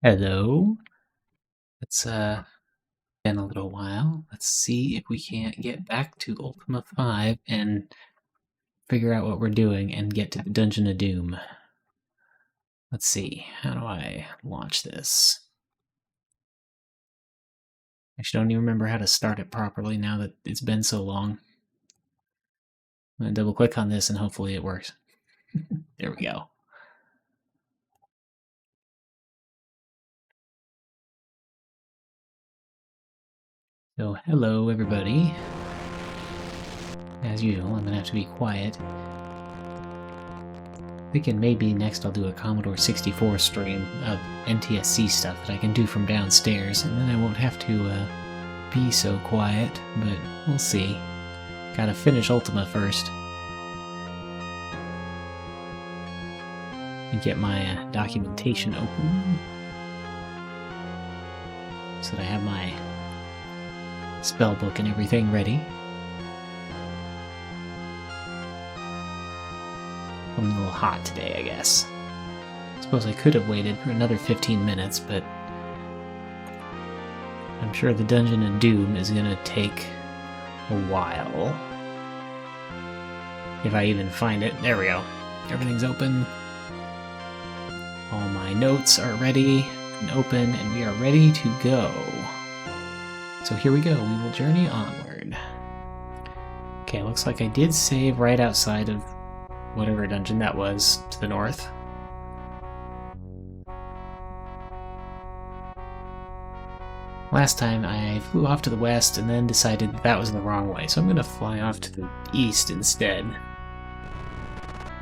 Hello. It's been a little while. Let's see if we can't get back to Ultima V and figure out what we're doing and get to the Dungeon of Doom. Let's see. How do I launch this? I actually don't even remember how to start it properly now that it's been so long. I'm going to double click on this and hopefully it works. There we go. So, hello everybody. As usual, I'm going to have to be quiet. Thinking maybe next I'll do a Commodore 64 stream of NTSC stuff that I can do from downstairs, and then I won't have to be so quiet, but we'll see. Gotta finish Ultima first. And get my documentation open so that I have my spellbook and everything ready. I'm a little hot today, I guess. I suppose I could have waited for another 15 minutes, but I'm sure the Dungeon of Doom is gonna take a while. If I even find it. There we go. Everything's open. All my notes are ready and open, and we are ready to go. So here we go. We will journey onward. Okay, looks like I did save right outside of whatever dungeon that was to the north. Last time I flew off to the west and then decided that was the wrong way, so I'm going to fly off to the east instead.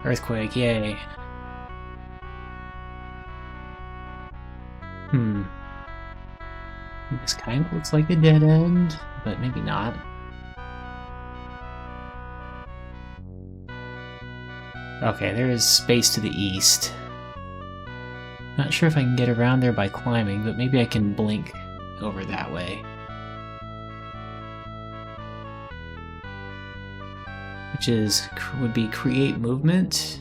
Earthquake, yay. This kind of looks like a dead end, but maybe not. Okay, there is space to the east. Not sure if I can get around there by climbing, but maybe I can blink over that way. Which would be create movement.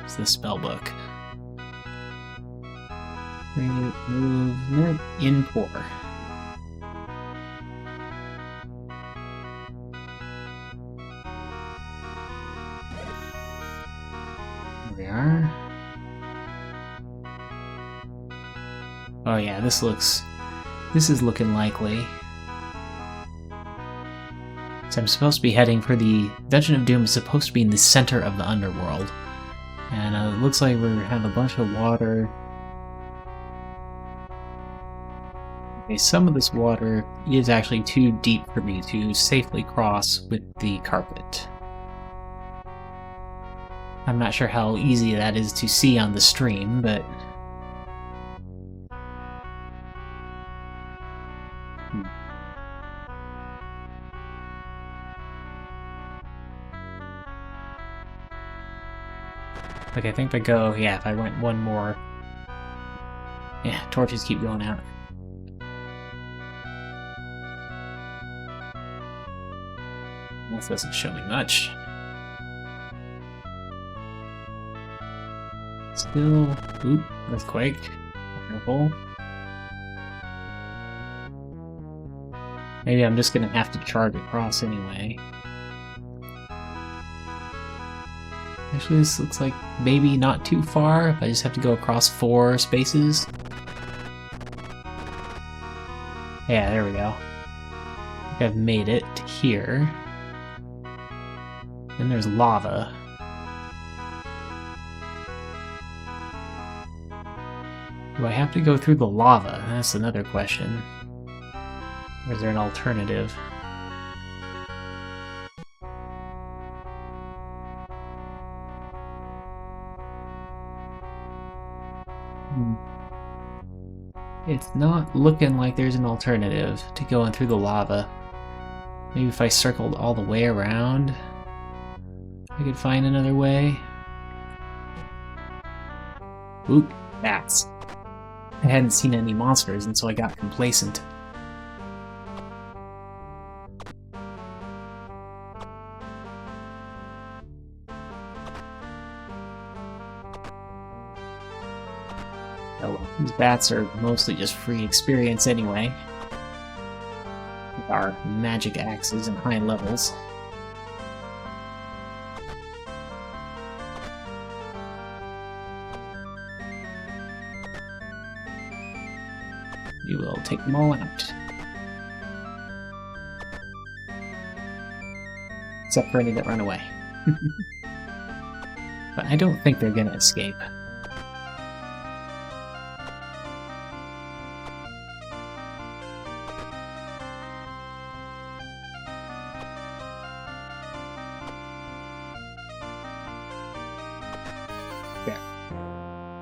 It's the spellbook. Create movement in pour. There we are. Oh yeah, this is looking likely. So I'm supposed to be heading for the Dungeon of Doom is supposed to be in the center of the underworld. And it looks like we have a bunch of water. Okay, some of this water is actually too deep for me to safely cross with the carpet. I'm not sure how easy that is to see on the stream, but like, I think if I went one more... Yeah, torches keep going out. This doesn't show me much. Still... Oop, earthquake. Careful. Maybe I'm just gonna have to charge across anyway. Actually, this looks like maybe not too far if I just have to go across 4 spaces. Yeah, there we go. I think I've made it to here. Then there's lava. Do I have to go through the lava? That's another question. Or is there an alternative? It's not looking like there's an alternative to going through the lava. Maybe if I circled all the way around, I could find another way. Oop, bats. I hadn't seen any monsters, and so I got complacent. Oh well, these bats are mostly just free experience anyway. With our magic axes and high levels. We will take them all out. Except for any that run away. But I don't think they're gonna escape. There.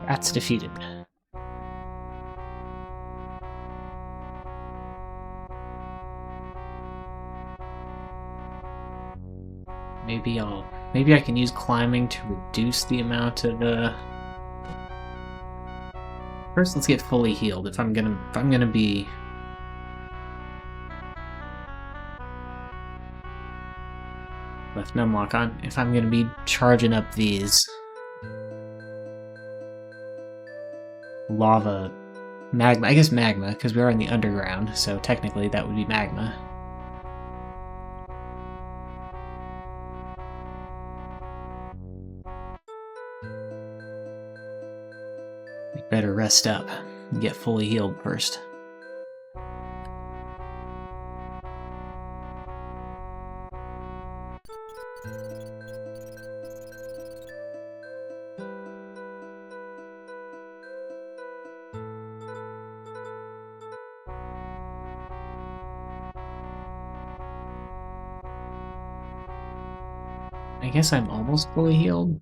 That's defeated. Maybe I can use climbing to reduce the amount of First, let's get fully healed. If I'm gonna be left numlock on, if I'm gonna be charging up these lava, magma. I guess magma, because we are in the underground, so technically that would be magma. Better rest up and get fully healed first. I guess I'm almost fully healed.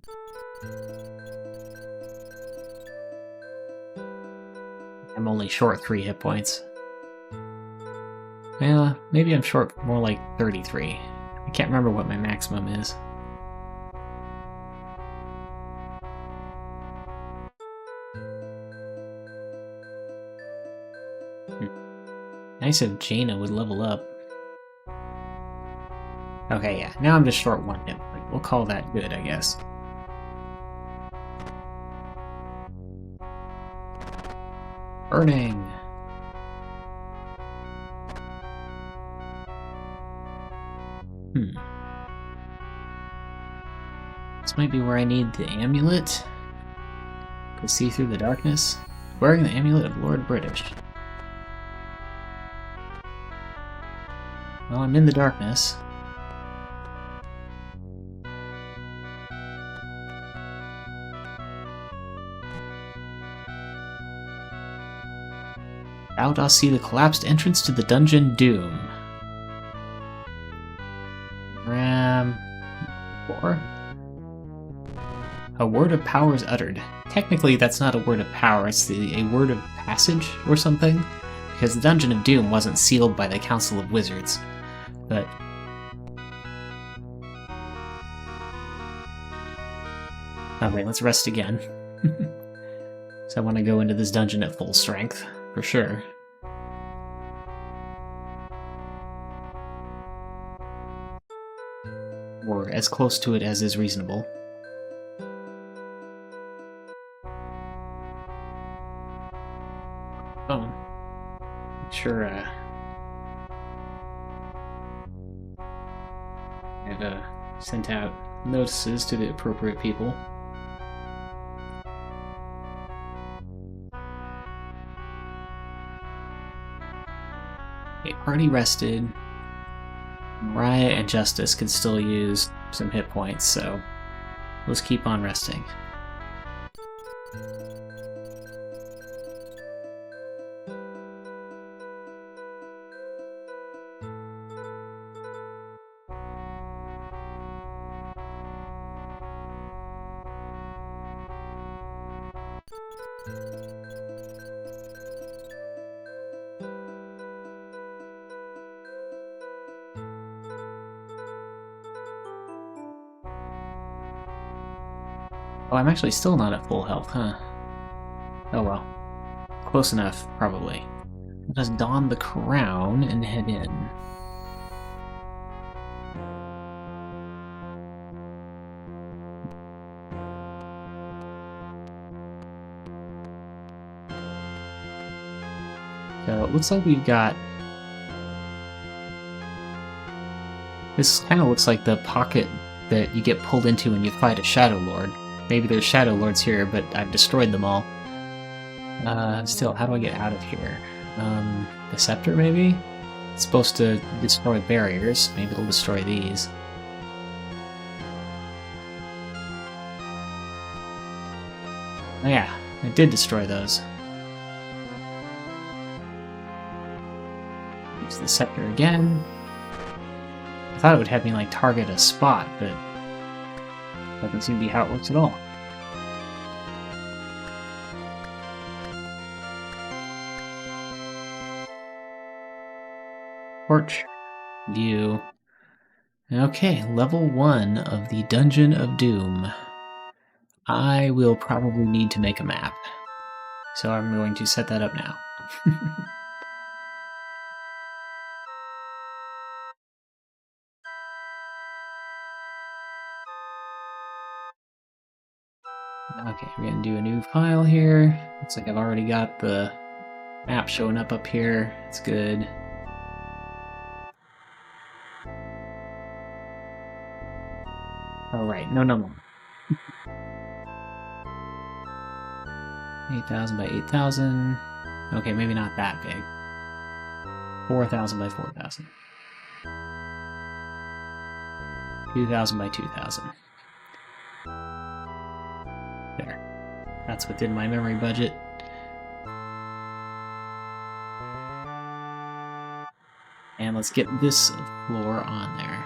I'm only short 3 hit points. Well, maybe I'm short more like 33. I can't remember what my maximum is. Nice if Jaina would level up. Okay, yeah, now I'm just short 1 hit point. We'll call that good, I guess. Burning! This might be where I need the amulet to see through the darkness. Wearing the amulet of Lord British. Well, I'm in the darkness. Out I'll see the collapsed entrance to the dungeon Doom. Ram 4. A word of power is uttered. Technically, that's not a word of power, it's a word of passage or something, because the Dungeon of Doom wasn't sealed by the Council of Wizards. But okay, let's rest again. So I want to go into this dungeon at full strength, for sure. Or as close to it as is reasonable. Oh. Sure, I've sent out notices to the appropriate people. Okay, party rested. Mariah and Justice could still use some hit points, so let's keep on resting. Oh, I'm actually still not at full health, huh? Oh well. Close enough, probably. Let us don the crown and head in. So it looks like we've got... This kind of looks like the pocket that you get pulled into when you fight a Shadow Lord. Maybe there's Shadow Lords here, but I've destroyed them all. Still, how do I get out of here? The Scepter, maybe? It's supposed to destroy barriers. Maybe it'll destroy these. Oh yeah, it did destroy those. Use the Scepter again. I thought it would have me, like, target a spot, but doesn't seem to be how it works at all. Torch. View. Okay, level 1 of the Dungeon of Doom. I will probably need to make a map. So I'm going to set that up now. Okay, we're gonna do a new file here. Looks like I've already got the map showing up here. It's good. Alright, no. 8,000 by 8,000. Okay, maybe not that big. 4,000 by 4,000. 2,000 by 2,000. There. That's within my memory budget. And let's get this floor on there.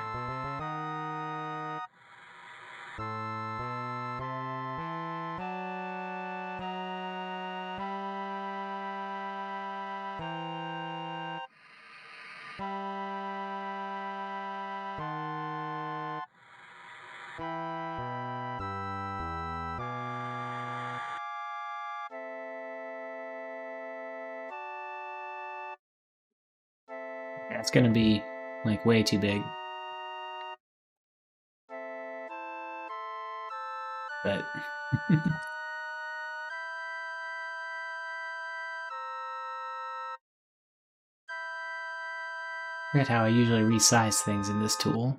Yeah, it's gonna be, like, way too big. But... forget how I usually resize things in this tool.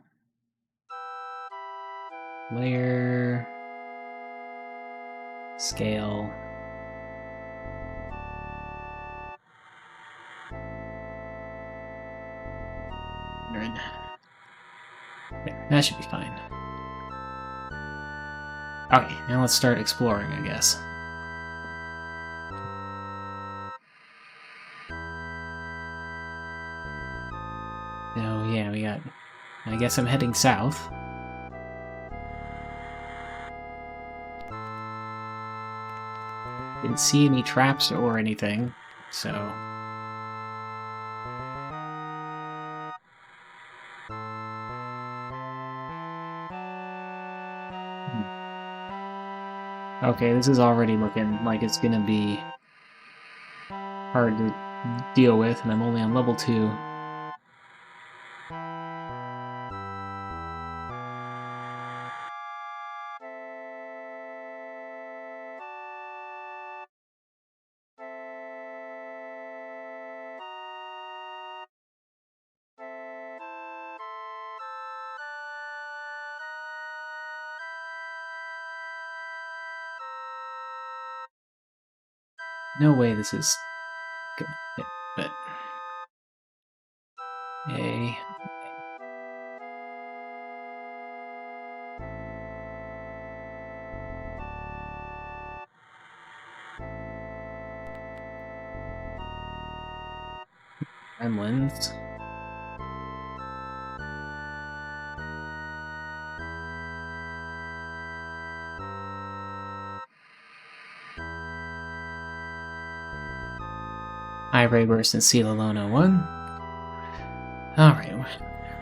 Layer... Scale... There, that should be fine. Okay, now let's start exploring, I guess. So, yeah, we got... I guess I'm heading south. Didn't see any traps or anything, so... Okay, this is already looking like it's gonna be hard to deal with, and I'm only on level 2. No way this is gonna fit, but... A... Gremlins. Hi, Rayburst and Celalona 1. Alright, where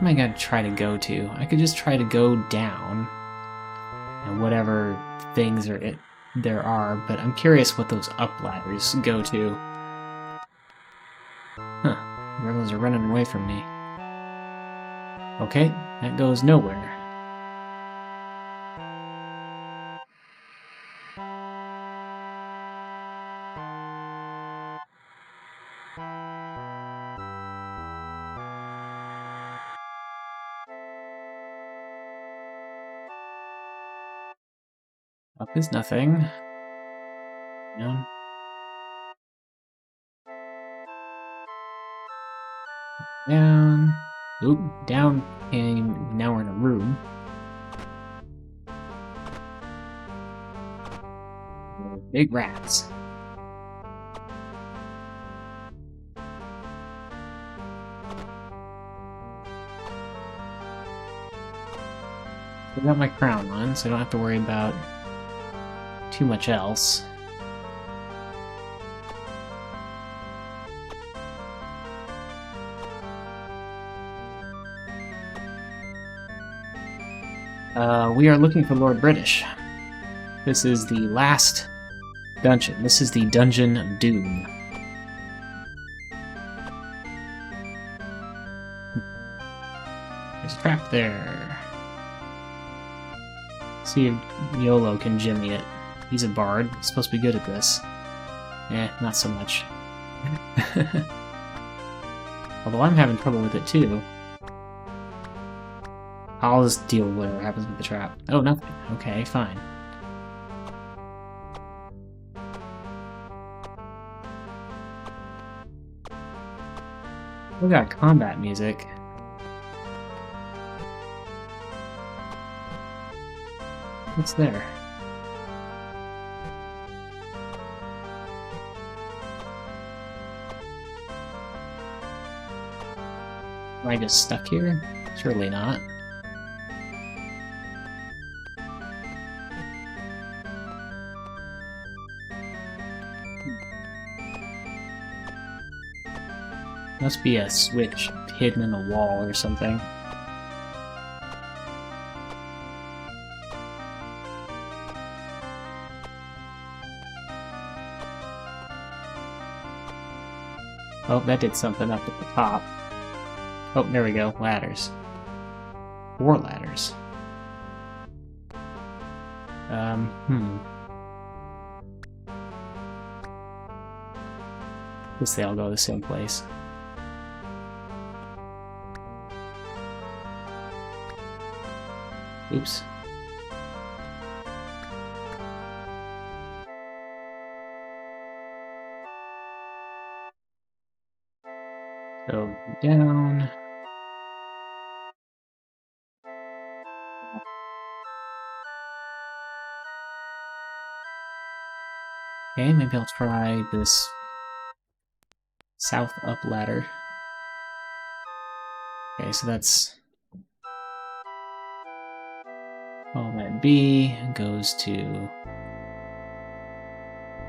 am I gonna try to go to? I could just try to go down, and whatever things there are, but I'm curious what those up ladders go to. Huh, gremlins are running away from me. Okay, that goes nowhere. Up is nothing. Down. Down. Oop, down came. Now we're in a room. Big rats. I got my crown on, so I don't have to worry about too much else. We are looking for Lord British. This is the last dungeon. This is the Dungeon of Doom. There's a trap there. See if YOLO can jimmy it. He's a bard. He's supposed to be good at this. Eh, not so much. Although I'm having trouble with it too. I'll just deal with whatever happens with the trap. Oh, nothing. Okay, fine. We got combat music. What's there? Am I just stuck here? Surely not. Must be a switch hidden in a wall or something. Oh, that did something up at the top. Oh, there we go. Ladders. 4 ladders. Guess they all go to the same place. Oops. Go down. Okay, maybe I'll try this south up ladder. Okay, so that's all that B goes to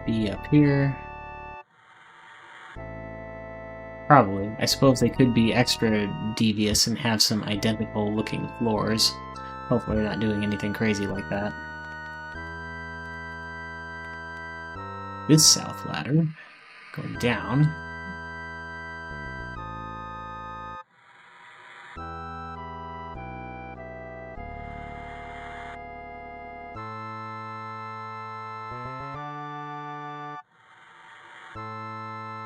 B up here. Probably. I suppose they could be extra devious and have some identical looking floors. Hopefully they're not doing anything crazy like that. This south ladder, going down.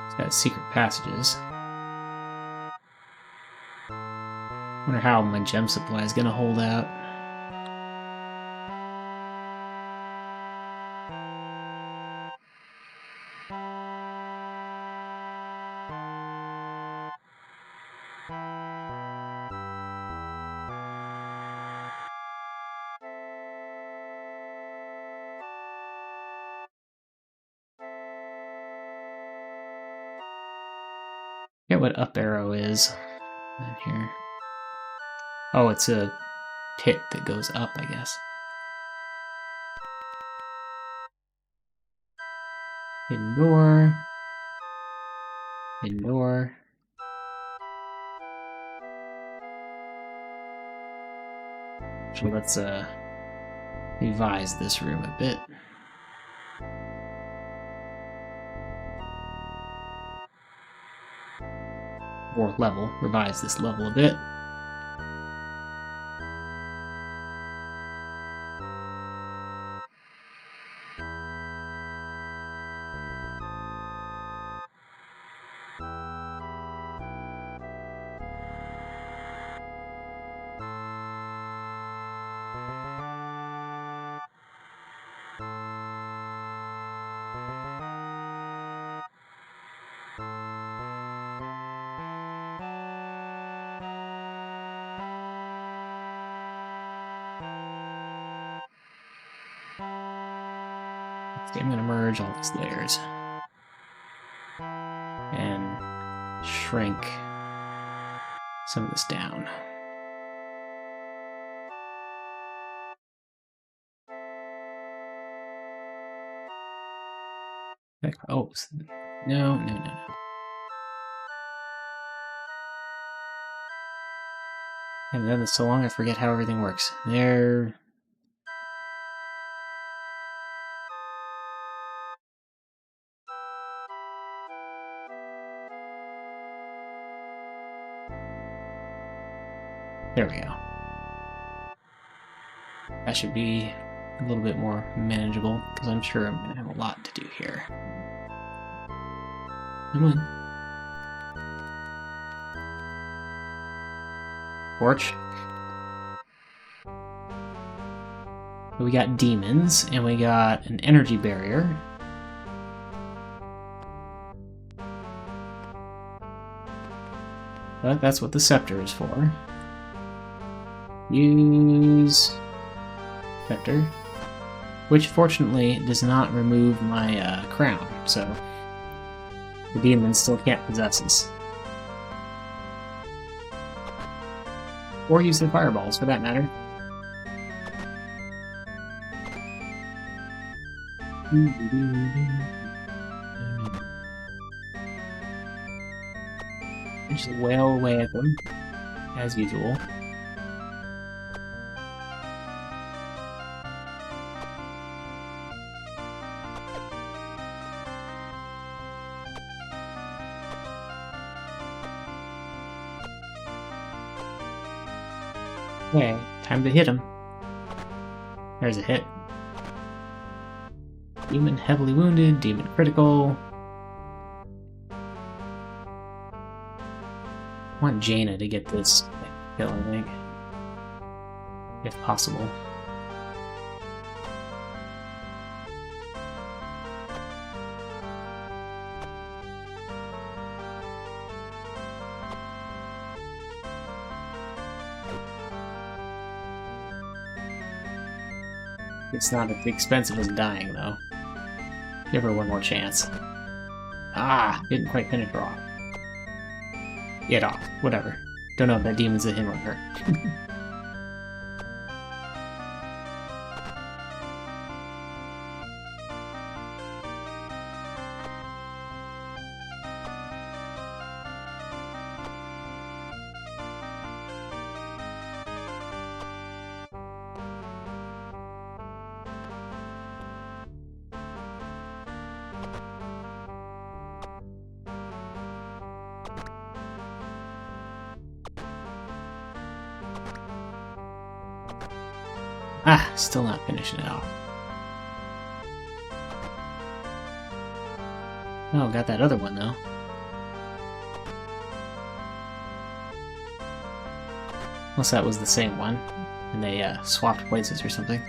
It's got secret passages. Wonder how my gem supply is gonna hold out. I forget what up arrow is in here. Oh, it's a pit that goes up, I guess. Hidden door. Hidden door. So let's revise this room a bit. Or level. Revise this level a bit. See, I'm gonna merge all these layers and shrink some of this down. Oh, no. I haven't done this so long I forget how everything works. There. There we go. That should be a little bit more manageable, because I'm sure I'm going to have a lot to do here. Come on. Torch. We got demons, and we got an energy barrier. But that's what the scepter is for. Use scepter, which fortunately does not remove my crown, so the demons still can't possess us. Or use their fireballs, for that matter. Just wail away at them, as usual. Okay, time to hit him. There's a hit. Demon heavily wounded, demon critical. I want Jaina to get this kill, I think. If possible. It's not as expensive as dying, though. Give her one more chance. Ah! Didn't quite finish her off. Get off. Whatever. Don't know if that demon's a him or her. Ah, still not finishing it off. Oh, got that other one, though. Unless that was the same one, and they swapped places or something.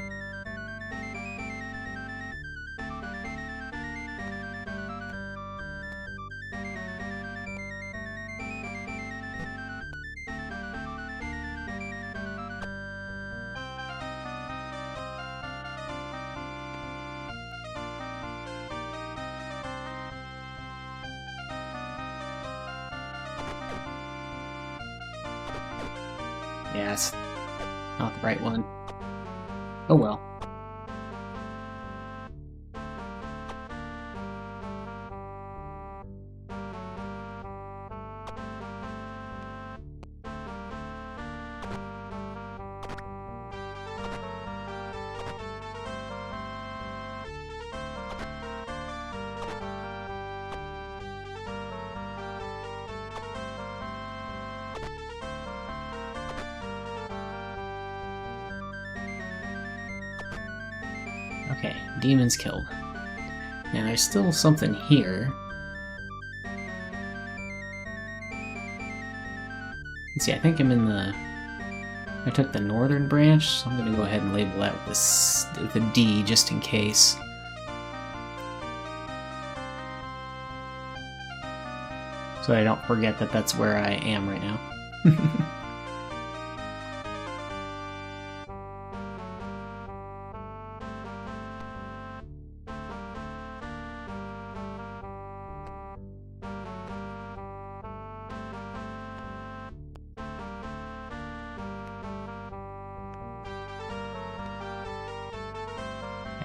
Yeah, it's not the right one. Oh well. Okay, demons killed. Now there's still something here. Let's see, I think I'm in the... I took the northern branch, so I'm gonna go ahead and label that with this with a D just in case. So I don't forget that that's where I am right now.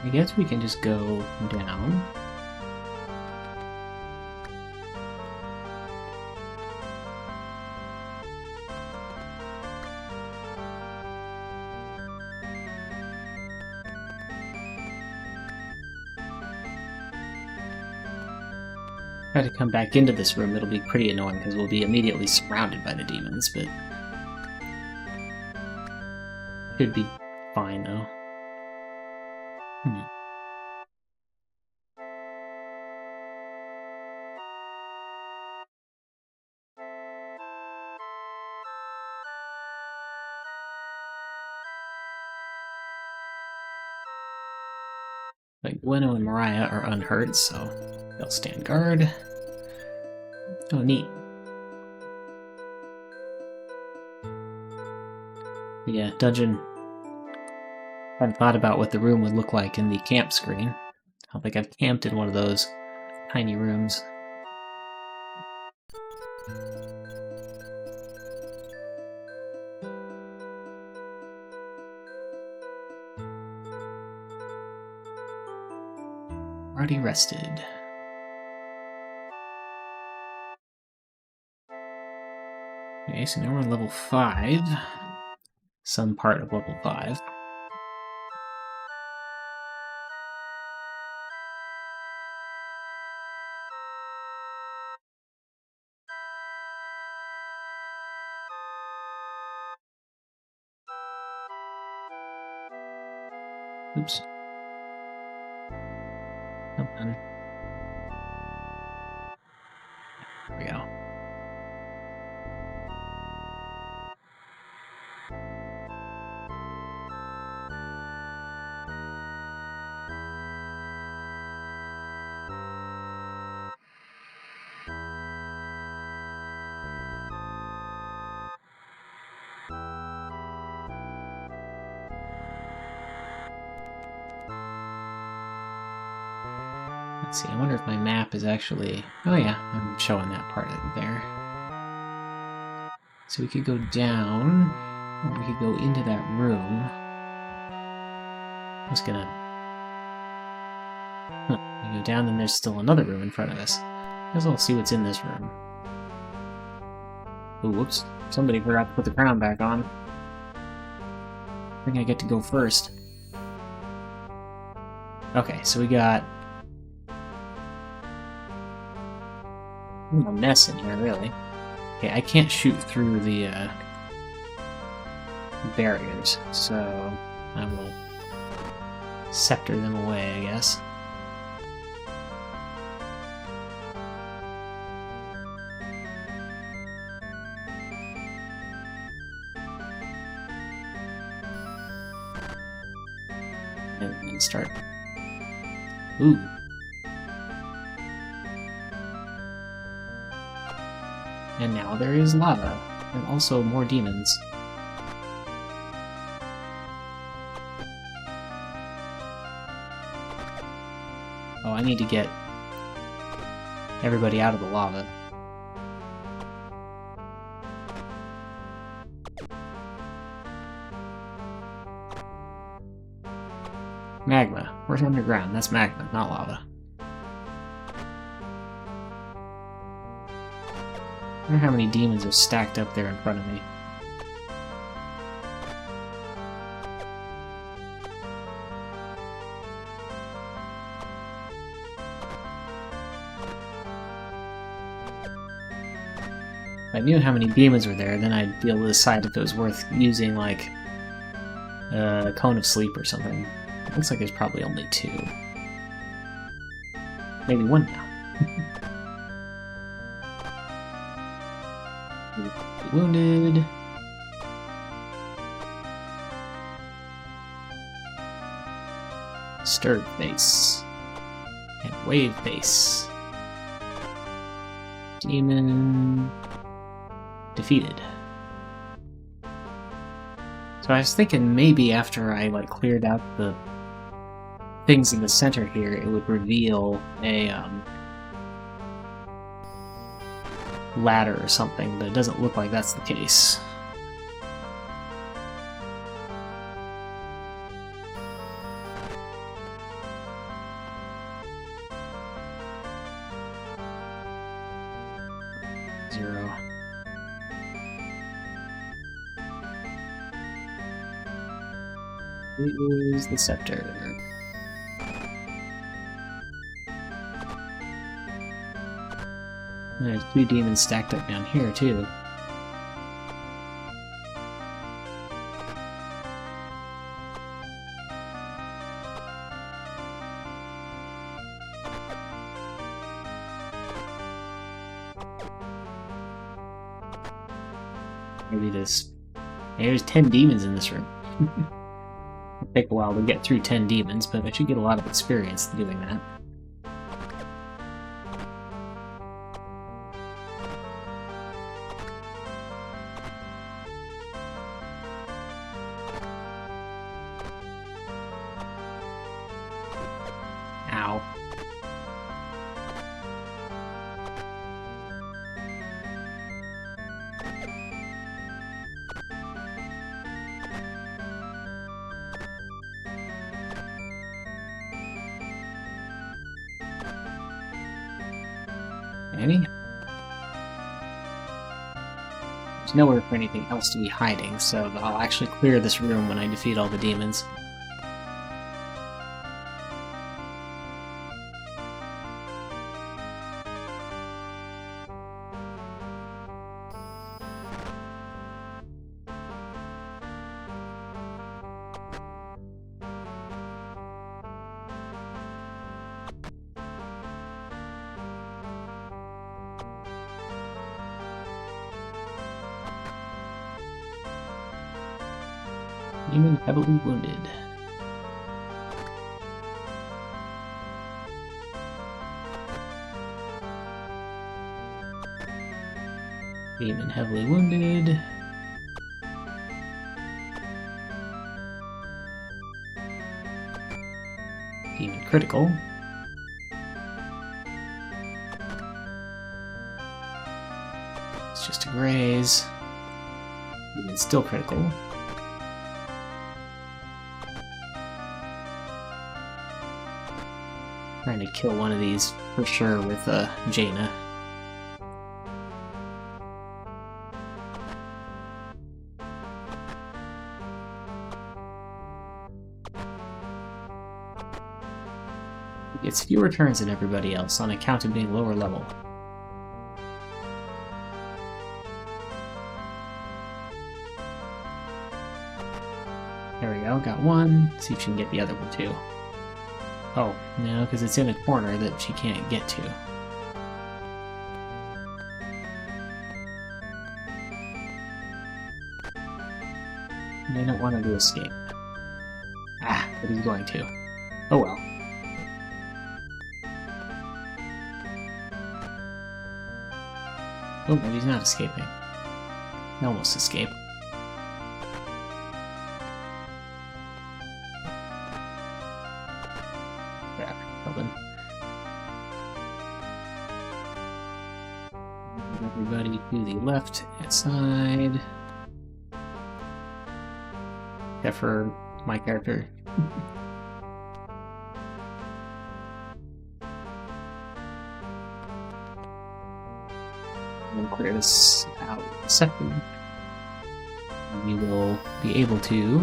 I guess we can just go down. Try to come back into this room, it'll be pretty annoying because we'll be immediately surrounded by the demons, but should be fine though. Like Gwenno and Mariah are unhurt, so they'll stand guard. Oh, neat. Yeah, dungeon. I hadn't thought about what the room would look like in the camp screen. I don't think I've camped in one of those tiny rooms. Already rested. Okay, so now we're on level 5. Some part of level 5. Oops. Come on. There we go. Let's see, I wonder if my map is actually... Oh yeah, I'm showing that part of it there. So we could go down, or we could go into that room. I'm just gonna... We go down, and there's still another room in front of us. Might as well see what's in this room. Ooh, whoops. Somebody forgot to put the crown back on. I think I get to go first. Okay, so we got... a mess in here, really. Okay, I can't shoot through the barriers, so I will scepter them away, I guess. And start. Ooh. And now there is lava, and also more demons. Oh, I need to get everybody out of the lava. Magma. Where's underground? That's magma, not lava. I wonder how many demons are stacked up there in front of me. If I knew how many demons were there, then I'd be able to decide if it was worth using, like, a cone of sleep or something. It looks like there's probably only 2. Maybe 1 now. Wounded. Stirred face. And wave face. Demon defeated. So I was thinking maybe after I cleared out the things in the center here, it would reveal a ladder or something, but it doesn't look like that's the case. 0. Use the scepter. There's 2 demons stacked up down here, too. Maybe there's 10 demons in this room. It'll take a while to get through 10 demons, but I should get a lot of experience doing that. Ow. Maybe? There's nowhere for anything else to be hiding, so I'll actually clear this room when I defeat all the demons. Demon heavily wounded. Demon heavily wounded. Demon critical. It's just a graze. Demon still critical. Trying to kill one of these for sure with Jaina. He gets fewer turns than everybody else on account of being lower level. There we go, got one. See if she can get the other one too. Oh, no, because it's in a corner that she can't get to. They don't want to escape. Ah, but he's going to. Oh well. Oh, but he's not escaping. He almost escaped. Everybody to the left side. Except for my character. We'll clear this out in a second. We will be able to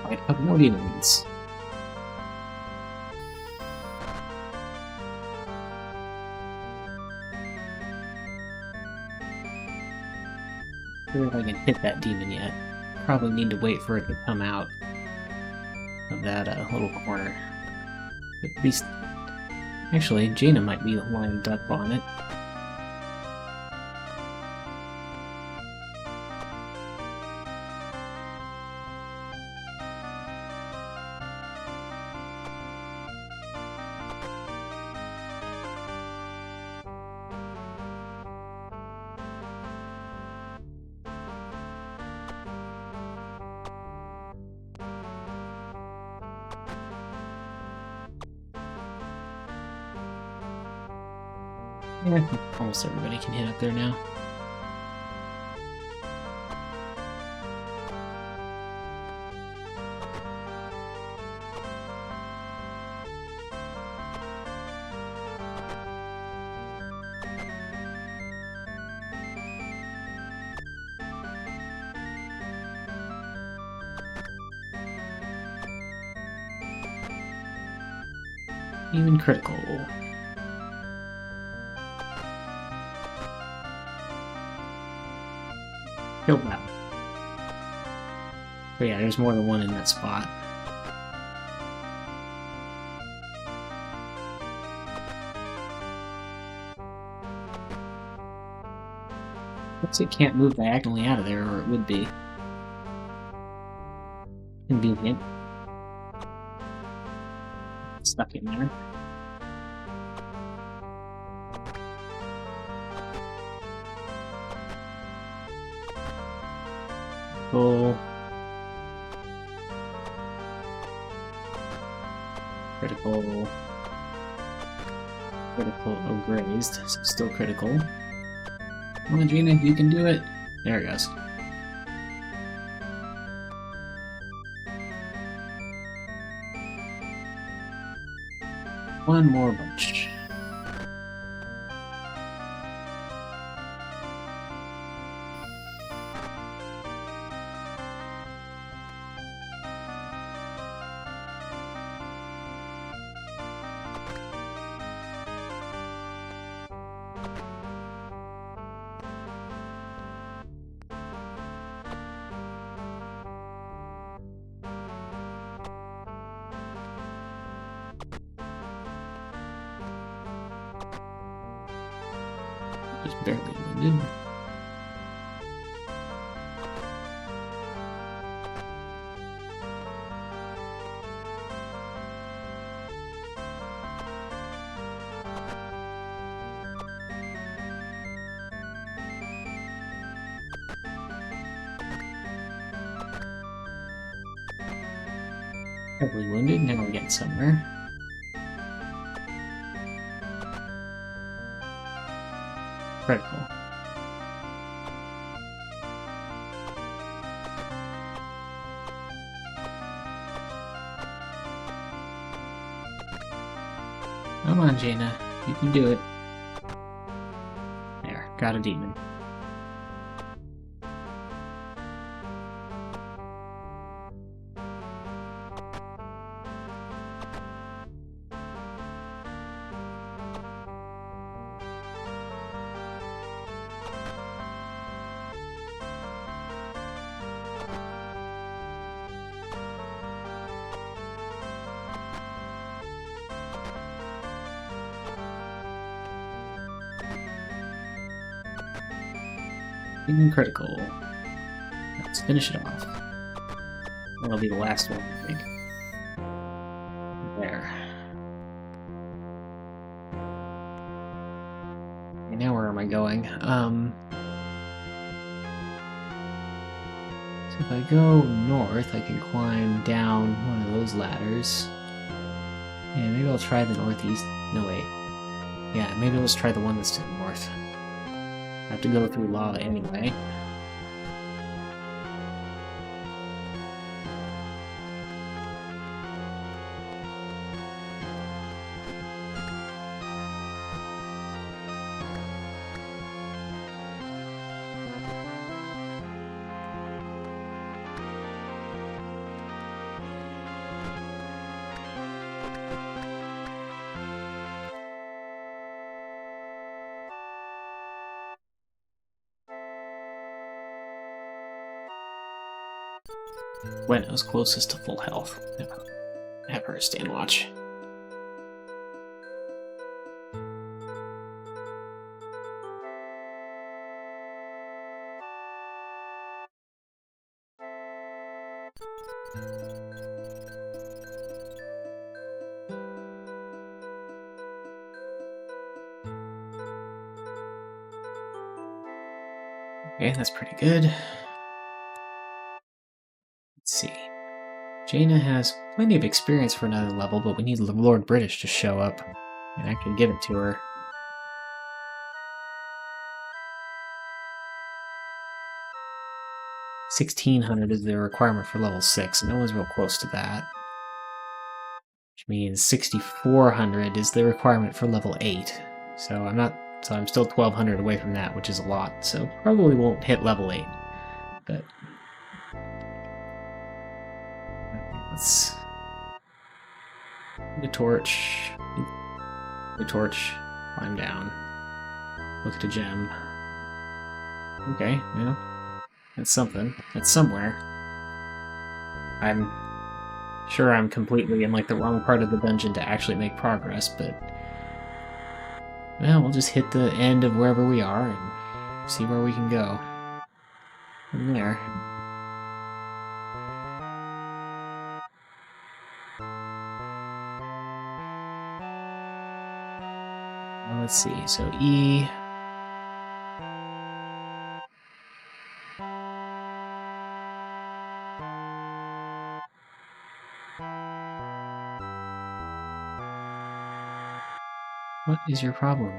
fight a couple more demons. I'm not sure if I can hit that demon yet. Probably need to wait for it to come out of that little corner. But at least, actually, Jaina might be lined up on it. Yeah, almost everybody can hit up there now. Even critical. Killed that. But yeah, there's more than one in that spot. Looks like it can't move diagonally out of there, or it would be convenient. Stuck in there. Full. Critical. Critical. Oh, grazed. So still critical. Come on, Gina, you can do it. There it goes. One more bunch. Just barely wounded. Heavily wounded, now we're getting somewhere. Critical. Come on, Jaina. You can do it. There, got a demon. Even critical. Let's finish it off. That'll be the last one, I think. There. Okay, now where am I going? So if I go north, I can climb down one of those ladders. And maybe I'll try the northeast. No, wait. Yeah, maybe let's try the one that's to the north. I have to go through lava anyway. When I was closest to full health. Have her stand watch. Okay, that's pretty good. Let's see. Jaina has plenty of experience for another level, but we need Lord British to show up and actually give it to her. $1,600 is the requirement for level 6, and no one's real close to that. Which means 6,400 is the requirement for level 8. So I'm still 1,200 away from that, which is a lot. So probably won't hit level 8. But let's The torch. The torch. Climb down. Look at a gem. Okay, yeah. That's something. That's somewhere. I'm sure I'm completely in, like, the wrong part of the dungeon to actually make progress, but... well, we'll just hit the end of wherever we are and see where we can go from there. Well, let's see, so E... what is your problem?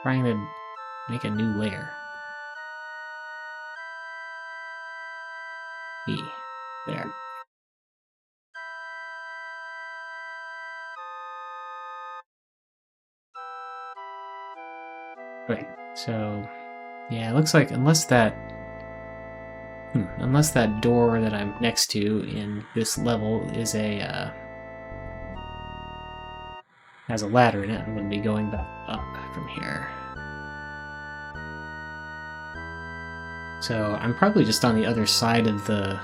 Trying to make a new layer. E. There. Okay, so... yeah, it looks like unless that door that I'm next to in this level is a, has a ladder in it, I'm going to be going back up from here. So I'm probably just on the other side of the...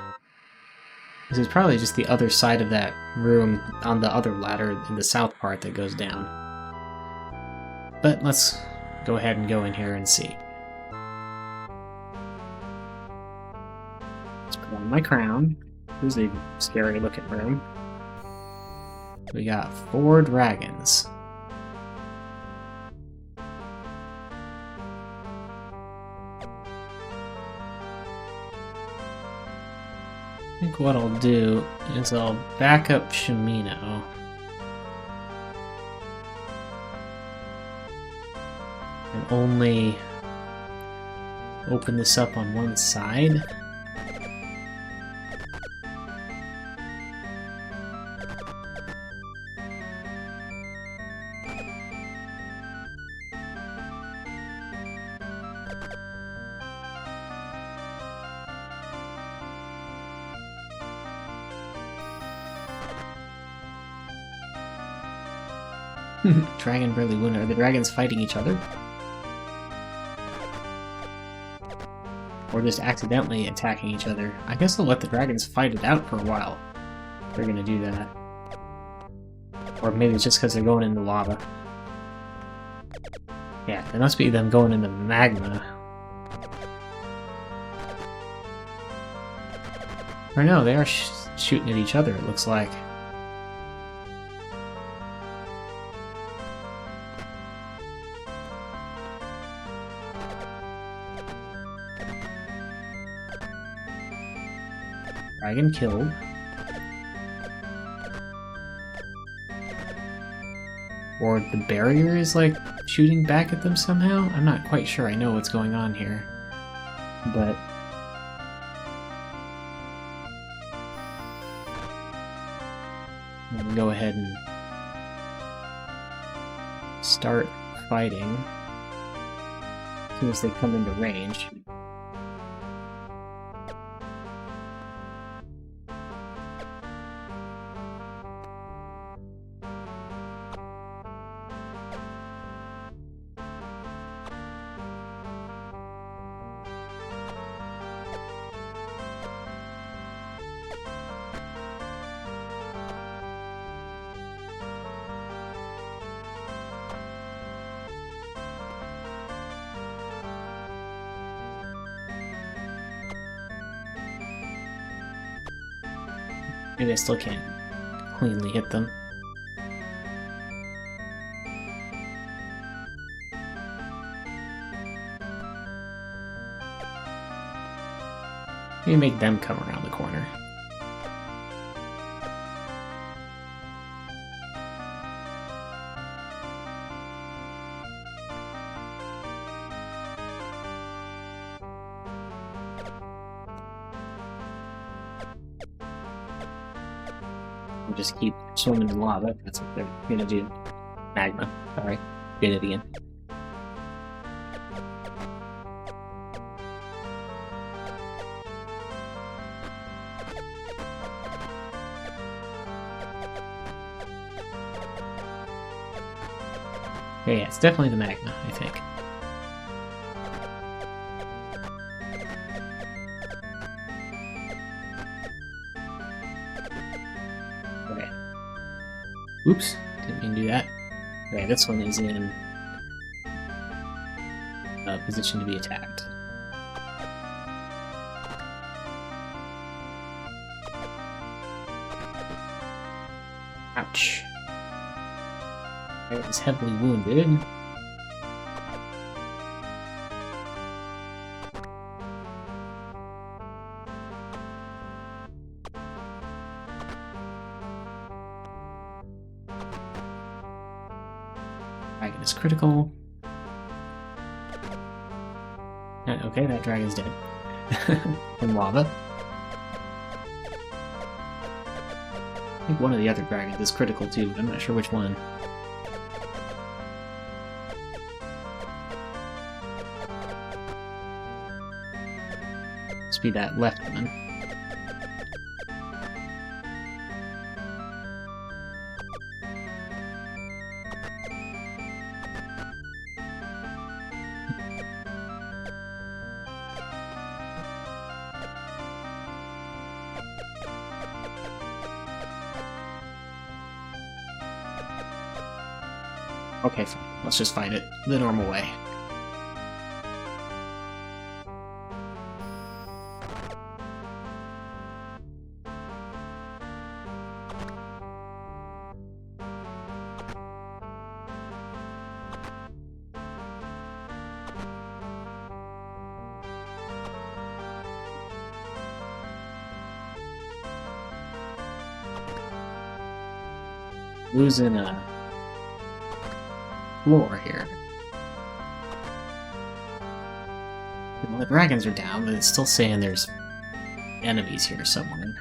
this is probably just the other side of that room on the other ladder in the south part that goes down. But let's go ahead and go in here and see. Let's put on my crown. This is a scary looking room. We got 4 dragons. I think what I'll do is I'll back up Shimino. And only open this up on one side. Dragon barely won. Are the dragons fighting each other? Or just accidentally attacking each other? I guess I'll let the dragons fight it out for a while. They're gonna do that. Or maybe it's just because they're going into lava. Yeah, it must be them going into magma. Or no, they are shooting at each other, it looks like. Dragon killed. Or the barrier is, like, shooting back at them somehow? I'm not quite sure I know what's going on here. But... we'll go ahead and start fighting as soon as they come into range. Maybe I still can't cleanly hit them. Maybe make them come around the corner. We'll just keep swimming in lava. That's what they're gonna do. Magma. Sorry. Did it again. Yeah, it's definitely the magma, I think. Okay. Oops, didn't mean to do that. Okay, this one is in a position to be attacked. Ouch. It is heavily wounded. Dragon is critical. Okay, that dragon's dead. In lava. I think one of the other dragons is critical too, but I'm not sure which one. Must be that left one. Okay, fine. Let's just fight it the normal way. Losing a floor here. Well, the dragons are down, but it's still saying there's enemies here somewhere.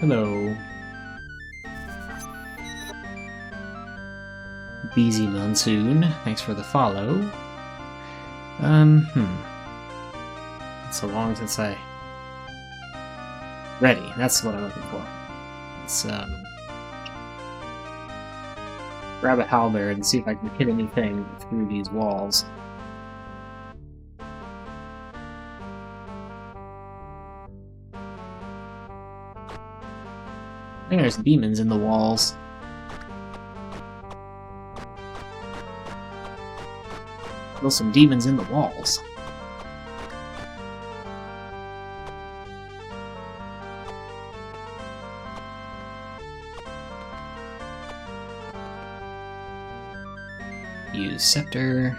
Hello. Beezy Monsoon, thanks for the follow. It's so long since I... Ready, that's what I'm looking for. Let's, grab a halberd and see if I can hit anything through these walls. I think there's demons in the walls. There's some demons in the walls. Use scepter.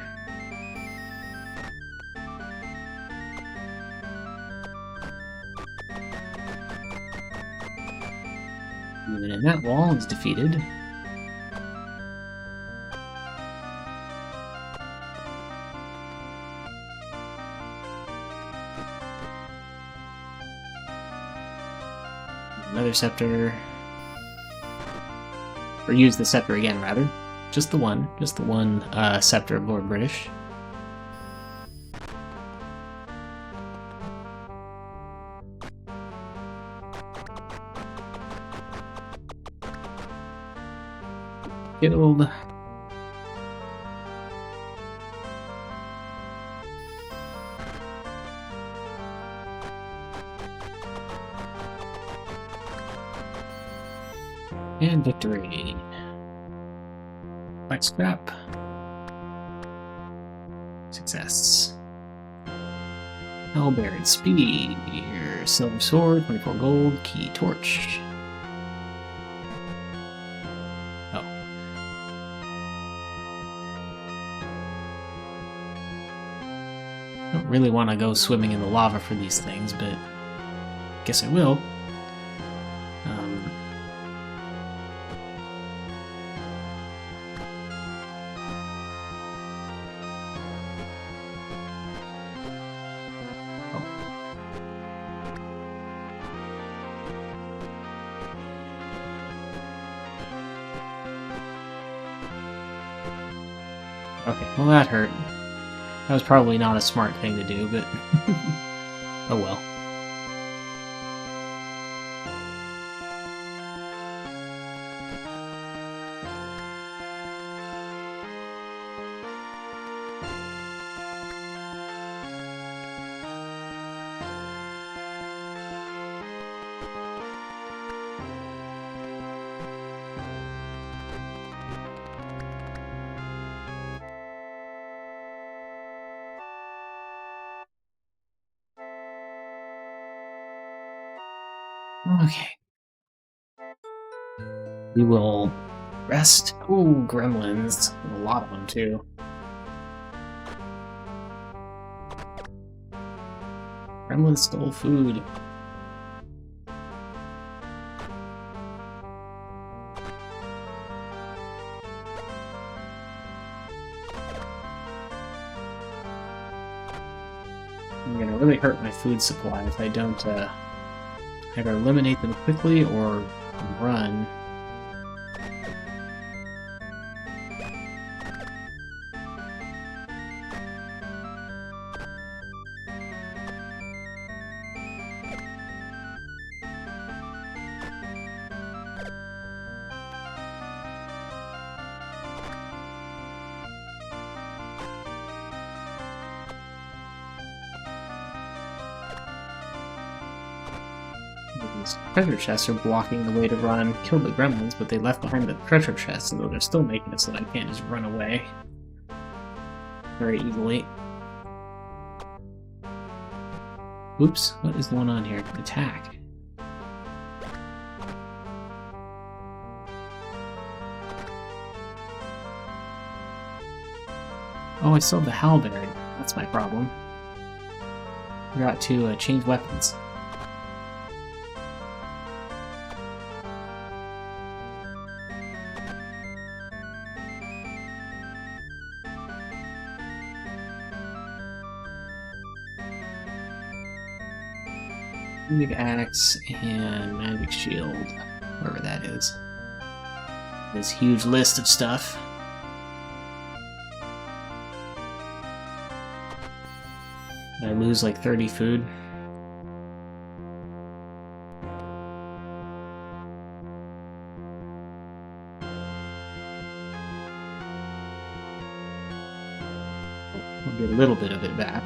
Even in that wall is defeated. Another scepter. Or use the scepter again, rather. Just the one scepter of Lord British. Killed. And victory. White scrap. Success. Halberd, speed, silver sword, 24 gold, key torch. Oh. I don't really want to go swimming in the lava for these things, but guess I will. Okay, well that hurt. That was probably not a smart thing to do, but oh well. Okay. We will rest. Ooh, gremlins. A lot of them, too. Gremlins stole food. I'm gonna really hurt my food supply if I don't either eliminate them quickly or run. These treasure chests are blocking the way to run. Killed the gremlins, but they left behind the treasure chests, so they're still making it so that I can't just run away very easily. Oops, what is going on here? Attack. Oh, I still have the halberd. That's my problem. Forgot to change weapons. Big axe and magic shield, wherever that is. This huge list of stuff. I lose like 30 food. I'll get a little bit of it back.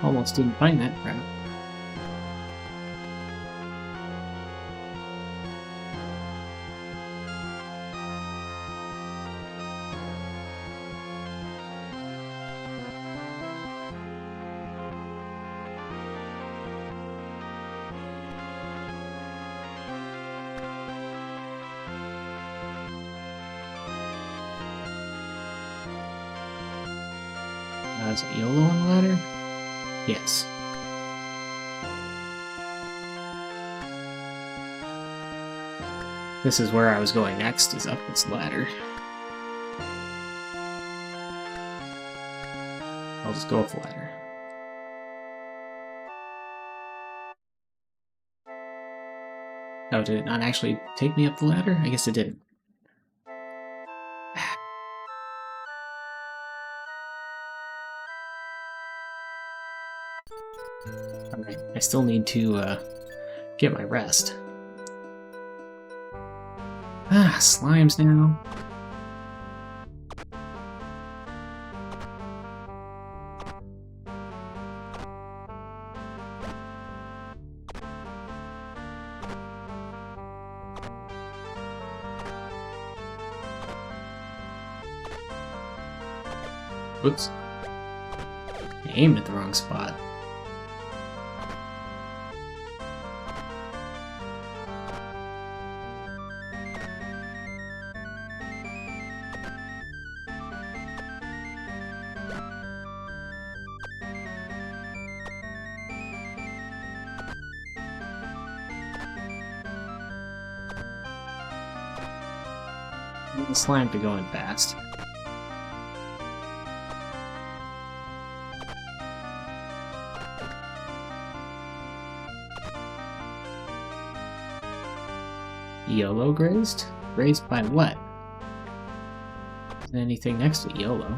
Almost didn't find that crap. Is it YOLO on the ladder? Yes. This is where I was going next, is up this ladder. I'll just go up the ladder. Oh, did it not actually take me up the ladder? I guess it didn't. Alright, I still need to get my rest. Ah, slimes now. Whoops. I aimed at the wrong spot. The slime to going fast. YOLO grazed? Grazed by what? Is there anything next to YOLO?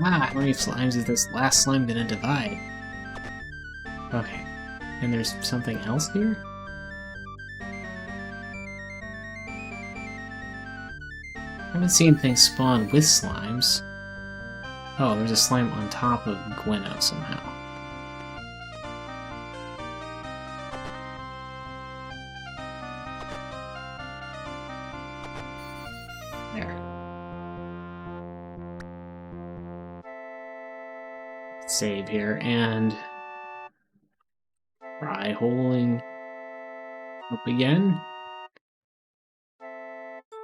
Ah, how many slimes is this last slime gonna divide? Okay. And there's something else here? I haven't seen things spawn with slimes. Oh, there's a slime on top of Gweno somehow. There. Save here, and try holding up again.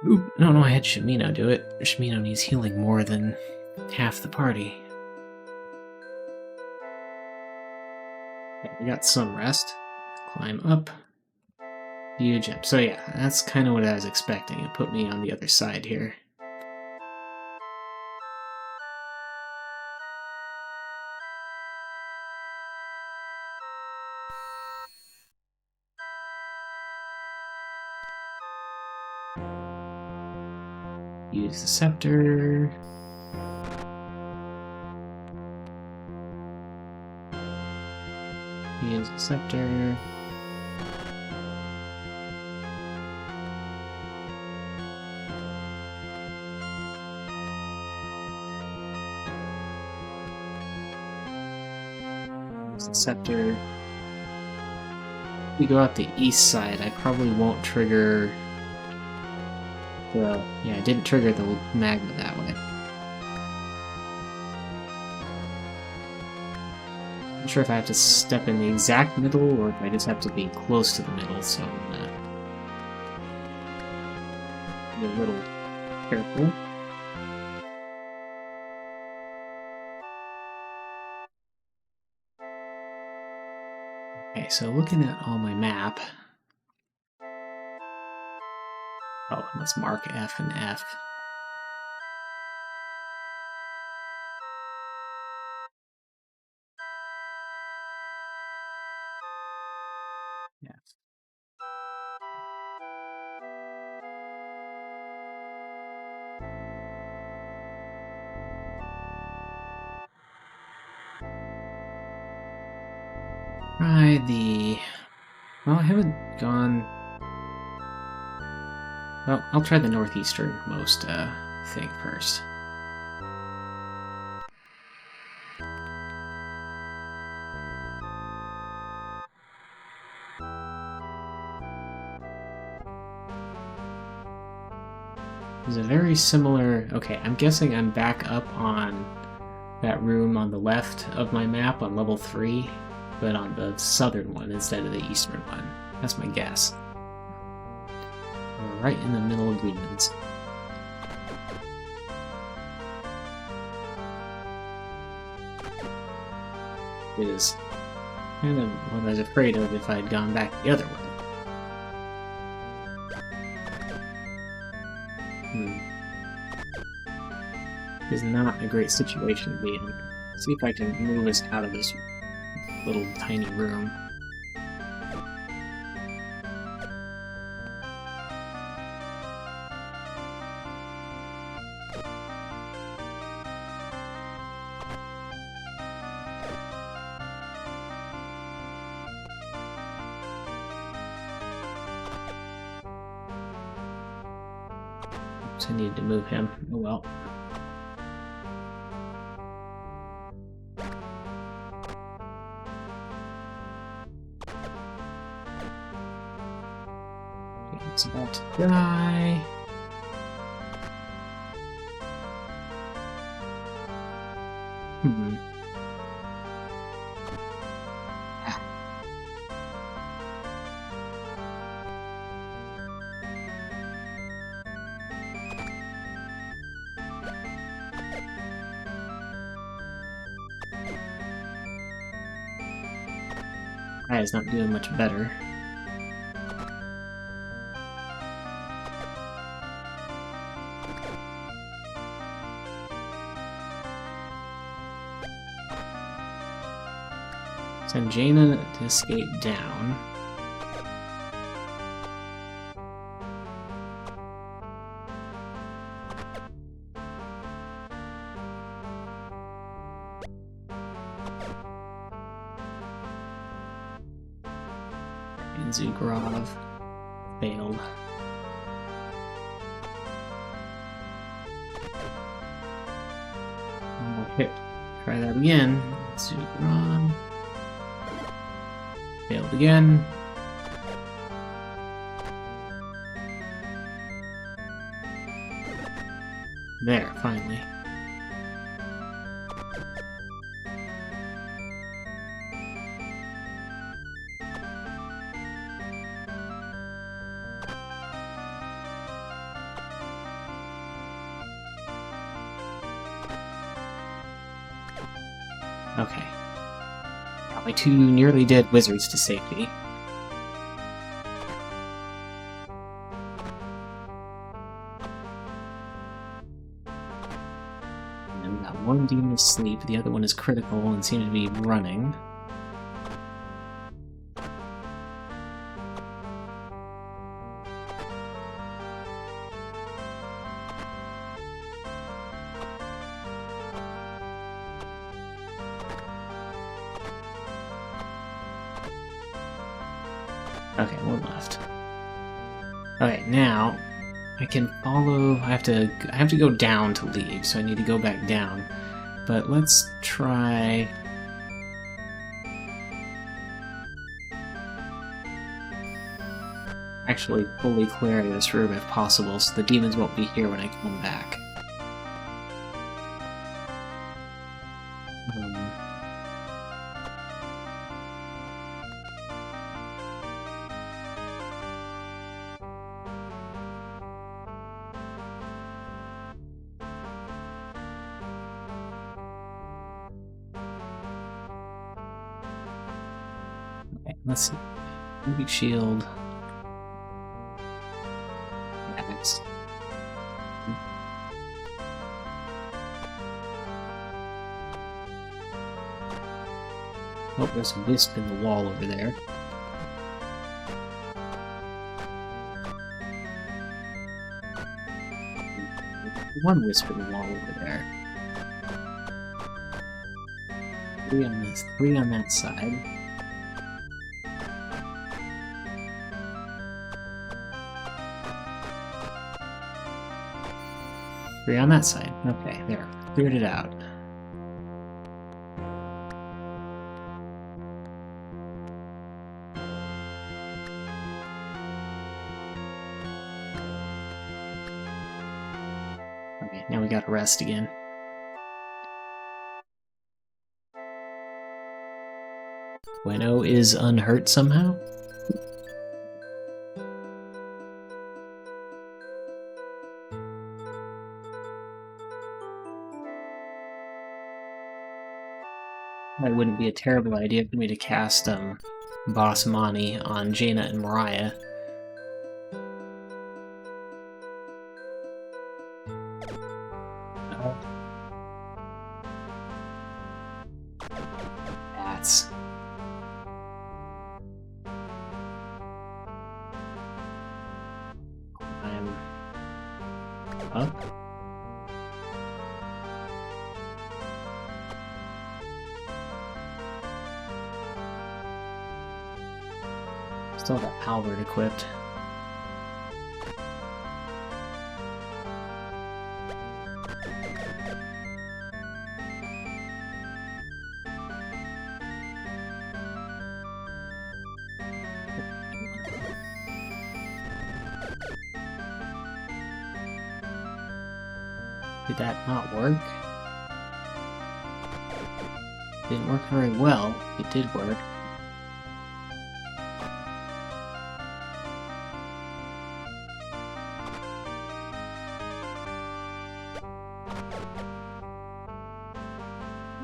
Oop, no, I had Shimino do it. Shimino needs healing more than half the party. Okay, we got some rest. Climb up. View gem. So yeah, that's kind of what I was expecting. It put me on the other side here. Use the scepter. Use the scepter. Use the scepter. If we go out the east side, I probably won't trigger the... Yeah, I didn't trigger the magma that way. I'm not sure if I have to step in the exact middle or if I just have to be close to the middle, so I'm gonna be a little careful. Okay, so looking at all my map... Oh, let's mark F and F. Yes. Try the... Well, I haven't gone... Well, I'll try the northeasternmost thing first. There's a very similar... Okay, I'm guessing I'm back up on that room on the left of my map on level 3, but on the southern one instead of the eastern one. That's my guess. We're right in the middle of demons. It is kind of what I was afraid of if I had gone back the other way. Is not a great situation to be in. See if I can move us out of this little tiny room. Oops, I needed to move him. Oh well. It's about to die. Is not doing much better. Send Jaina to escape down. Zugrov failed. Okay, try that again. Zugrov failed again. There, finally. Okay. Got my 2 nearly dead wizards to safety. And got 1 demon asleep, the other one is critical and seems to be running. Okay, 1 left. Okay, now I can follow. I have to go down to leave, so I need to go back down. But let's try. Actually, fully clear this room if possible, so the demons won't be here when I come back. Okay, let's see. Movie shield. Axe. Oh, there's a wisp in the wall over there. One wisp in the wall over there. 3 on this, 3 on that side. Three on that side. Okay, there. Cleared it out. Okay, now we gotta rest again. Bueno is unhurt somehow? That wouldn't be a terrible idea for me to cast Boss Mani on Jaina and Mariah. Bats. I'm up. Still got Halberd equipped. Did that not work? Didn't work very well. It did work.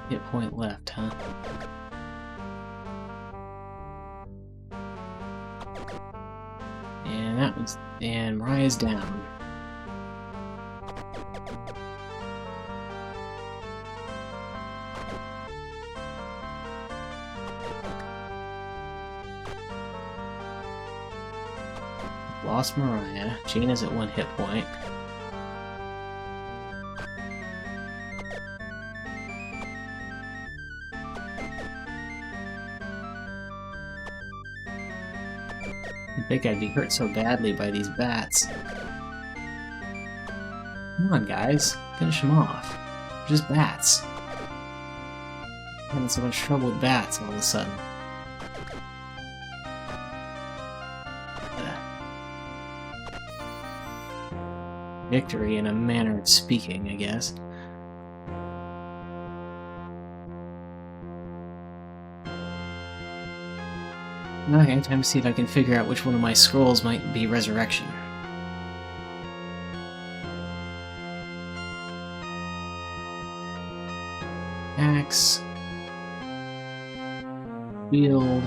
Hit point left, huh? And that was... and Mariah's down. Lost Mariah. Jaina's at 1 hit point. I think I'd be hurt so badly by these bats. Come on, guys. Finish them off. They're just bats. I'm having so much trouble with bats all of a sudden. Victory in a manner of speaking, I guess. Okay, time to see if I can figure out which one of my scrolls might be resurrection. Axe. Shield.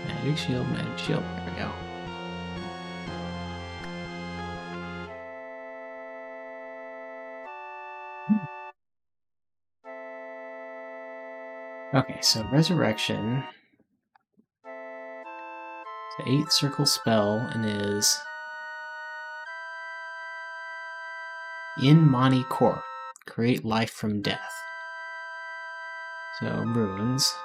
Magic shield, magic shield. There we go. Okay, so resurrection. It's the 8th circle spell and is in Mani Core. Create life from death. So ruins.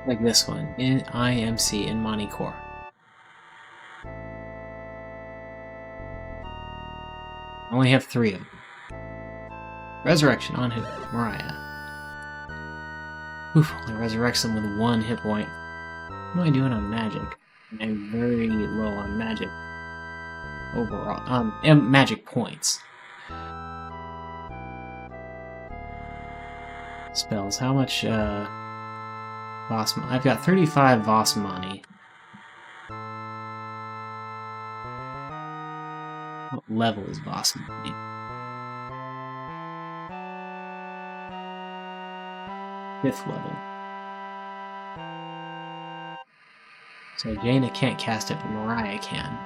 Like this one, in IMC in Mani Core. I only have 3 of them. Resurrection on who? Mariah. Oof, only resurrects them with 1 hit point. What am I doing on magic? I'm very low on magic. Overall. And magic points. Spells. How much, Vosmani? I've got 35 Vosmani. What level is Vosmani? Fifth level. So Jaina can't cast it, but Mariah can.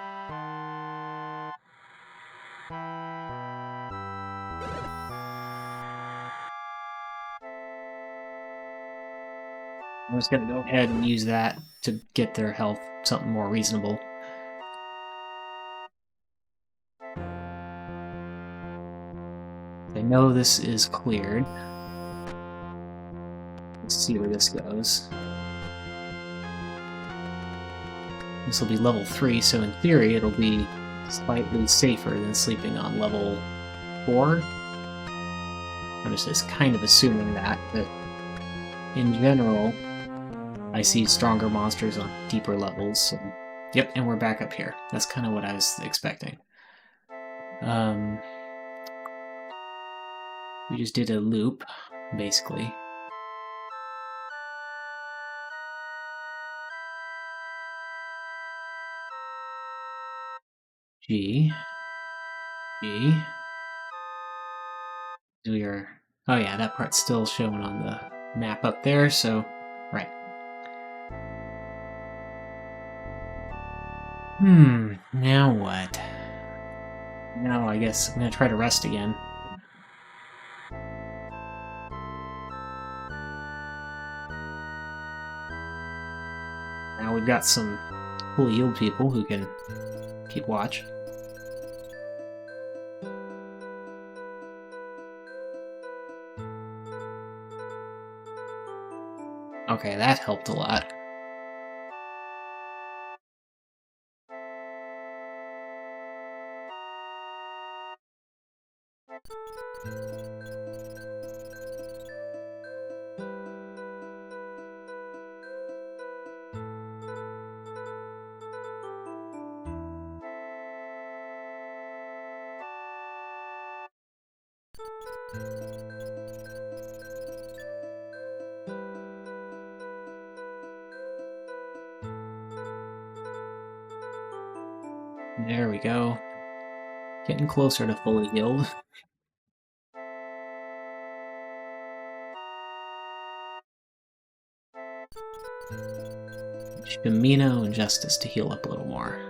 I'm just gonna go ahead and use that to get their health something more reasonable. I know this is cleared. Let's see where this goes. This will be level 3, so in theory it'll be slightly safer than sleeping on level 4. I'm just kind of assuming that, but in general, I see stronger monsters on deeper levels. So, yep, and we're back up here. That's kind of what I was expecting. We just did a loop, basically. G. We are... Oh yeah, that part's still shown on the map up there, so... Right. Now what? Now I guess I'm gonna try to rest again. Now we've got some fully healed people who can keep watch. Okay, that helped a lot. There we go. Getting closer to fully healed. Shamino and Justice to heal up a little more.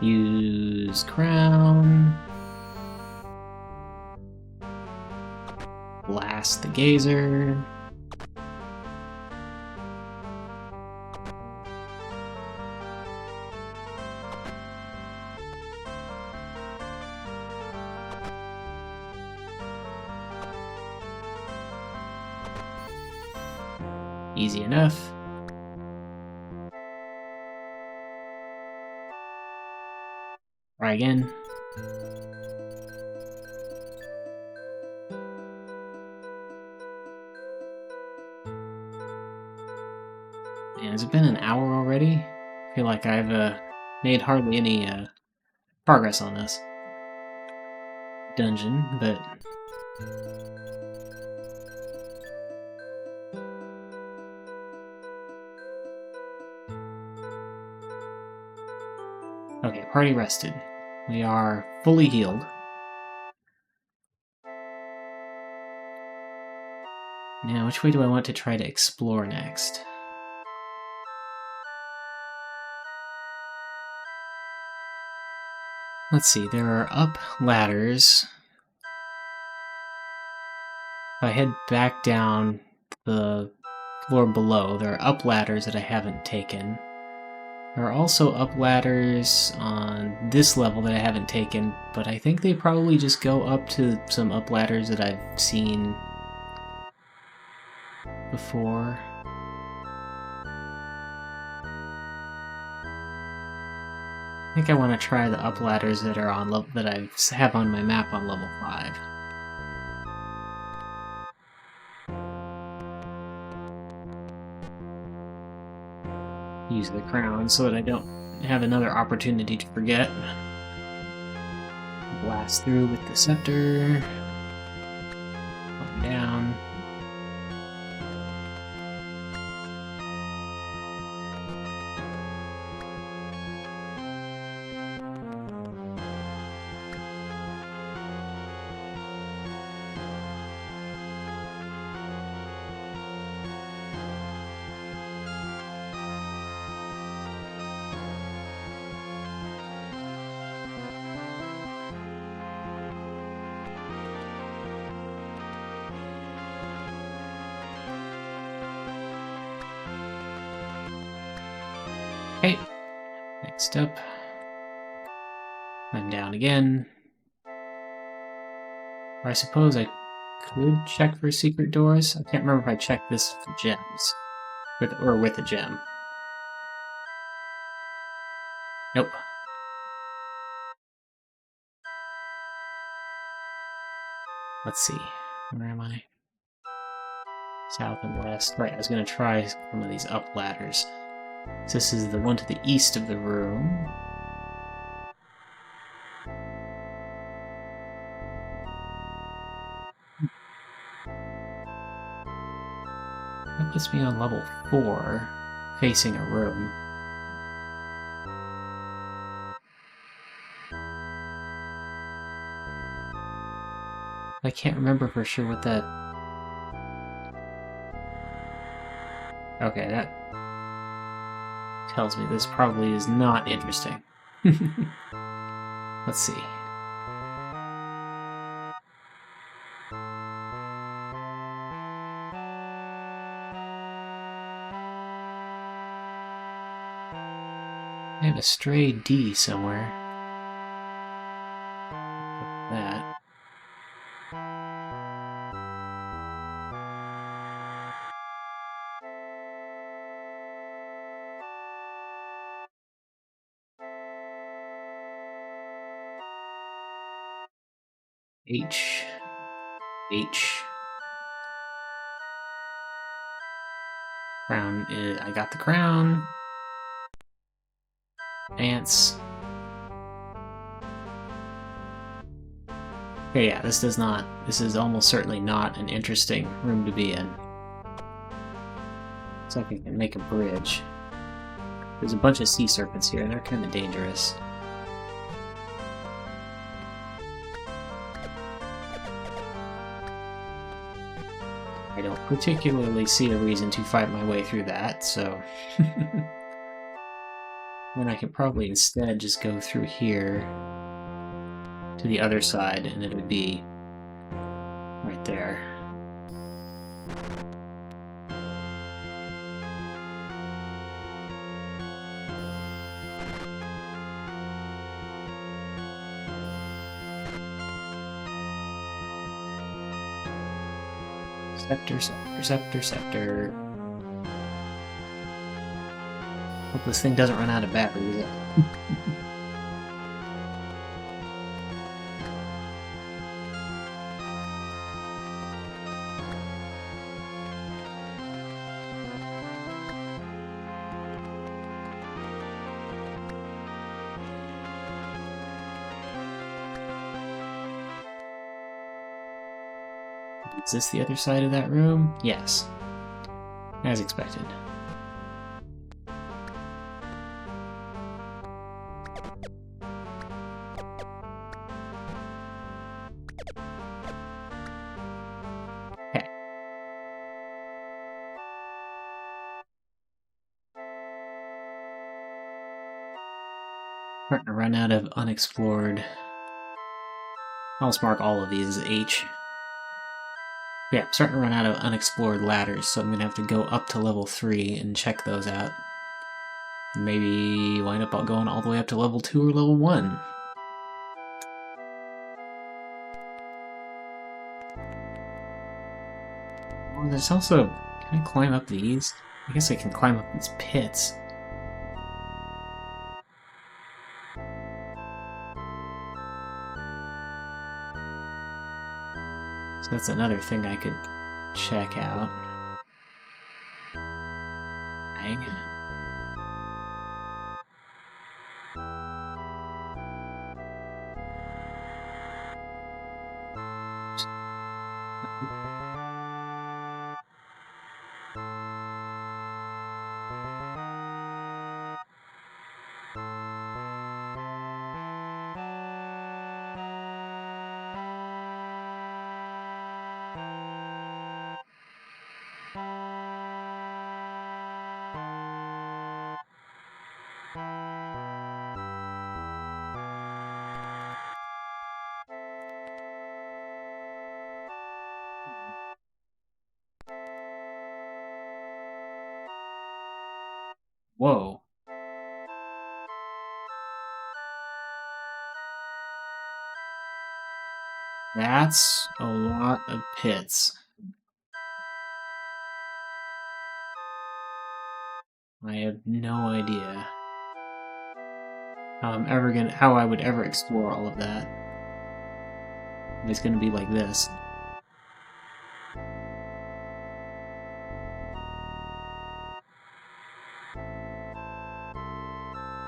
Use Crown. Blast the Gazer. Easy enough. Try again. And has it been an hour already? I feel like I've made hardly any progress on this dungeon, but okay, party rested. We are fully healed. Now, which way do I want to try to explore next? Let's see, there are up ladders. If I head back down the floor below, there are up ladders that I haven't taken. There are also up ladders on this level that I haven't taken, but I think they probably just go up to some up ladders that I've seen before. I think I want to try the up ladders that are on that I have on my map on level 5. Use the crown so that I don't have another opportunity to forget. Blast through with the scepter. Up, down. Okay, next up, I'm down again. Or I suppose I could check for secret doors. I can't remember if I checked this for gems, with a gem. Nope. Let's see, where am I? South and west. Right, I was going to try some of these up ladders. So this is the one to the east of the room. That puts me on level 4, facing a room. I can't remember for sure what that... Okay, that tells me this probably is not interesting. Let's see. I have a stray D somewhere. That. H. Crown is... I got the crown. Ants. Okay, yeah, this is almost certainly not an interesting room to be in. Looks like I can make a bridge. There's a bunch of sea serpents here, and they're kind of dangerous. I don't particularly see a reason to fight my way through that, so... Then I could probably instead just go through here to the other side, and it would be right there. Scepter, scepter, scepter, scepter. Hope this thing doesn't run out of batteries. Is this the other side of that room? Yes. As expected. Okay. Starting to run out of unexplored. I'll just mark all of these as H. Yeah, I'm starting to run out of unexplored ladders, so I'm gonna have to go up to level 3 and check those out. Maybe wind up going all the way up to level 2 or level 1. Oh, there's also... Can I climb up these? I guess I can climb up these pits. So that's another thing I could check out. Dang. Whoa. That's a lot of pits. I have no idea how I would ever explore all of that. It's gonna be like this.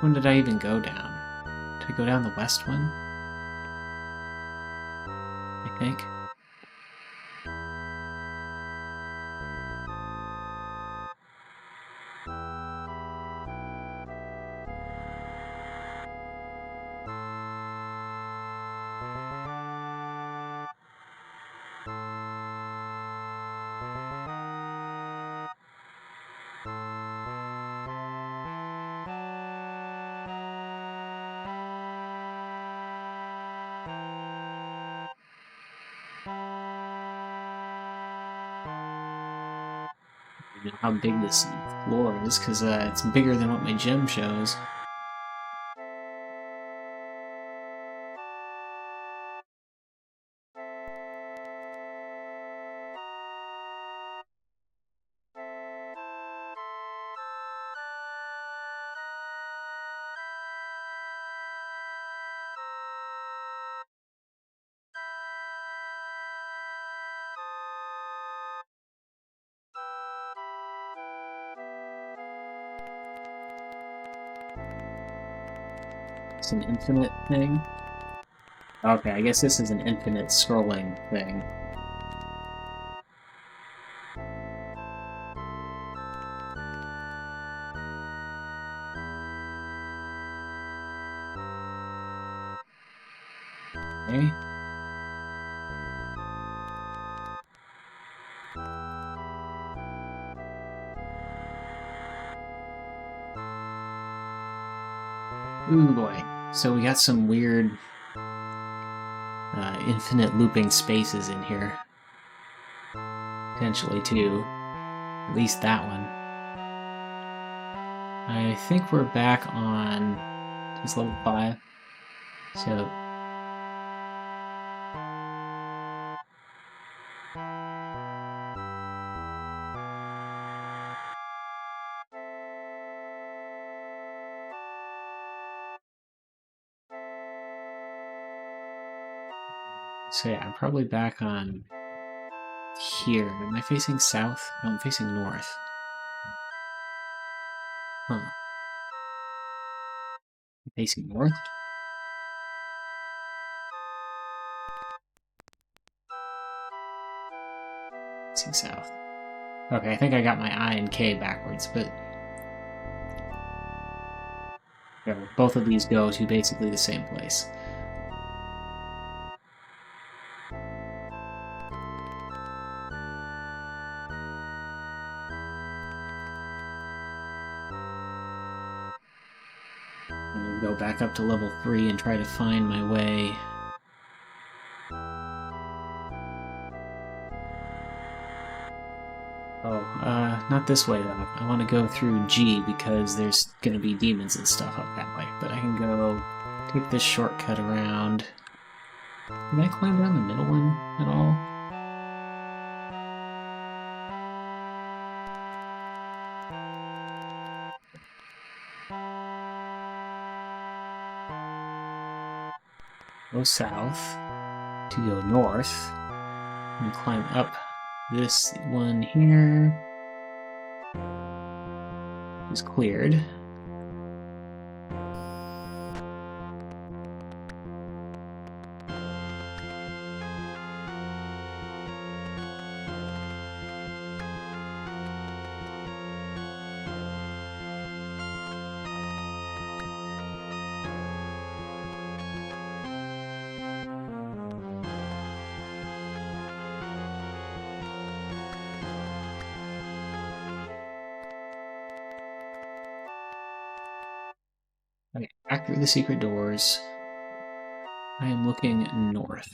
When did I even go down? Did I go down the west one? I think. How big this floor is, because it's bigger than what my gem shows. It's an infinite thing. Okay, I guess this is an infinite scrolling thing. Okay. Ooh boy. So we got some weird infinite looping spaces in here. Potentially too. At least that one. I think we're back on just level 5. So So yeah, I'm probably back on here. Am I facing south? No, I'm facing north. Huh. Facing north? Facing south. Okay, I think I got my I and K backwards, but both of these go to basically the same place. I'm gonna go back up to level 3 and try to find my way. Oh, not this way though. I want to go through G because there's gonna be demons and stuff up that way. But I can go take this shortcut around. Can I climb down the middle one at all? Go south to go north and climb up this one here. Is cleared. Okay, back through the secret doors. I am looking north.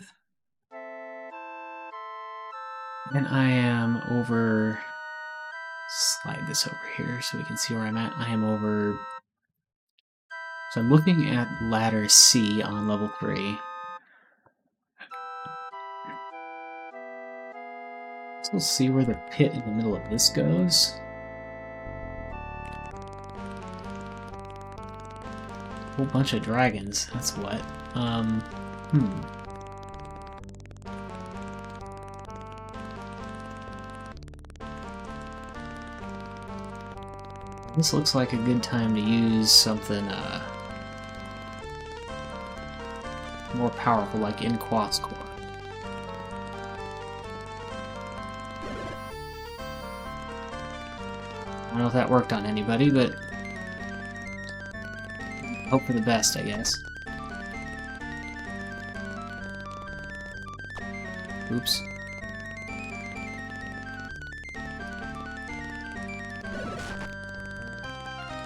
And I am over... Slide this over here so we can see where I'm at. I am over... So I'm looking at ladder C on level 3. So we'll see where the pit in the middle of this goes. A whole bunch of dragons, that's what. This looks like a good time to use something, more powerful, like in Quas Core. I don't know if that worked on anybody, but hope for the best, I guess. Oops.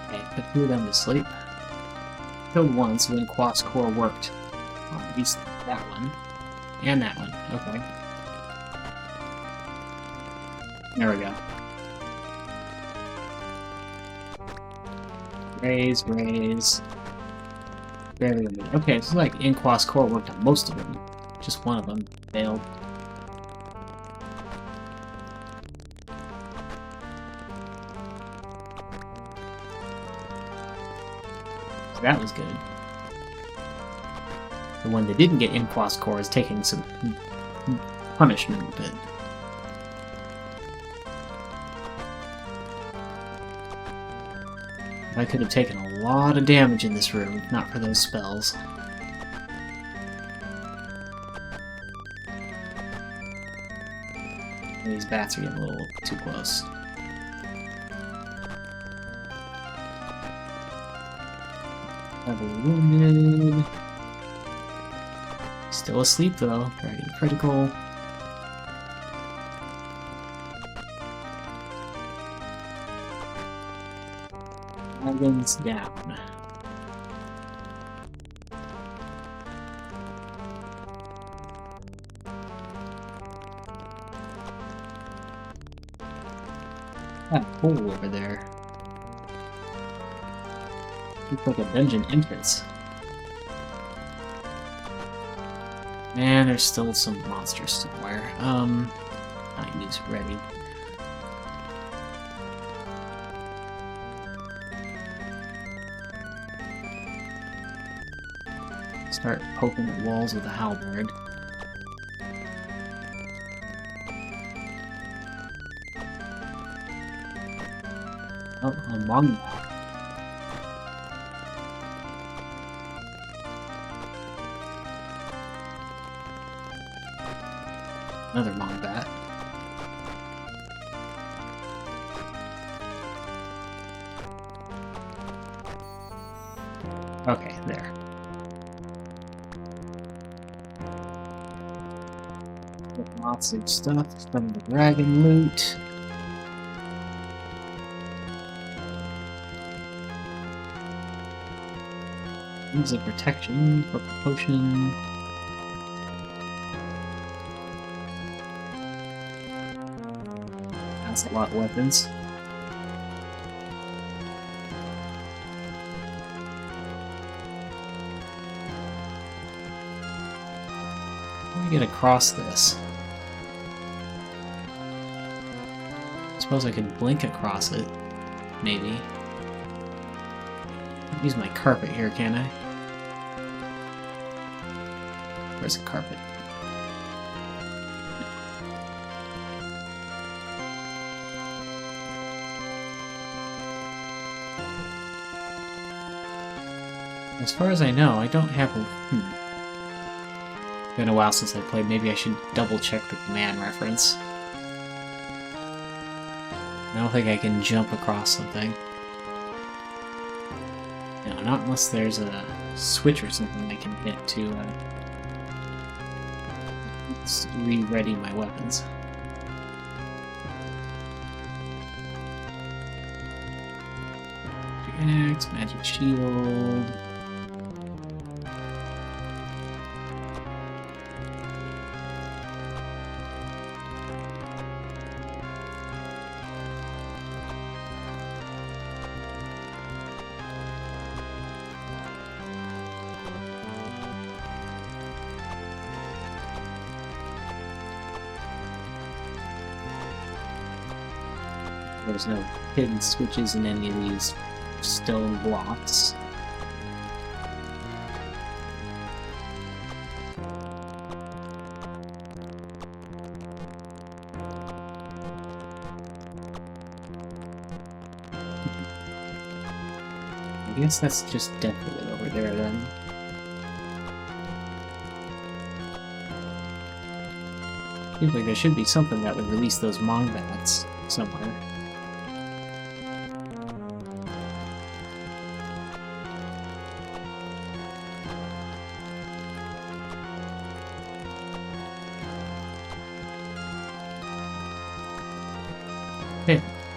Okay, put 2 of them to sleep. Killed one, so then Quas Core worked. Oh, at least that one. And that one. Okay. There we go. Raise, raise. Very good. Okay, it's like in Quas Core worked on most of them. Just one of them failed. So that was good. The one that didn't get in Quas Core is taking some punishment, but... I could have taken a lot of damage in this room, if not for those spells. These bats are getting a little too close. Heavily wounded. Still asleep though. Dragon critical. Dragons down. That hole over there. Looks like a dungeon entrance. And there's still some monsters somewhere. Time is ready. Start poking at walls with a halberd. Oh, a manga. Another Mongbat. Okay, there. Lots of stuff from the dragon loot. Use of protection, purple potion. That's a lot of weapons. How do we get across this? I suppose I could blink across it, maybe. Use my carpet here, can I? Where's the carpet? As far as I know, I don't have a... It's been a while since I played. Maybe I should double-check the command reference. I don't think I can jump across something. No, not unless there's a switch or something I can hit to re-ready my weapons. Axe, magic shield. There's no hidden switches in any of these stone blocks. I guess that's just definitely over there then. Seems like there should be something that would release those Mongbats somewhere.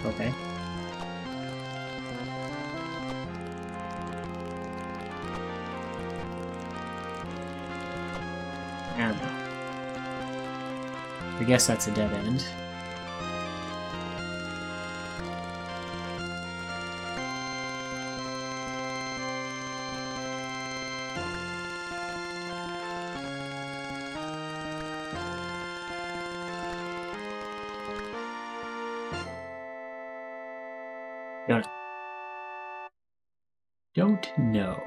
Okay. I don't know. I guess that's a dead end. Don't know.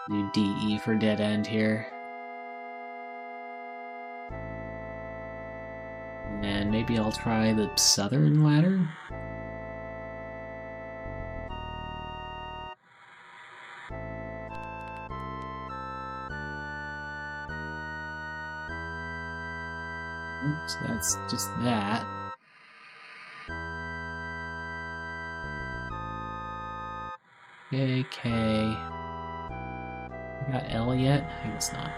Do DE for dead end here. And maybe I'll try the southern ladder? Oops, that's just that. K. I got L yet? I guess not.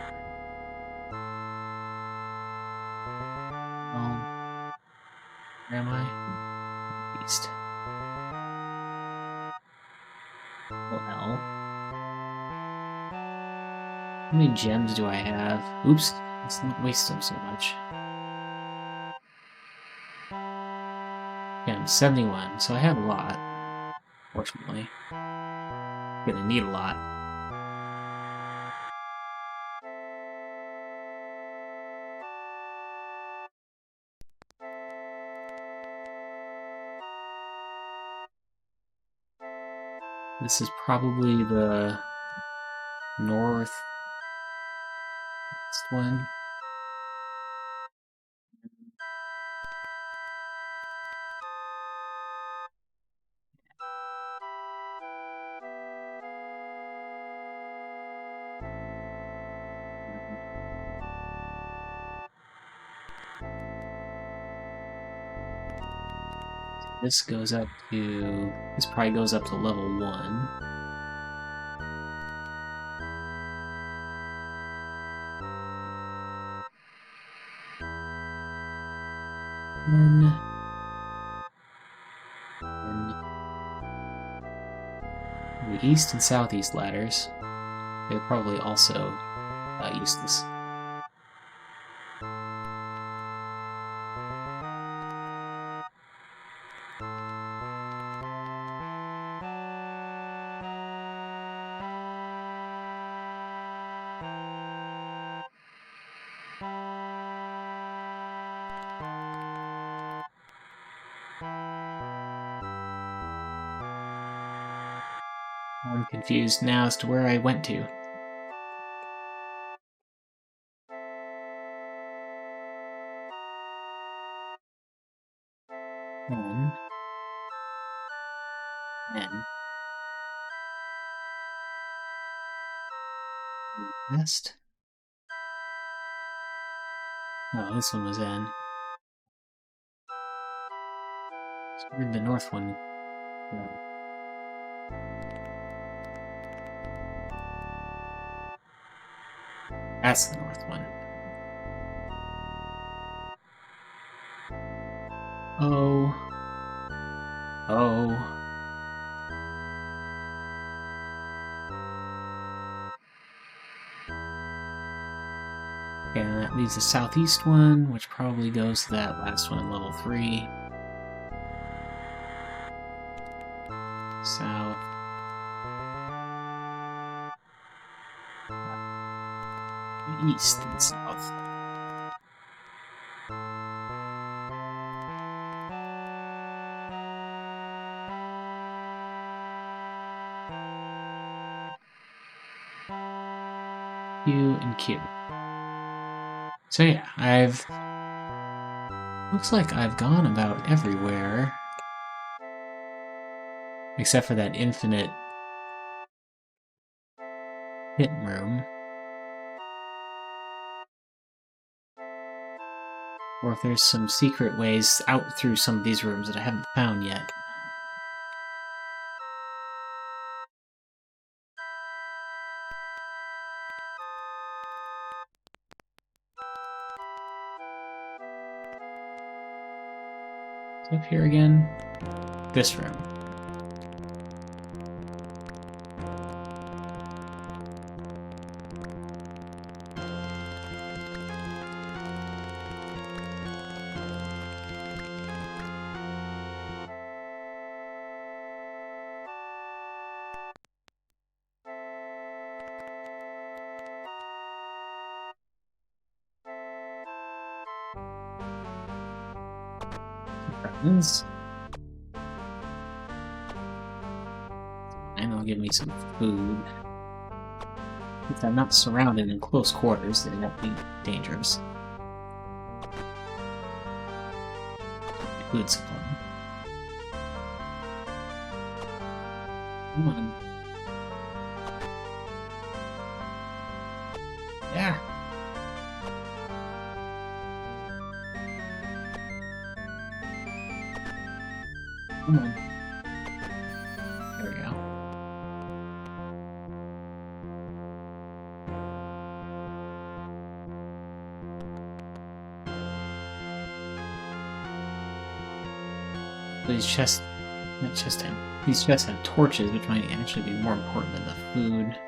Where am I? East. Oh, L. How many gems do I have? Oops, let's not waste them so much. Yeah, I'm 71, so I have a lot. Fortunately. Gonna need a lot. This is probably the north one. This goes up to... This probably goes up to level 1. And the east and southeast ladders, they're probably also useless. I'm confused now as to where I went to. N. West. Oh, this one was N. So where did the north one go? That's the north one. Oh. Oh. Okay, and that leaves the southeast one, which probably goes to that last one in level 3. South. East and south. Q and Q. So yeah, looks like I've gone about everywhere. Except for that infinite pit room. Or if there's some secret ways out through some of these rooms that I haven't found yet. Up here again. This room. Buttons. And they'll give me some food. If I'm not surrounded in close quarters, they won't be dangerous. Food supply. Come on. Yeah. Come on. There we go. These chests, not chest end. These chests have torches, which might actually be more important than the food.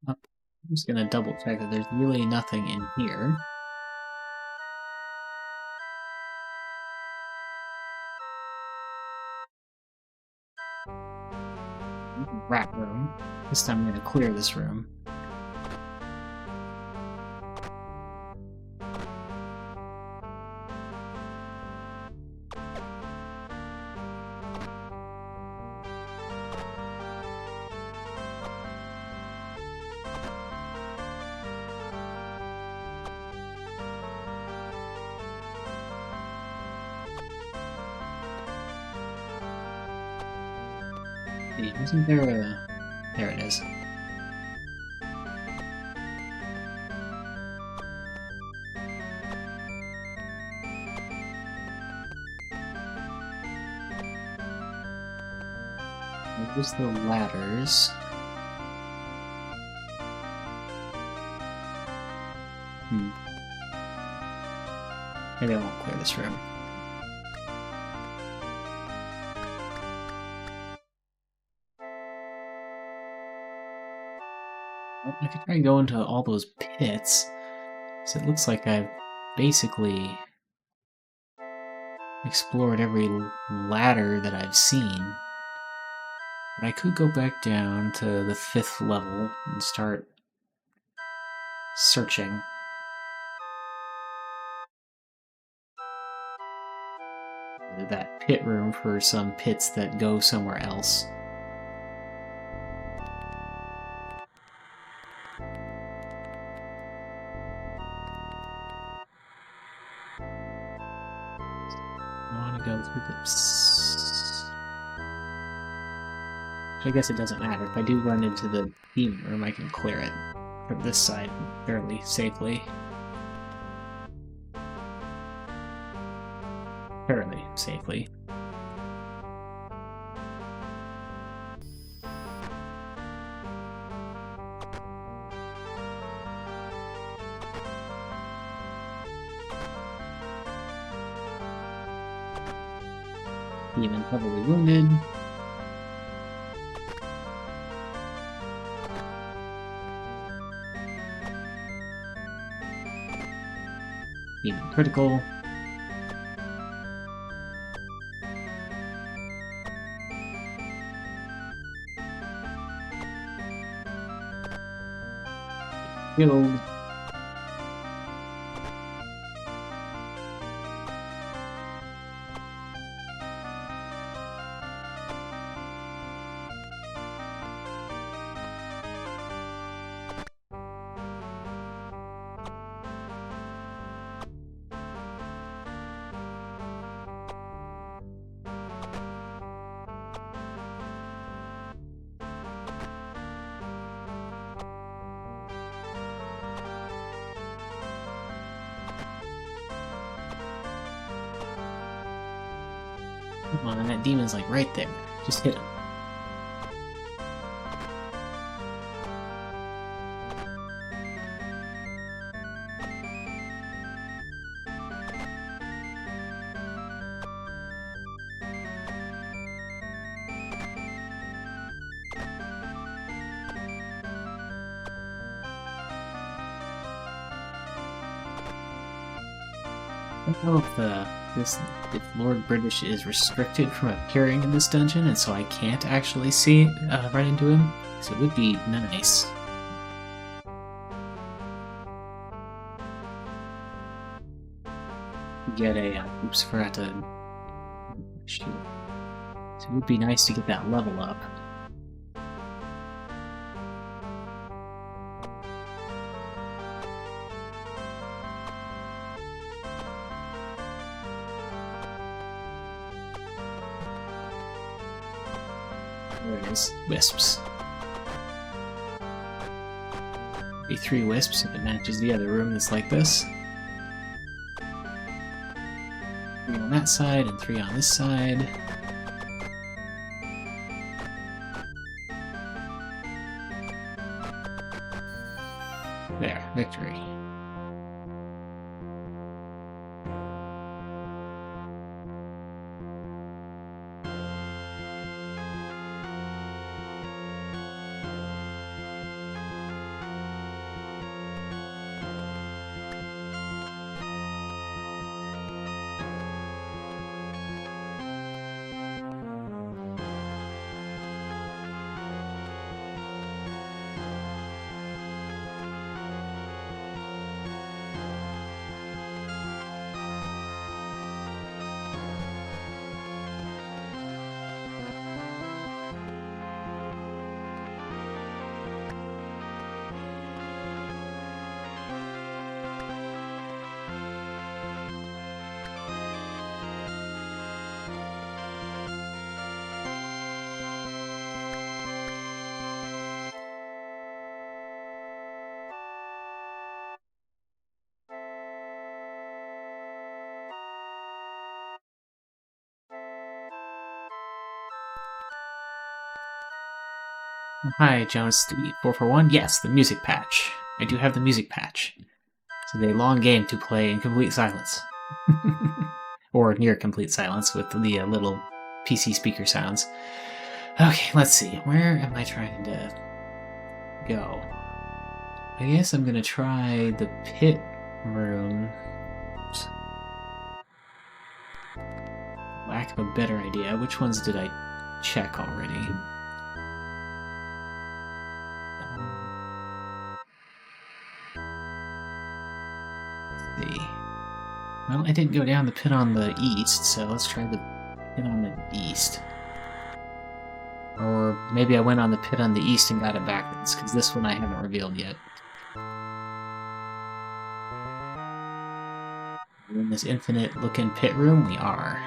I'm just gonna double check that there's really nothing in here. Rat room. This time I'm gonna clear this room. Isn't there a... There it is. There's the ladders. Maybe I won't clear this room. Well, I could try and go into all those pits. So it looks like I've basically explored every ladder that I've seen. But I could go back down to the 5th level and start searching. That pit room for some pits that go somewhere else. I want to go through this. I guess it doesn't matter. If I do run into the demon room, I can clear it from this side fairly safely. Fairly safely. Demon heavily wounded. Demon critical. Killed. Come on, that demon's like right there. Just hit him. I don't know if Lord British is restricted from appearing in this dungeon, and so I can't actually see run into him. So it would be nice. Get a oops, forgot to shoot. So it would be nice to get that level up. There it is. Wisps. Be 3 wisps if it matches the other room that's like this. 3 on that side and 3 on this side. There, victory. Hi, Jonas 441. Yes, the music patch. I do have the music patch. It's a long game to play in complete silence. Or near complete silence with the little PC speaker sounds. Okay, let's see. Where am I trying to go? I guess I'm gonna try the pit room. Lack of a better idea. Which ones did I check already? Let's see. Well, I didn't go down the pit on the east, so let's try the pit on the east. Or maybe I went on the pit on the east and got it backwards, because this one I haven't revealed yet. We're in this infinite-looking pit room? We are.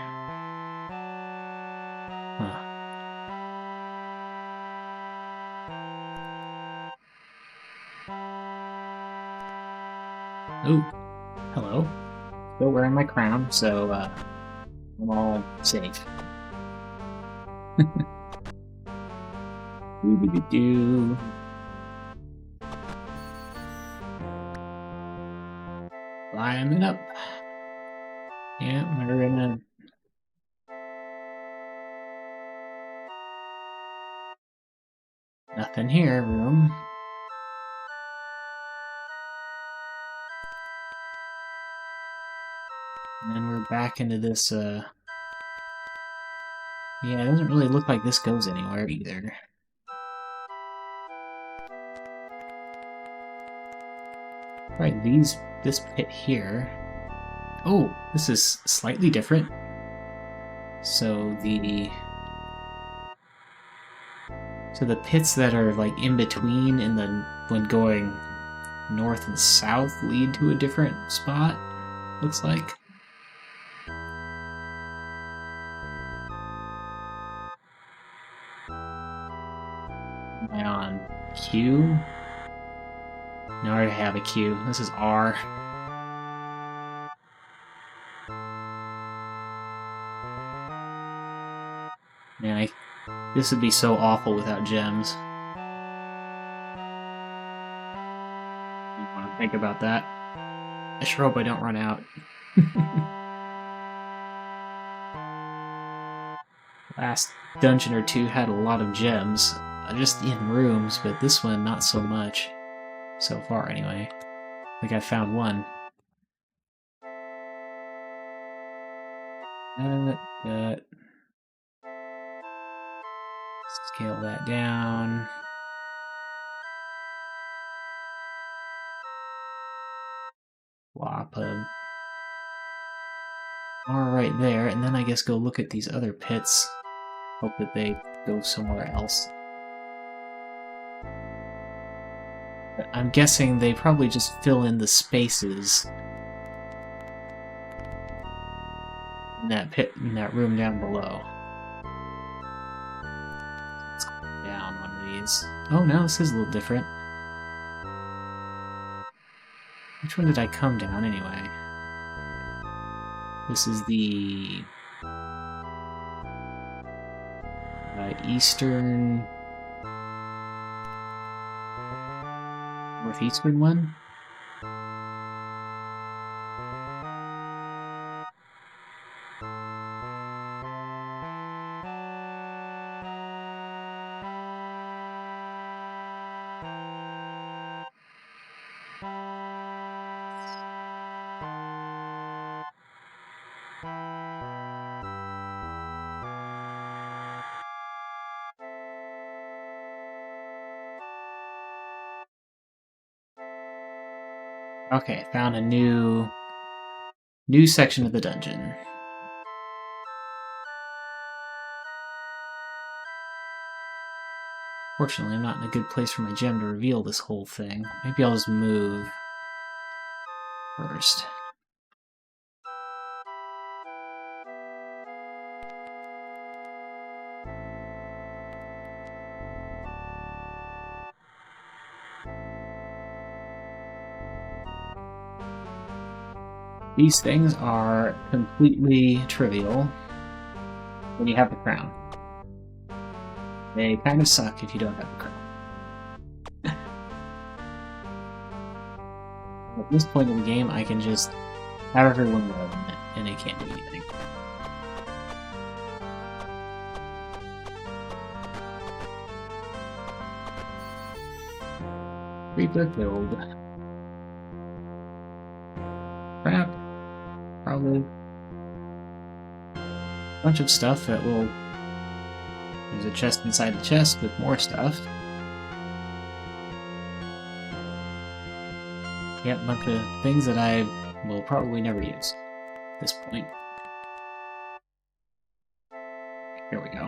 Huh. Oh, hello. Still wearing my crown, so I'm all safe. Doo-doo-doo-doo. Climbing up. Yeah, we're gonna... Nothing here, room. And then we're back into this, Yeah, it doesn't really look like this goes anywhere either. Right, this pit here. Oh, this is slightly different. So the pits that are like in between when going north and south lead to a different spot, looks like. Am I on Q? No, I already have a Q. This is R. Man, this would be so awful without gems. I don't want to think about that. I sure hope I don't run out. Last dungeon or two had a lot of gems, just in rooms, but this one not so much. So far, anyway. I think I found one. Scale that down. Wappa. Alright there, and then I guess go look at these other pits. Hope that they go somewhere else. But I'm guessing they probably just fill in the spaces in that pit, in that room down below. Let's go down one of these. Oh no, this is a little different. Which one did I come down anyway? This is the northeastern one? Okay, found a new section of the dungeon. Fortunately, I'm not in a good place for my gem to reveal this whole thing. Maybe I'll just move first. These things are completely trivial when you have the crown. They kind of suck if you don't have the crown. At this point in the game, I can just have everyone live in it, and it can't do anything. Creeper killed. Crap. Probably a bunch of stuff that will... There's a chest inside the chest with more stuff. Yep, a bunch of things that I will probably never use at this point. Here we go.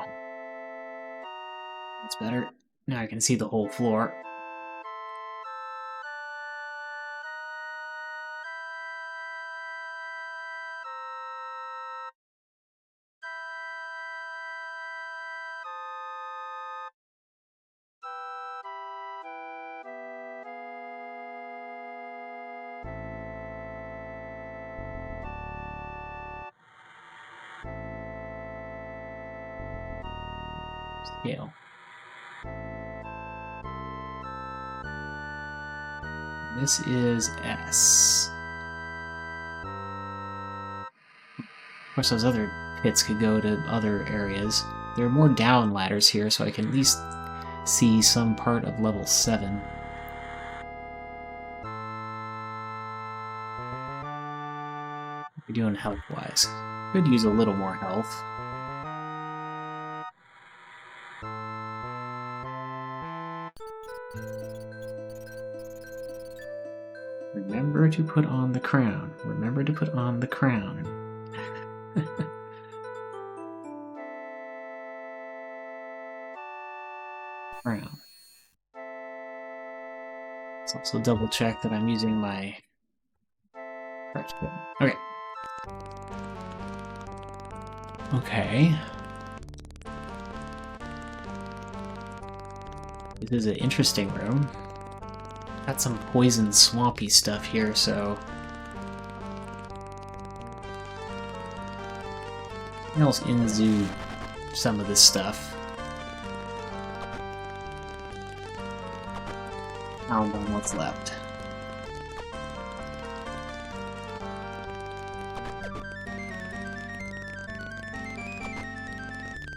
That's better. Now I can see the whole floor. Scale. This is S. Of course, those other pits could go to other areas. There are more down ladders here, so I can at least see some part of level 7. We're doing health-wise. Could use a little more health. Remember to put on the crown. Remember to put on the crown. Crown. Let's also double check that I'm using my correct equipment. Okay. Okay. This is an interesting room. Got some poison swampy stuff here, so... else into some of this stuff. Found on what's left.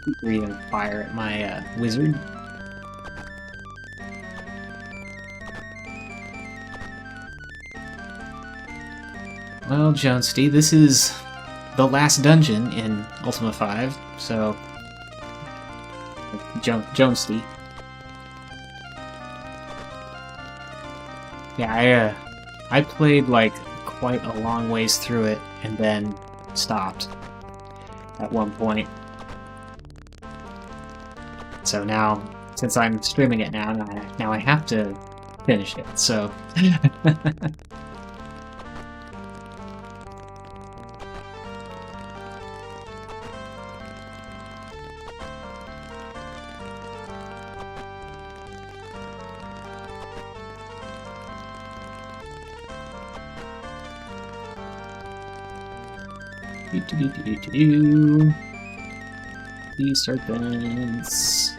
Keep breathing fire at my wizard. Well, Jonesty, this is the last dungeon in Ultima V, so... Jonesty. Yeah, I played, like, quite a long ways through it, and then stopped at one point. So now, since I'm streaming it now I have to finish it, so... These serpents.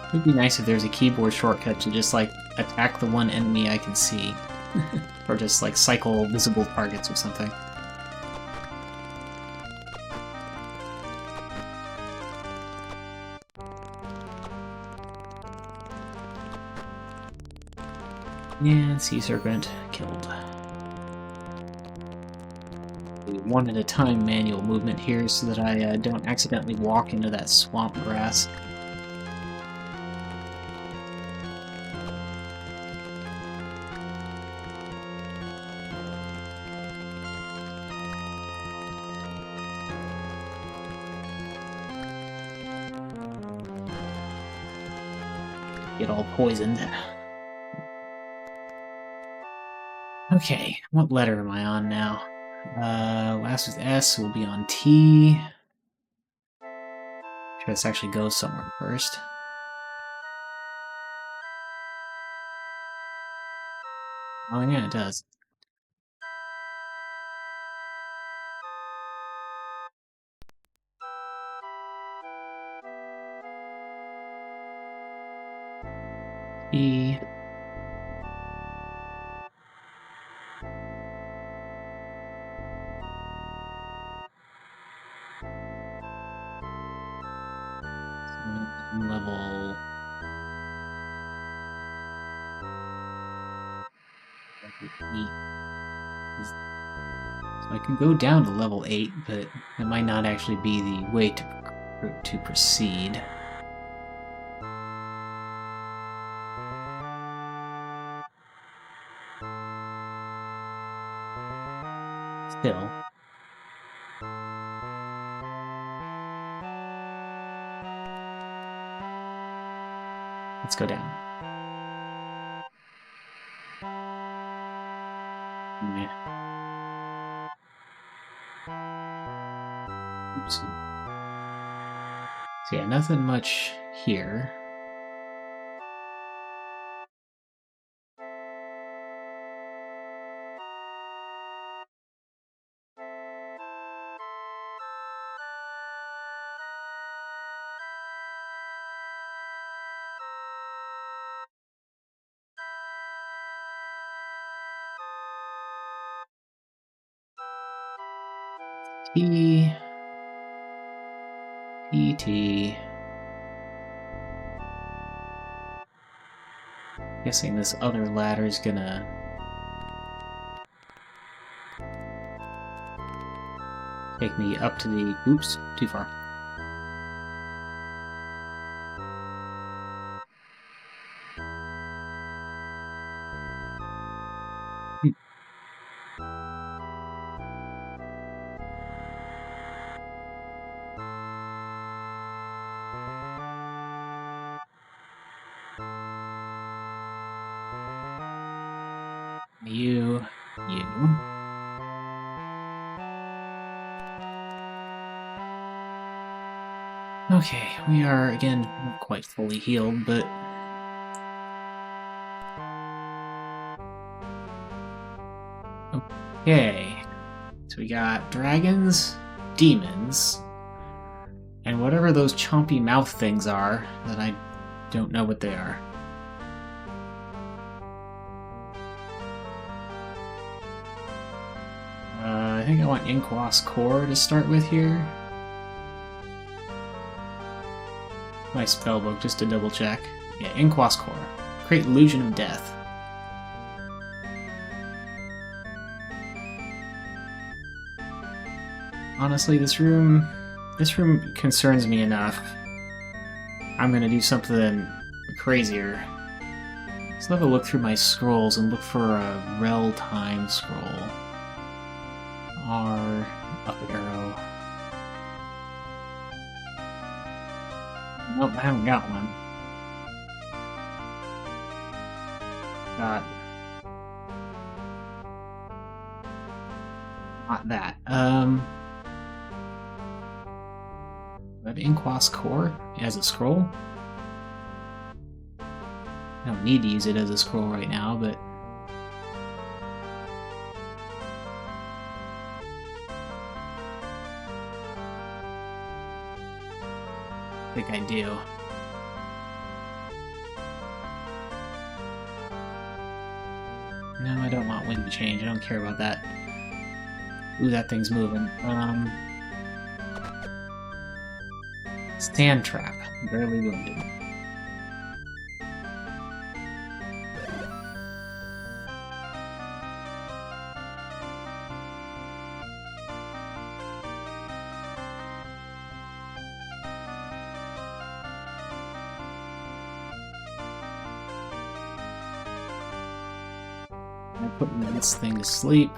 It would be nice if there's a keyboard shortcut to just, like, attack the one enemy I can see. Or just, like, cycle visible targets or something. Yeah, sea serpent killed. One at a time manual movement here so that I don't accidentally walk into that swamp grass. Get all poisoned. Okay, what letter am I on now? Last was S, we'll be on T. Sure, this actually goes somewhere first. Oh yeah, it does. E. Level 8. So I could go down to level 8, but that might not actually be the way to proceed. Still. Let's go down. Yeah. Oops. So yeah, nothing much here. T. T. Guessing this other ladder is gonna take me up to the... Oops, too far. You. Okay, we are, again, not quite fully healed, but... Okay. So we got dragons, demons, and whatever those chompy mouth things are that I don't know what they are. I think I want Inquas Core to start with here. My spellbook, just to double check. Yeah, Inquas Core. Create Illusion of Death. Honestly, this room concerns me enough. I'm gonna do something crazier. Let's have a look through my scrolls and look for a Rel Time scroll. R, up arrow. Nope, I haven't got one. Got... not that. But Inquas Core as a scroll? I don't need to use it as a scroll right now, but... I think I do. No, I don't want wind to change. I don't care about that. Ooh, that thing's moving. Stand trap. Barely wounded. I'm putting this thing to sleep.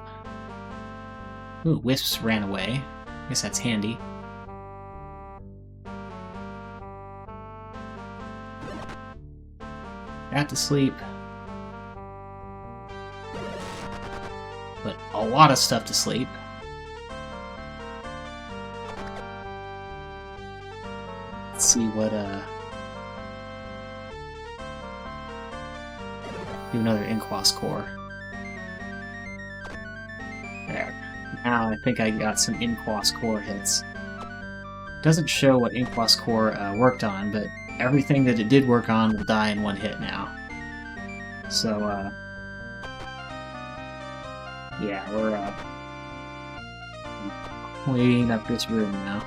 Ooh, Wisps ran away. I guess that's handy. Got to sleep. Put a lot of stuff to sleep. Let's see what, do another Inquas Core. There. Now I think I got some Inquas Core hits. Doesn't show what Inquas Core worked on, but everything that it did work on will die in one hit now. So, yeah, we're cleaning up this room now.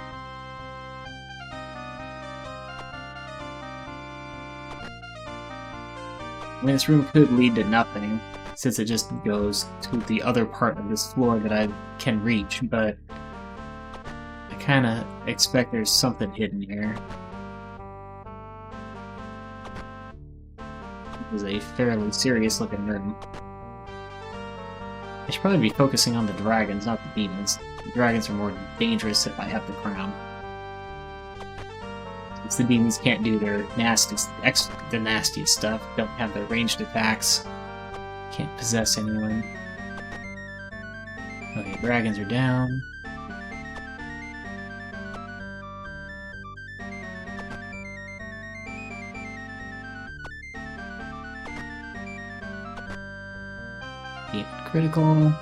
I mean, this room could lead to nothing, since it just goes to the other part of this floor that I can reach, but I kind of expect there's something hidden here. This is a fairly serious-looking room. I should probably be focusing on the dragons, not the demons. The dragons are more dangerous if I have the crown. Since the demons can't do their nastiest stuff, don't have their ranged attacks, can't possess anyone. Okay, dragons are down. Critical.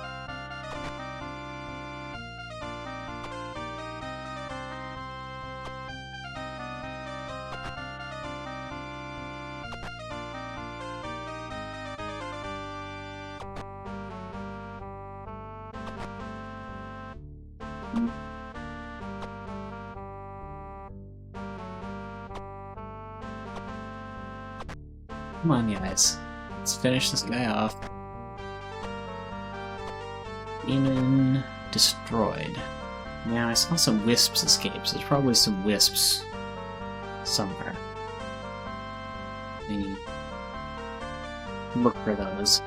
Come on, guys. Let's finish this guy off. Demon destroyed. Now, I saw some wisps escape, so there's probably some wisps somewhere. Maybe look for those.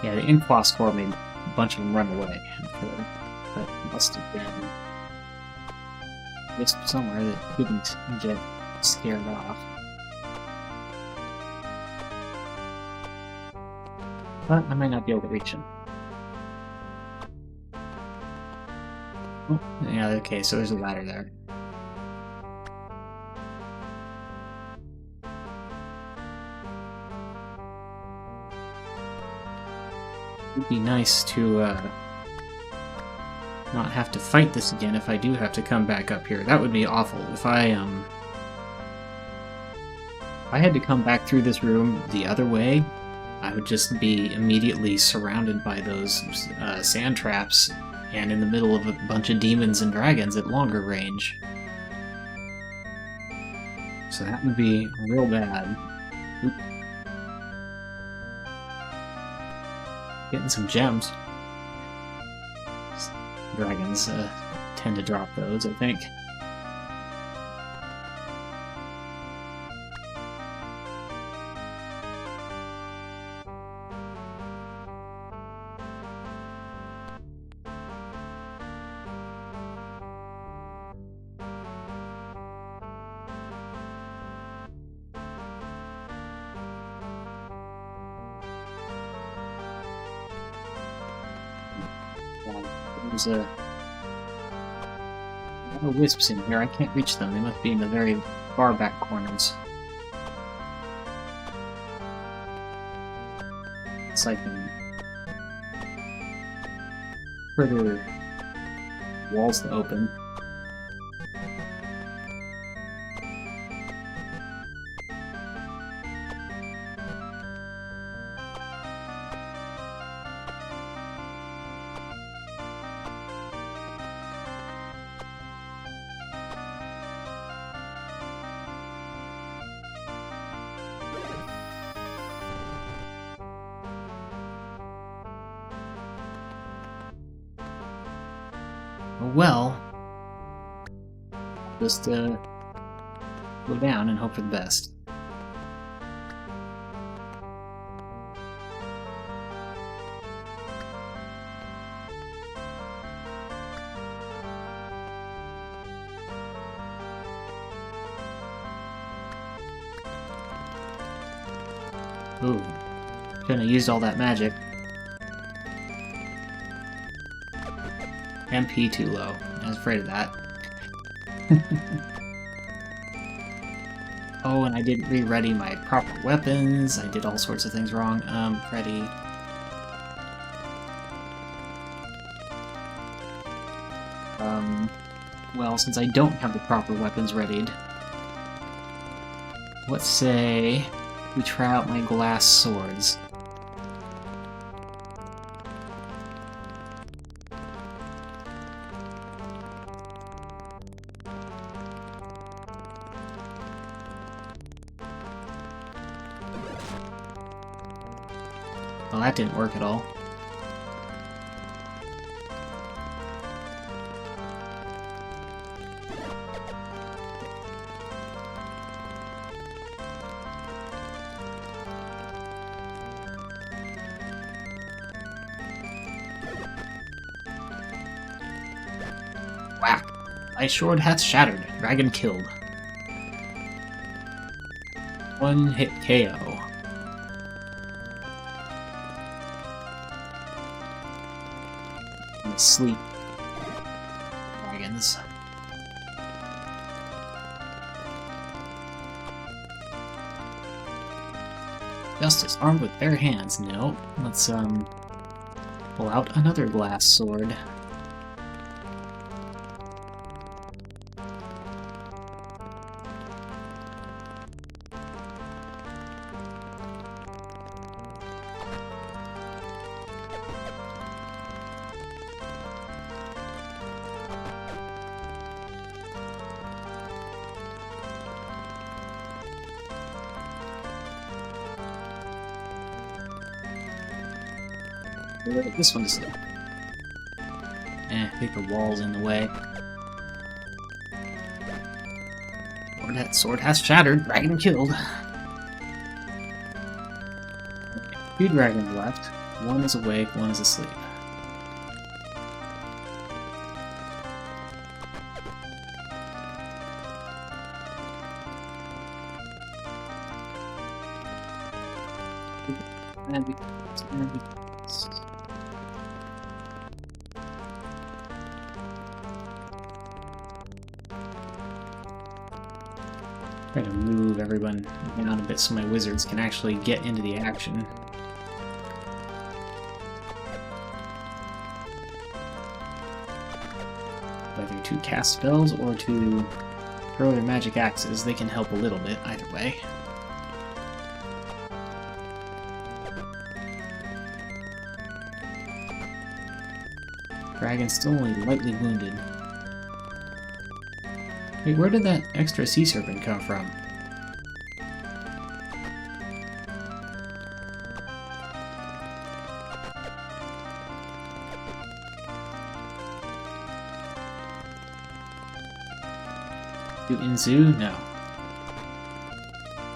Yeah, the Inquas Corps made a bunch of them run away. That must have been wisp somewhere that didn't get scared off. But I might not be able to reach him. Oh, yeah, okay, so there's a ladder there. It would be nice to not have to fight this again if I do have to come back up here. That would be awful. If I had to come back through this room the other way, I would just be immediately surrounded by those sand traps and in the middle of a bunch of demons and dragons at longer range. So that would be real bad. Oop. Getting some gems. Dragons tend to drop those, I think. There's a lot of wisps in here. I can't reach them. They must be in the very far back corners. It's like further walls to open. Well, just go down and hope for the best. Ooh, shouldn't have used all that magic. MP too low. I was afraid of that. Oh, and I didn't re-ready my proper weapons. I did all sorts of things wrong. Freddy. Well, since I don't have the proper weapons readied, let's say we try out my glass swords. Well, that didn't work at all. Whack! My sword hath shattered. Dragon killed. One hit KO. Sleep dragons. Justice armed with bare hands. No, let's pull out another glass sword. This one is. I think the wall's in the way. Sword has shattered. Dragon killed. Two dragons left. One is awake, one is asleep. Try to move everyone down a bit so my wizards can actually get into the action. Whether to cast spells or to throw their magic axes, they can help a little bit either way. Dragon's still only lightly wounded. Wait, where did that extra sea serpent come from? Do Inzu? No.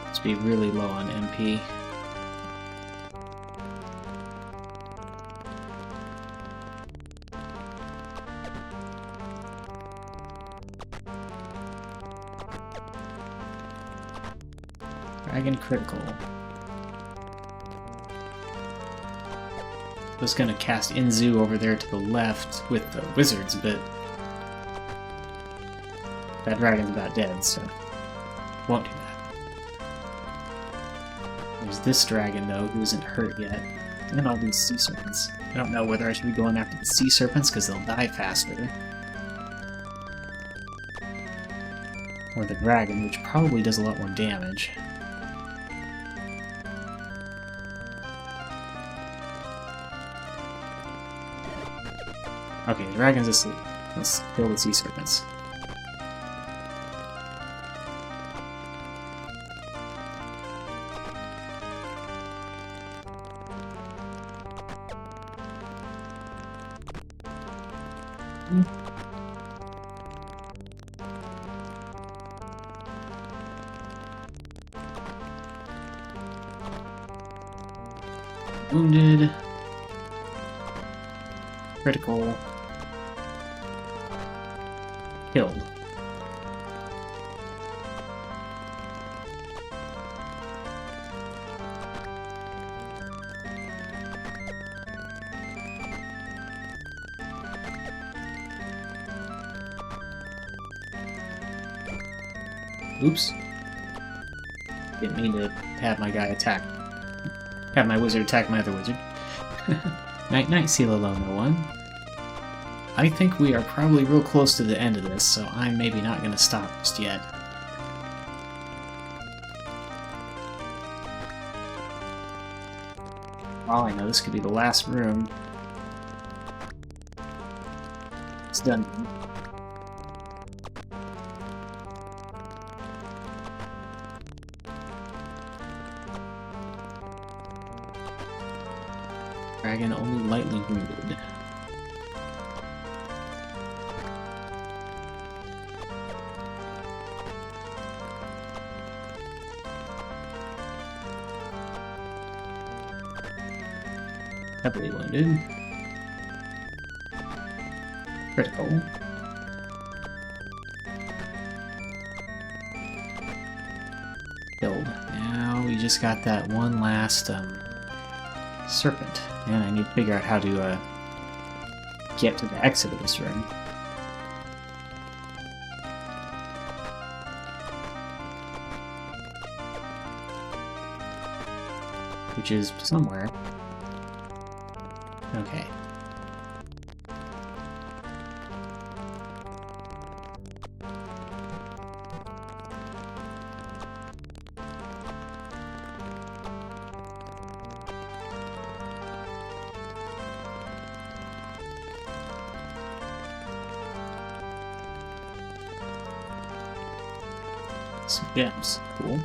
Must be really low on MP. Dragon critical. I was gonna cast Inzu over there to the left with the wizards, but that dragon's about dead, so won't do that. There's this dragon, though, who isn't hurt yet. And all these sea serpents. I don't know whether I should be going after the sea serpents because they'll die faster. Or the dragon, which probably does a lot more damage. Okay, the dragon's asleep. Let's kill the sea serpents. Wounded. Critical. Killed. Oops. Didn't mean to have my guy attack. Have my wizard attack my other wizard. Night night, Seal Alone, no one. I think we are probably real close to the end of this, so I'm maybe not going to stop just yet. All I know, this could be the last room. It's done. Dragon only lightly wounded. Heavily wounded. Critical. Killed. Now we just got that one last serpent, and I need to figure out how to get to the exit of this room. Which is somewhere. Okay. Some gems. Cool.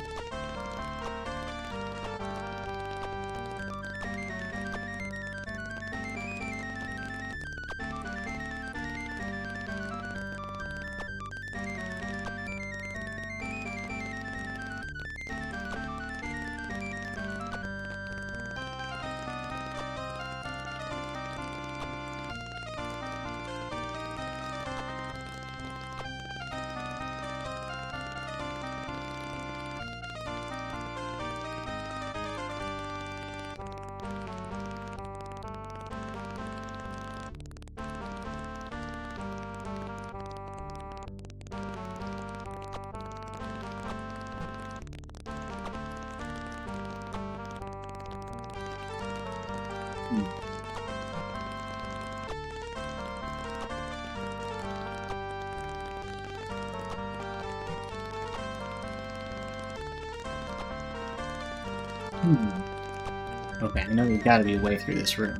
Okay, I know there's gotta be a way through this room.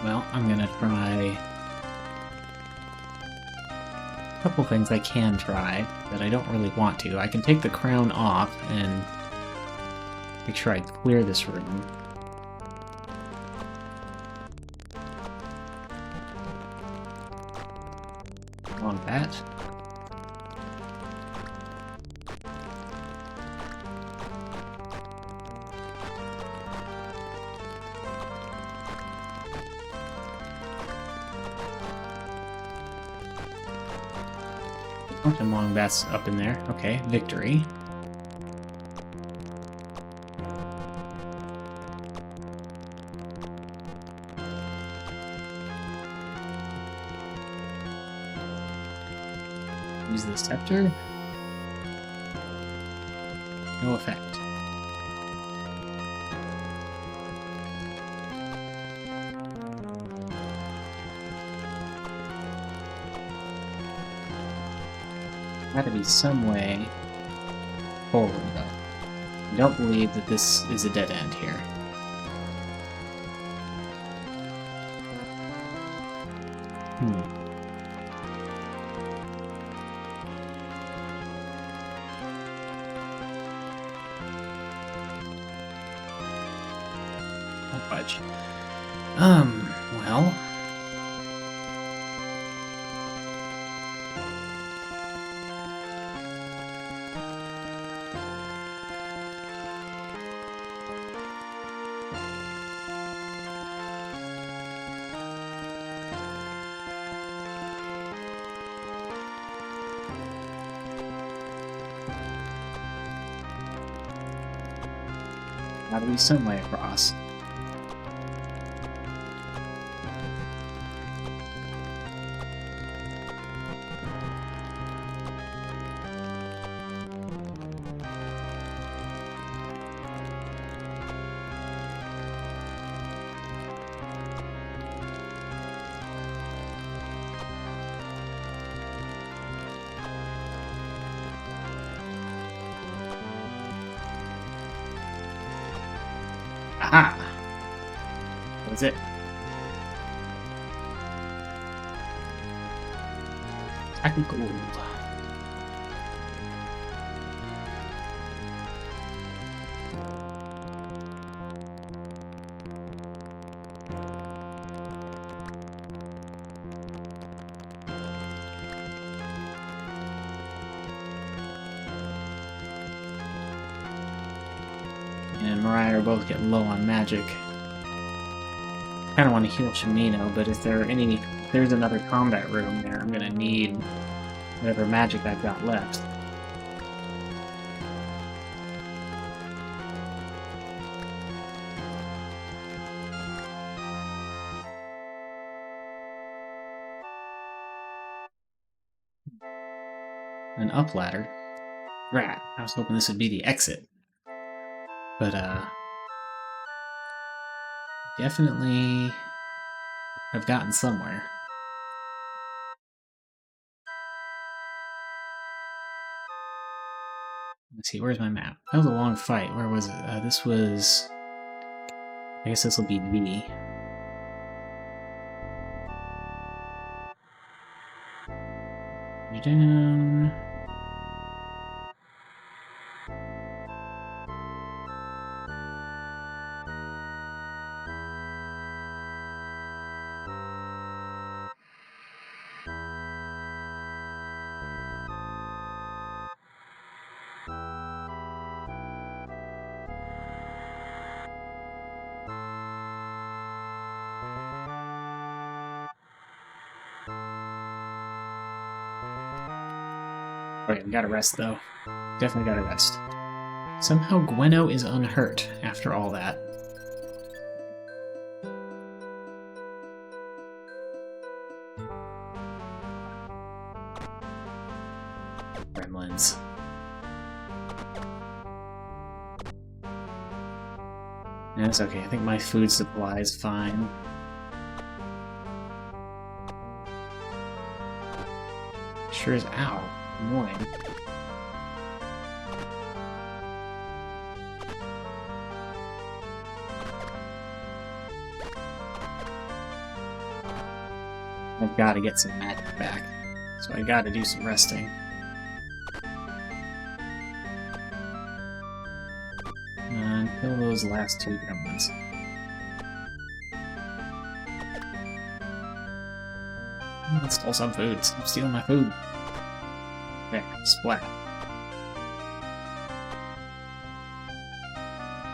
Well, I'm gonna try a couple things I can try that I don't really want to. I can take the crown off and make sure I clear this room. On that. Quantum Longbat's up in there. Okay, victory. Use the scepter. No effect. Gotta be some way forward, though. I don't believe that this is a dead end here. Oh, fudge. Well... Gotta be some way across. Aha! That was it. Technical. And Mariah are both getting low on magic. I kind of want to heal Shimino, but if there's another combat room there, I'm gonna need whatever magic I've got left. An up ladder. Rat. I was hoping this would be the exit. But, definitely I've gotten somewhere. Let's see, where's my map? That was a long fight. Where was it? This was... I guess this will be V. Down... Okay, we gotta rest though. Definitely gotta rest. Somehow Gwenno is unhurt after all that. Gremlins. That's okay, I think my food supply is fine. Sure is ow. Annoying. I've got to get some magic back, so I got to do some resting. And kill those last two gremlins. Let's stole some food. Stop stealing my food. There, splat.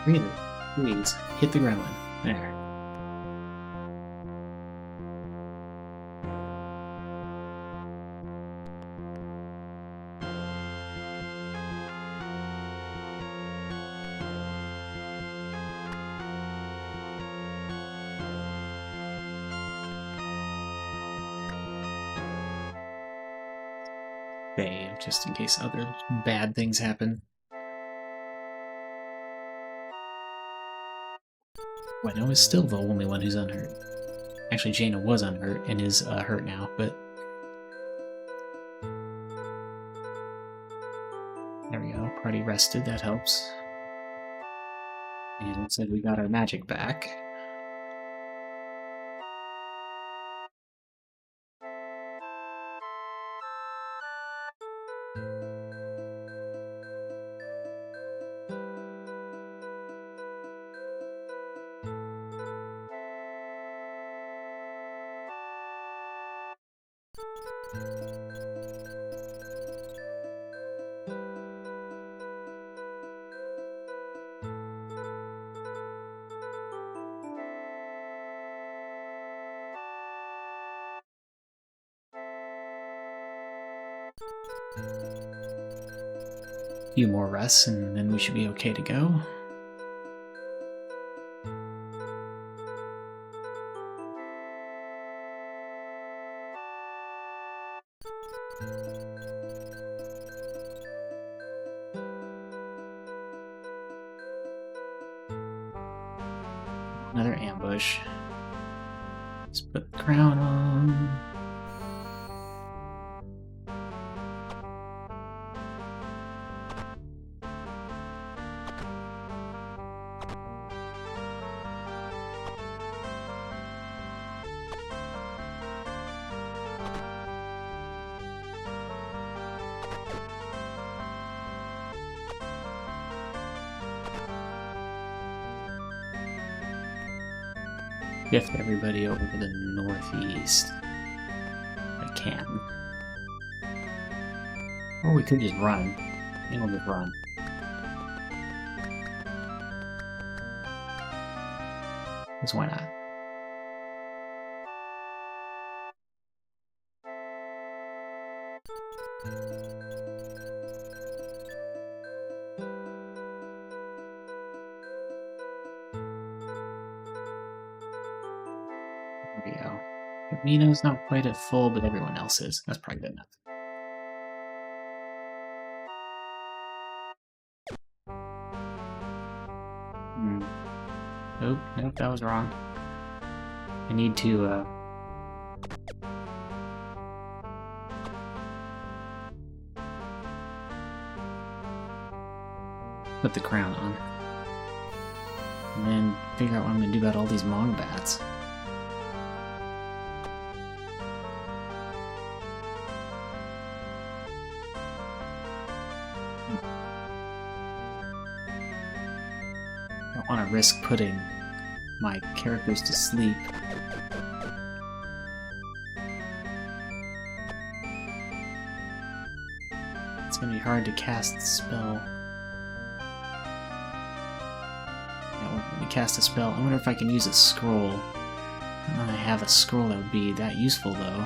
Really? Please, hit the gremlin. There. Save, just in case other bad things happen. Gwenno is still the only one who's unhurt. Actually, Jaina was unhurt and is hurt now, but... There we go, party rested, that helps. And it said we got our magic back. Few more rests, and then we should be okay to go. Another ambush. Let's put the crown on. Shift everybody over to the northeast. I can. Or we could just run. I think we'll just run. Because why not? There we go. Camino's not quite at full, but everyone else is. That's probably good enough. Nope, that was wrong. I need to, put the crown on. And then figure out what I'm gonna do about all these Mongbats. I don't want to risk putting my characters to sleep. It's gonna be hard to cast the spell. Yeah, when we cast a spell, I wonder if I can use a scroll. I don't know if I have a scroll that would be that useful, though.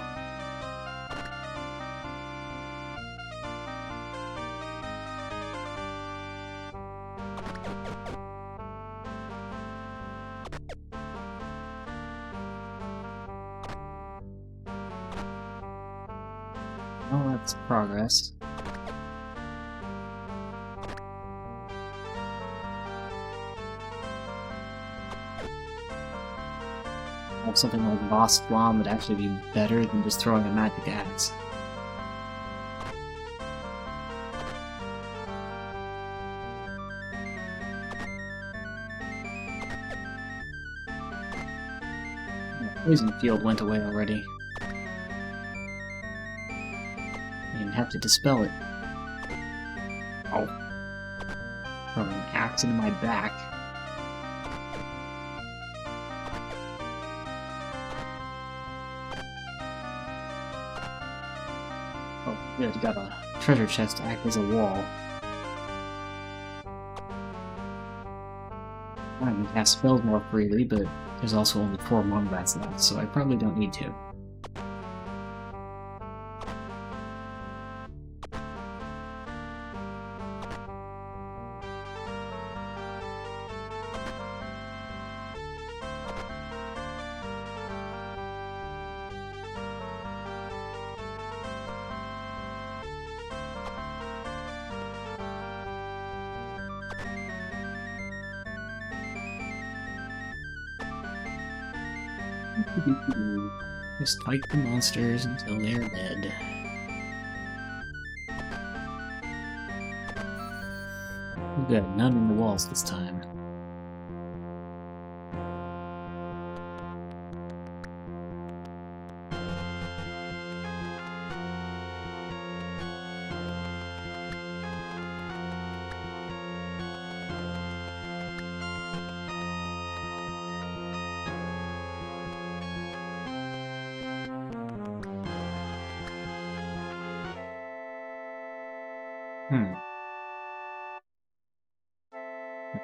Oh, that's progress. Have something like Boss Flam would actually be better than just throwing a magic axe. The poison field went away already. And have to dispel it. Oh. Throw an axe into my back. Oh, good, you got a treasure chest to act as a wall. I can cast spells more freely, but there's also only 4 Mongbats left, so I probably don't need to. Just fight the monsters until they're dead. Good, none in the walls this time.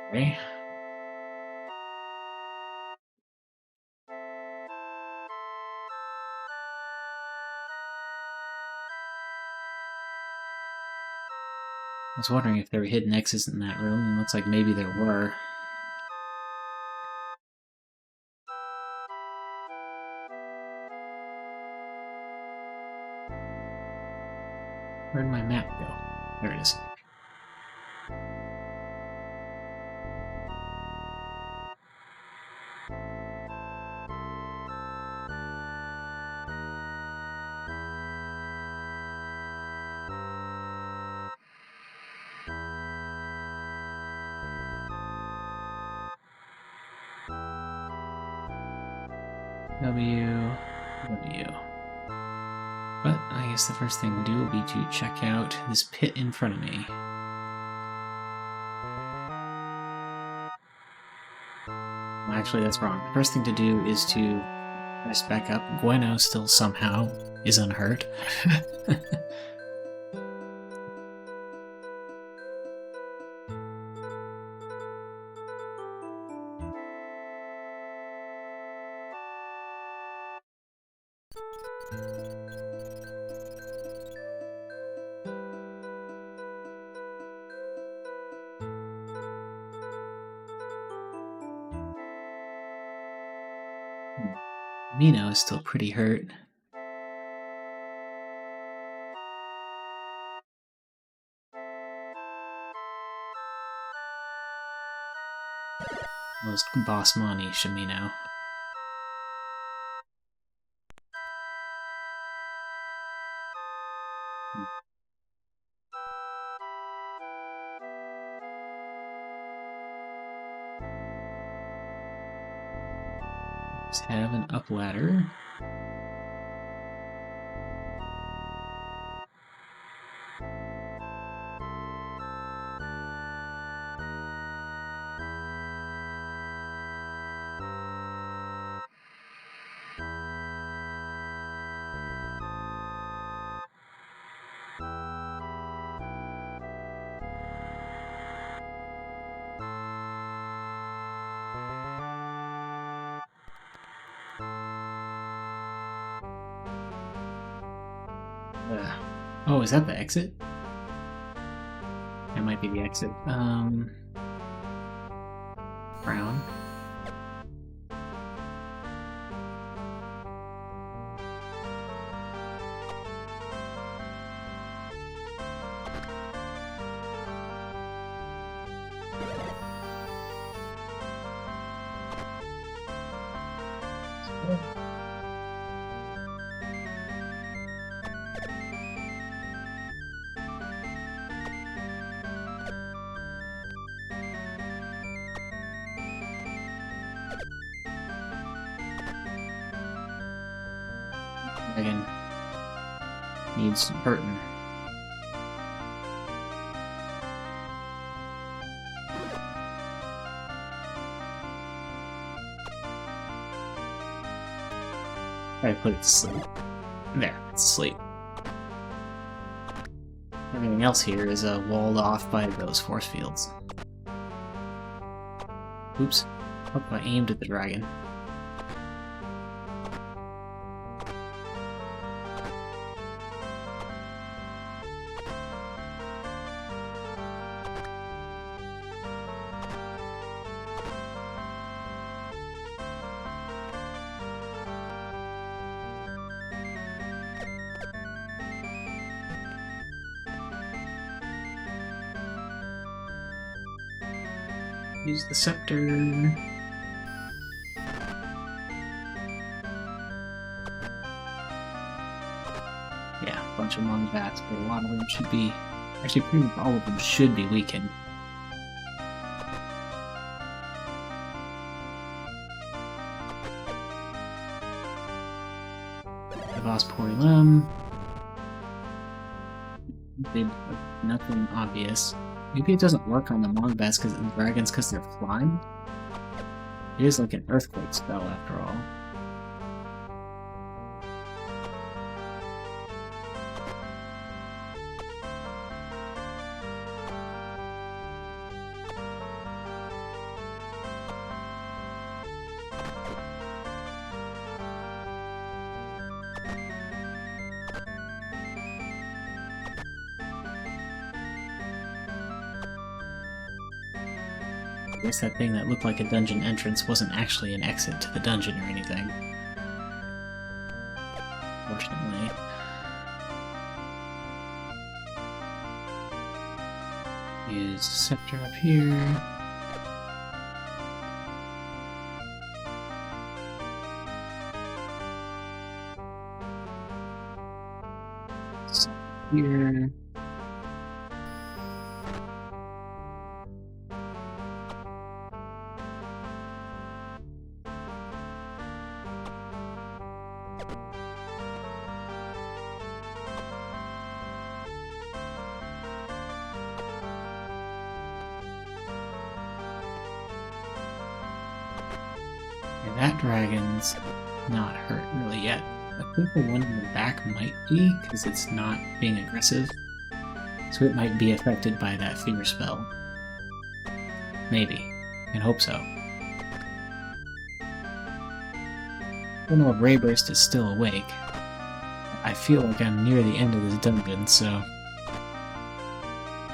Okay. I was wondering if there were hidden exits in that room, and it looks like maybe there were. Where'd my map go? There it is. W. But I guess the first thing to do will be to check out this pit in front of me. Well, actually, that's wrong. The first thing to do is to press back up. Gweno still somehow is unhurt. Mino is still pretty hurt. Most Boss Money, Shamino. Let's have an up ladder. Oh, is that the exit? That might be the exit. Brown. Dragon needs hurting. I put it to sleep. There, it's asleep. Everything else here is walled off by those force fields. Oops. Oh, I aimed at the dragon. Use the scepter. Yeah, a bunch of Monbats, but a lot of them should be... Actually, pretty much all of them should be weakened. Vosporium. Did nothing obvious. Maybe it doesn't work on the Monbats because the dragons because they're flying. It is like an earthquake spell after all. I guess that thing that looked like a dungeon entrance wasn't actually an exit to the dungeon or anything. Fortunately. Use scepter up here. Here. And that dragon's not hurt really yet. I think the one in the back might be, because it's not being aggressive. So it might be affected by that fear spell. Maybe. I can hope so. I don't know if Rayburst is still awake. I feel like I'm near the end of this dungeon, so...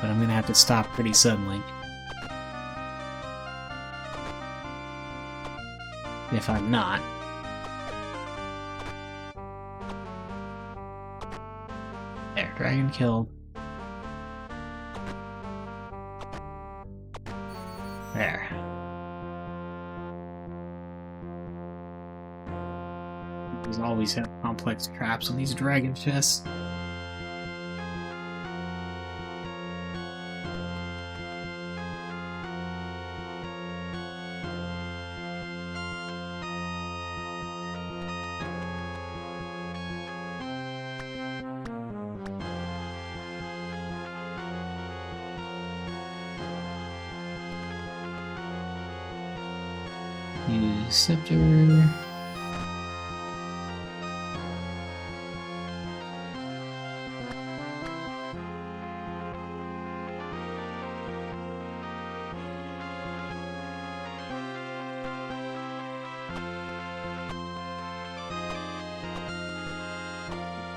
But I'm gonna have to stop pretty suddenly. If I'm not. There, dragon killed. There. There's always have complex traps on these dragon chests. Use scepter.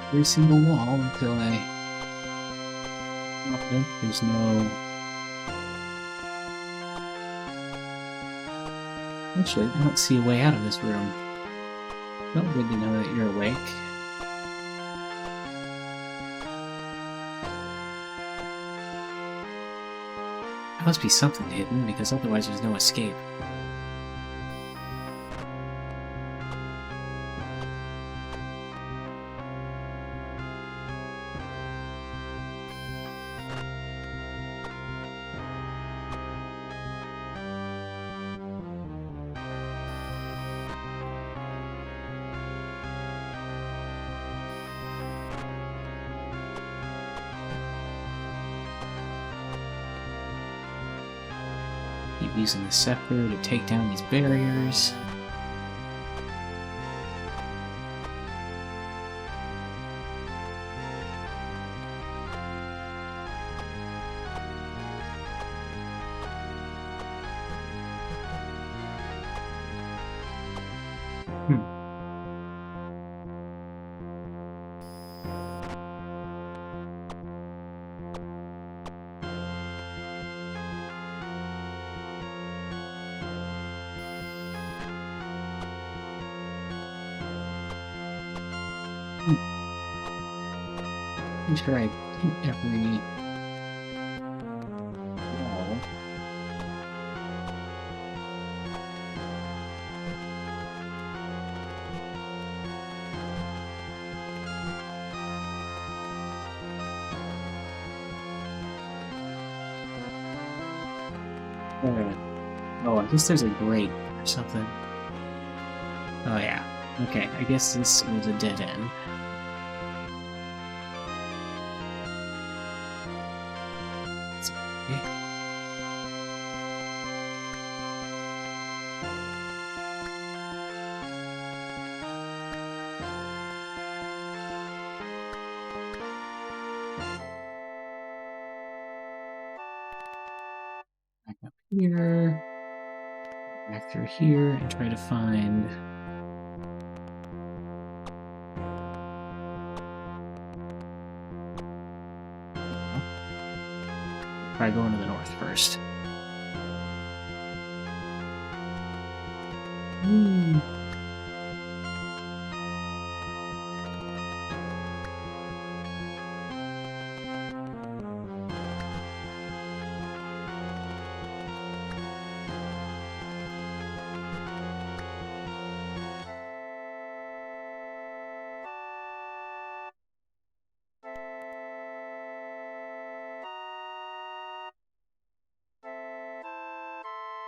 Every single wall until I... Nothing. There's no... Actually, I don't see a way out of this room. Well, good to know that you're awake. There must be something hidden, because otherwise there's no escape. Keep using the scepter to take down these barriers. I'm sure I hit every wall. Oh, I guess there's a grate or something. Oh yeah. Okay, I guess this was a dead end. Back up here, back through here, and try to find... Try going to the north first.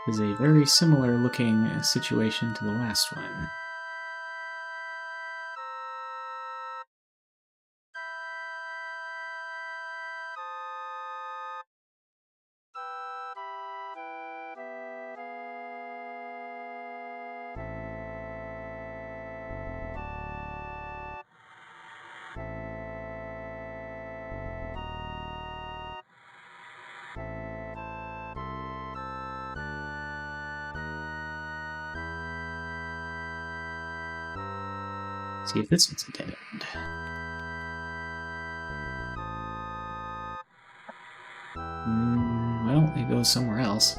is a very similar looking situation to the last one. See if this one's a dead end. Well, it goes somewhere else.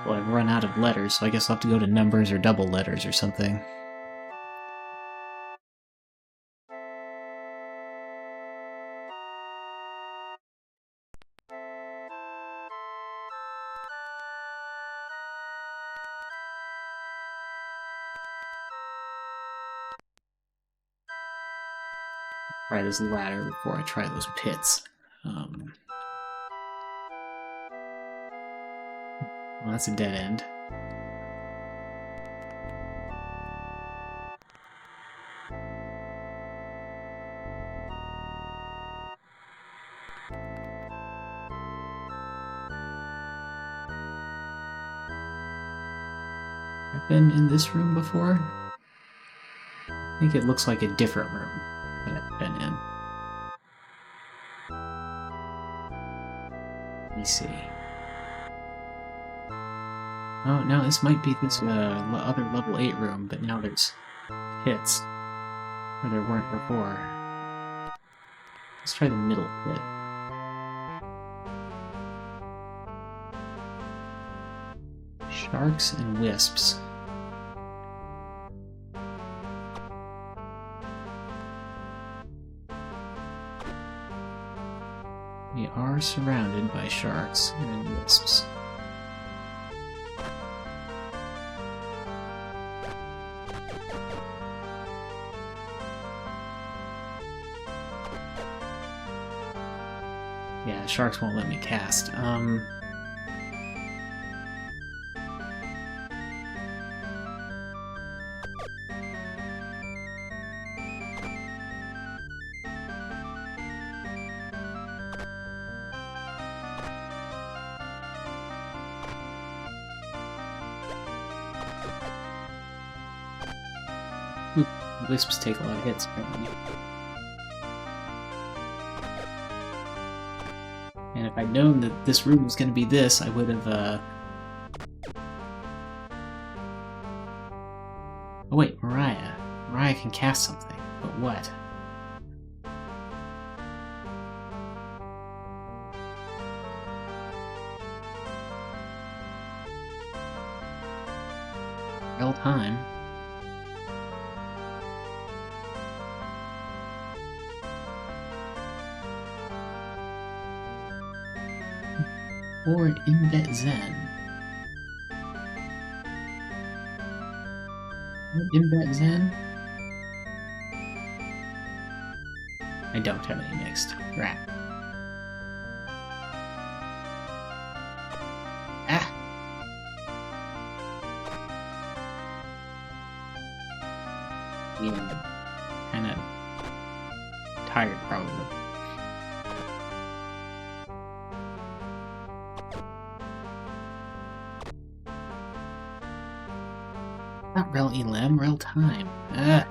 Well, I've run out of letters, so I guess I'll have to go to numbers or double letters or something. Try this ladder before I try those pits. Well, that's a dead end. I've been in this room before. I think it looks like a different room that I've been in. Let me see. Oh, no, this might be this other level 8 room, but now there's pits where there weren't before. Let's try the middle pit. Sharks and wisps. We are surrounded by sharks and wisps. Yeah, sharks won't let me cast. Wisps take a lot of hits, apparently. And if I'd known that this room was going to be this, I would have, Oh wait, Mariah. Mariah can cast something, but what? Real time. Or in that Zen. In that Zen? I don't have any mixed. Rat. Ah! Yeah. Kinda tired, probably. Not real elim, real time. Ah.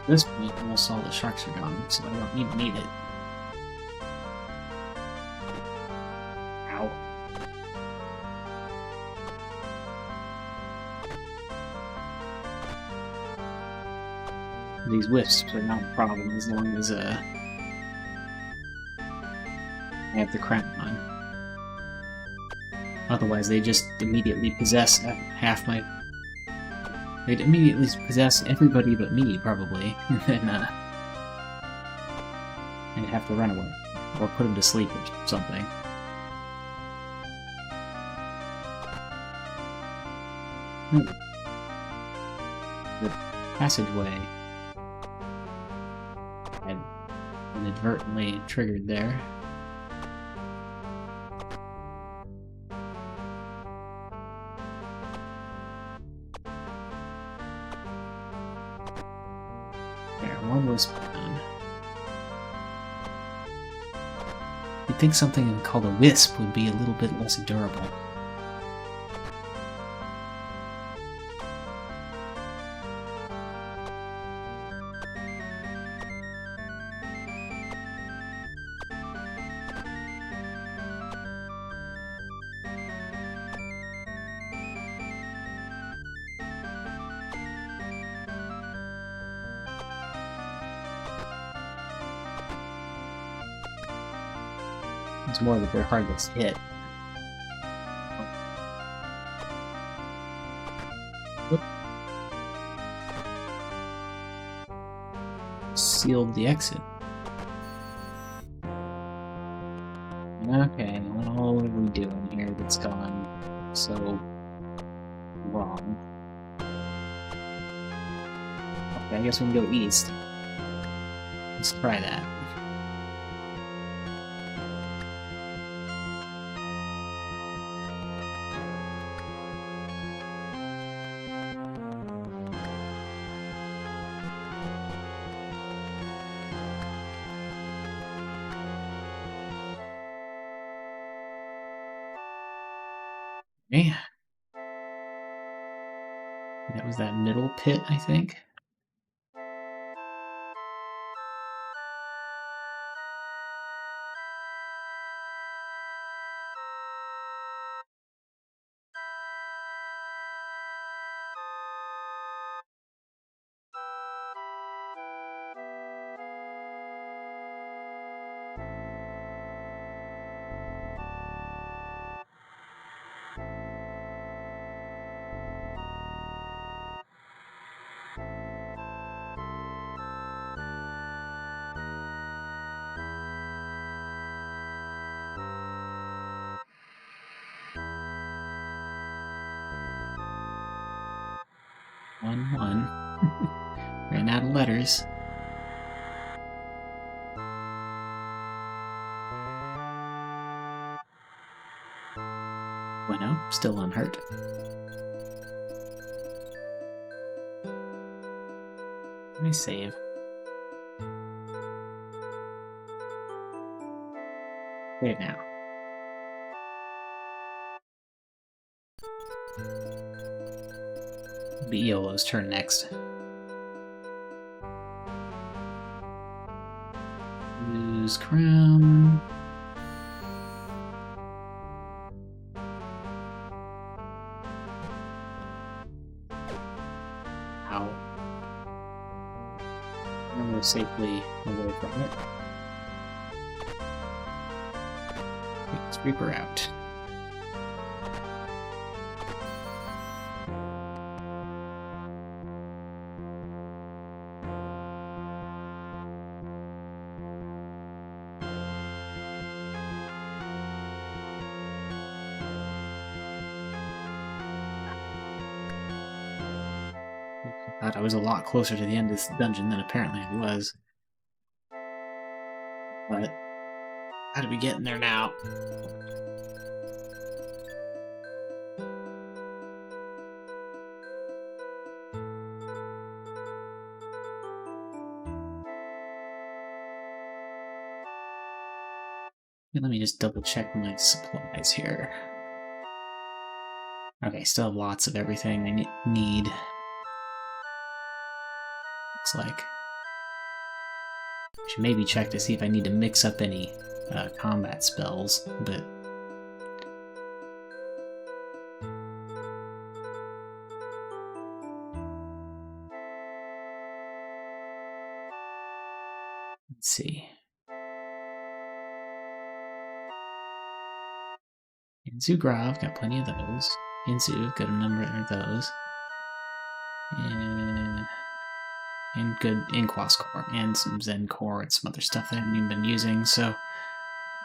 At this point, almost all the sharks are gone, so I don't even need it. Ow. These wisps are not a problem as long as I have the crown on. Otherwise, they just immediately possess half my... They'd immediately possess everybody but me, probably. And then, I'd have to run away. Or put him to sleep or something. The passageway had inadvertently triggered there. There, one was done. You'd think something called a wisp would be a little bit less durable. It's more that they're hardest hit. Whoop. Sealed the exit. Okay, what all are we doing here that's gone so wrong? Okay, I guess we can go east. Let's try that. Okay. That was that middle pit, I think. One. Ran out of letters. Bueno, still unhurt. Let me save. Save now. It'll be Iolo's turn next. Use crown. Ow. I'm going safely away from it. Let's Reaper out. I thought I was a lot closer to the end of this dungeon than apparently I was. But how do we get in there now? Let me just double check my supplies here. Okay, still have lots of everything I need. Looks like. Should maybe check to see if I need to mix up any combat spells, but let's see. Zugrav, got plenty of those. Inzu, got a number of those. And good Inquas core, and some Zen core, and some other stuff that I haven't even been using, so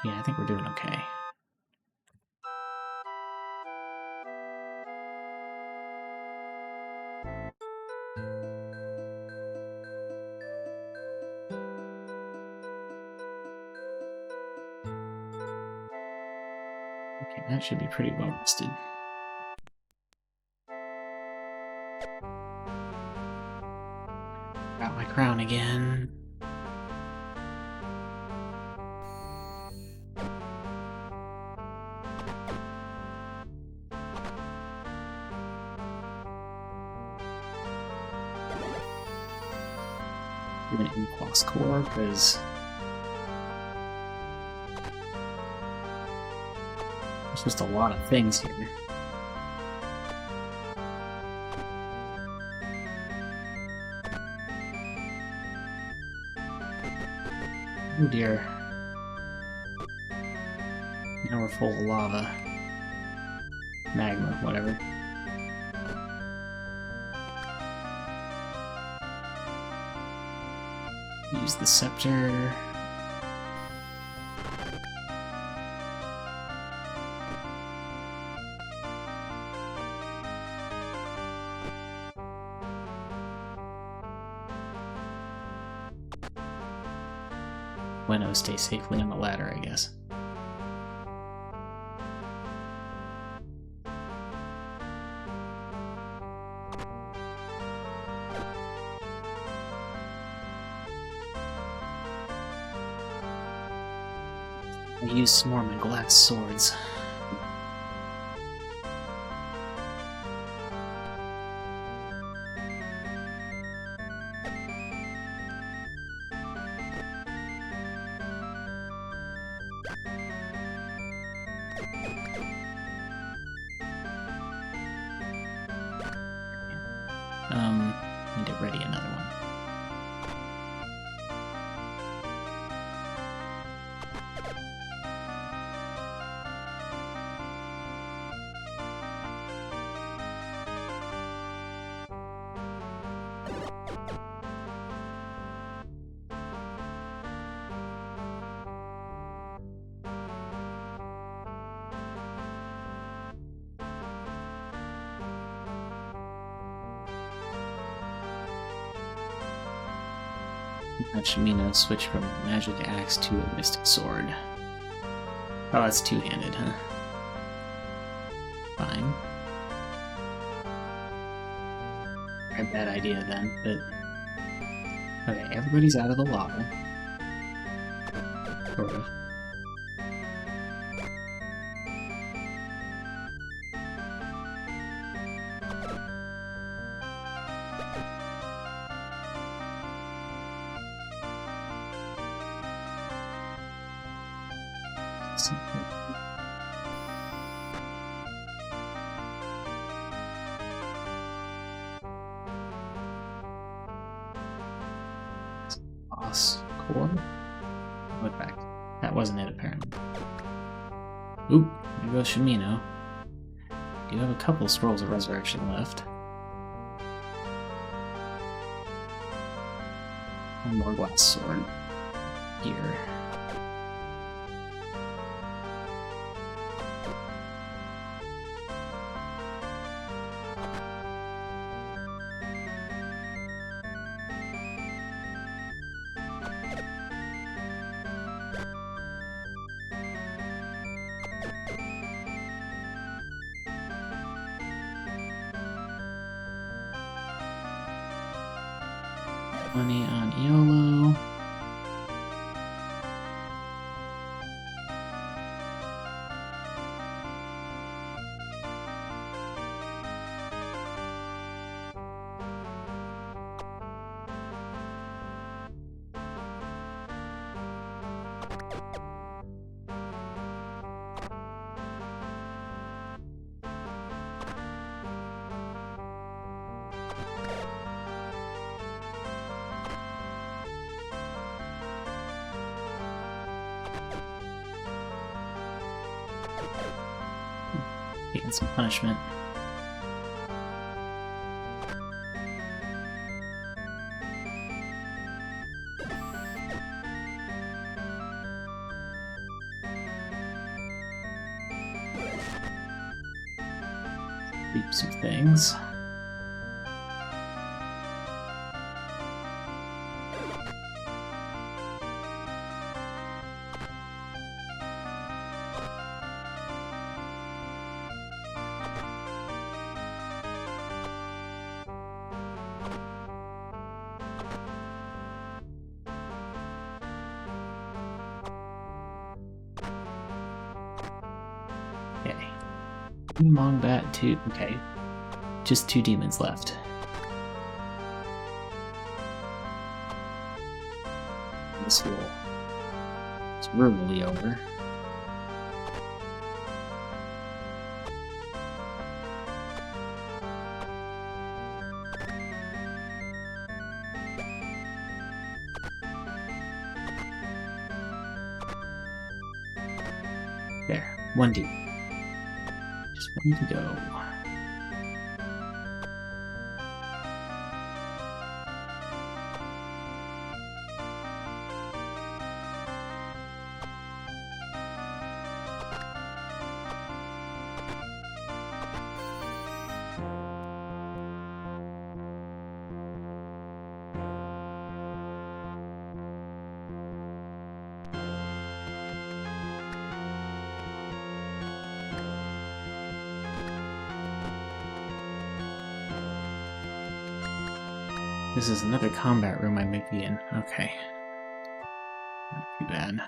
yeah, I think we're doing okay. Okay, that should be pretty well rested. Got my crown again. I'm gonna Inquas core because there's just a lot of things here. Oh dear. Now we're full of lava. Magma, whatever. Use the scepter. Bueno, stay safely on the ladder, I guess. I used some more of my glass swords. Need to ready another one. Shimino switch from magic axe to a mystic sword. Oh, that's two-handed, huh? Fine. A bad idea then, but... Okay, everybody's out of the lava. Sort of. Boss core? Look back. That wasn't it, apparently. Oop, there goes Shimino. Do have a couple scrolls of resurrection left. One more glass sword. Here. Money on Iolo. And some punishment. Leap some things. Okay. Mongbat 2. Okay. Just 2 demons left. This will. It's brutally over. There. 1 D. Just 1 to go. This is another combat room I might be in. Okay. Not too bad.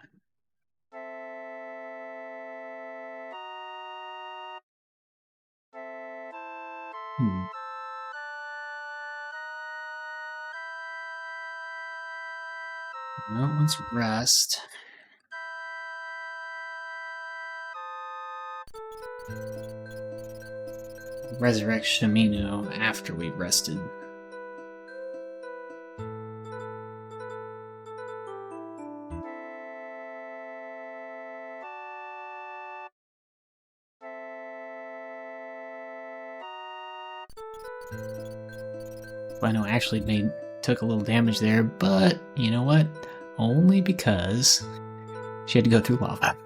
Well, let's rest. Resurrect Shamino after we've rested. I know I actually took a little damage there, but you know what? Only because she had to go through lava.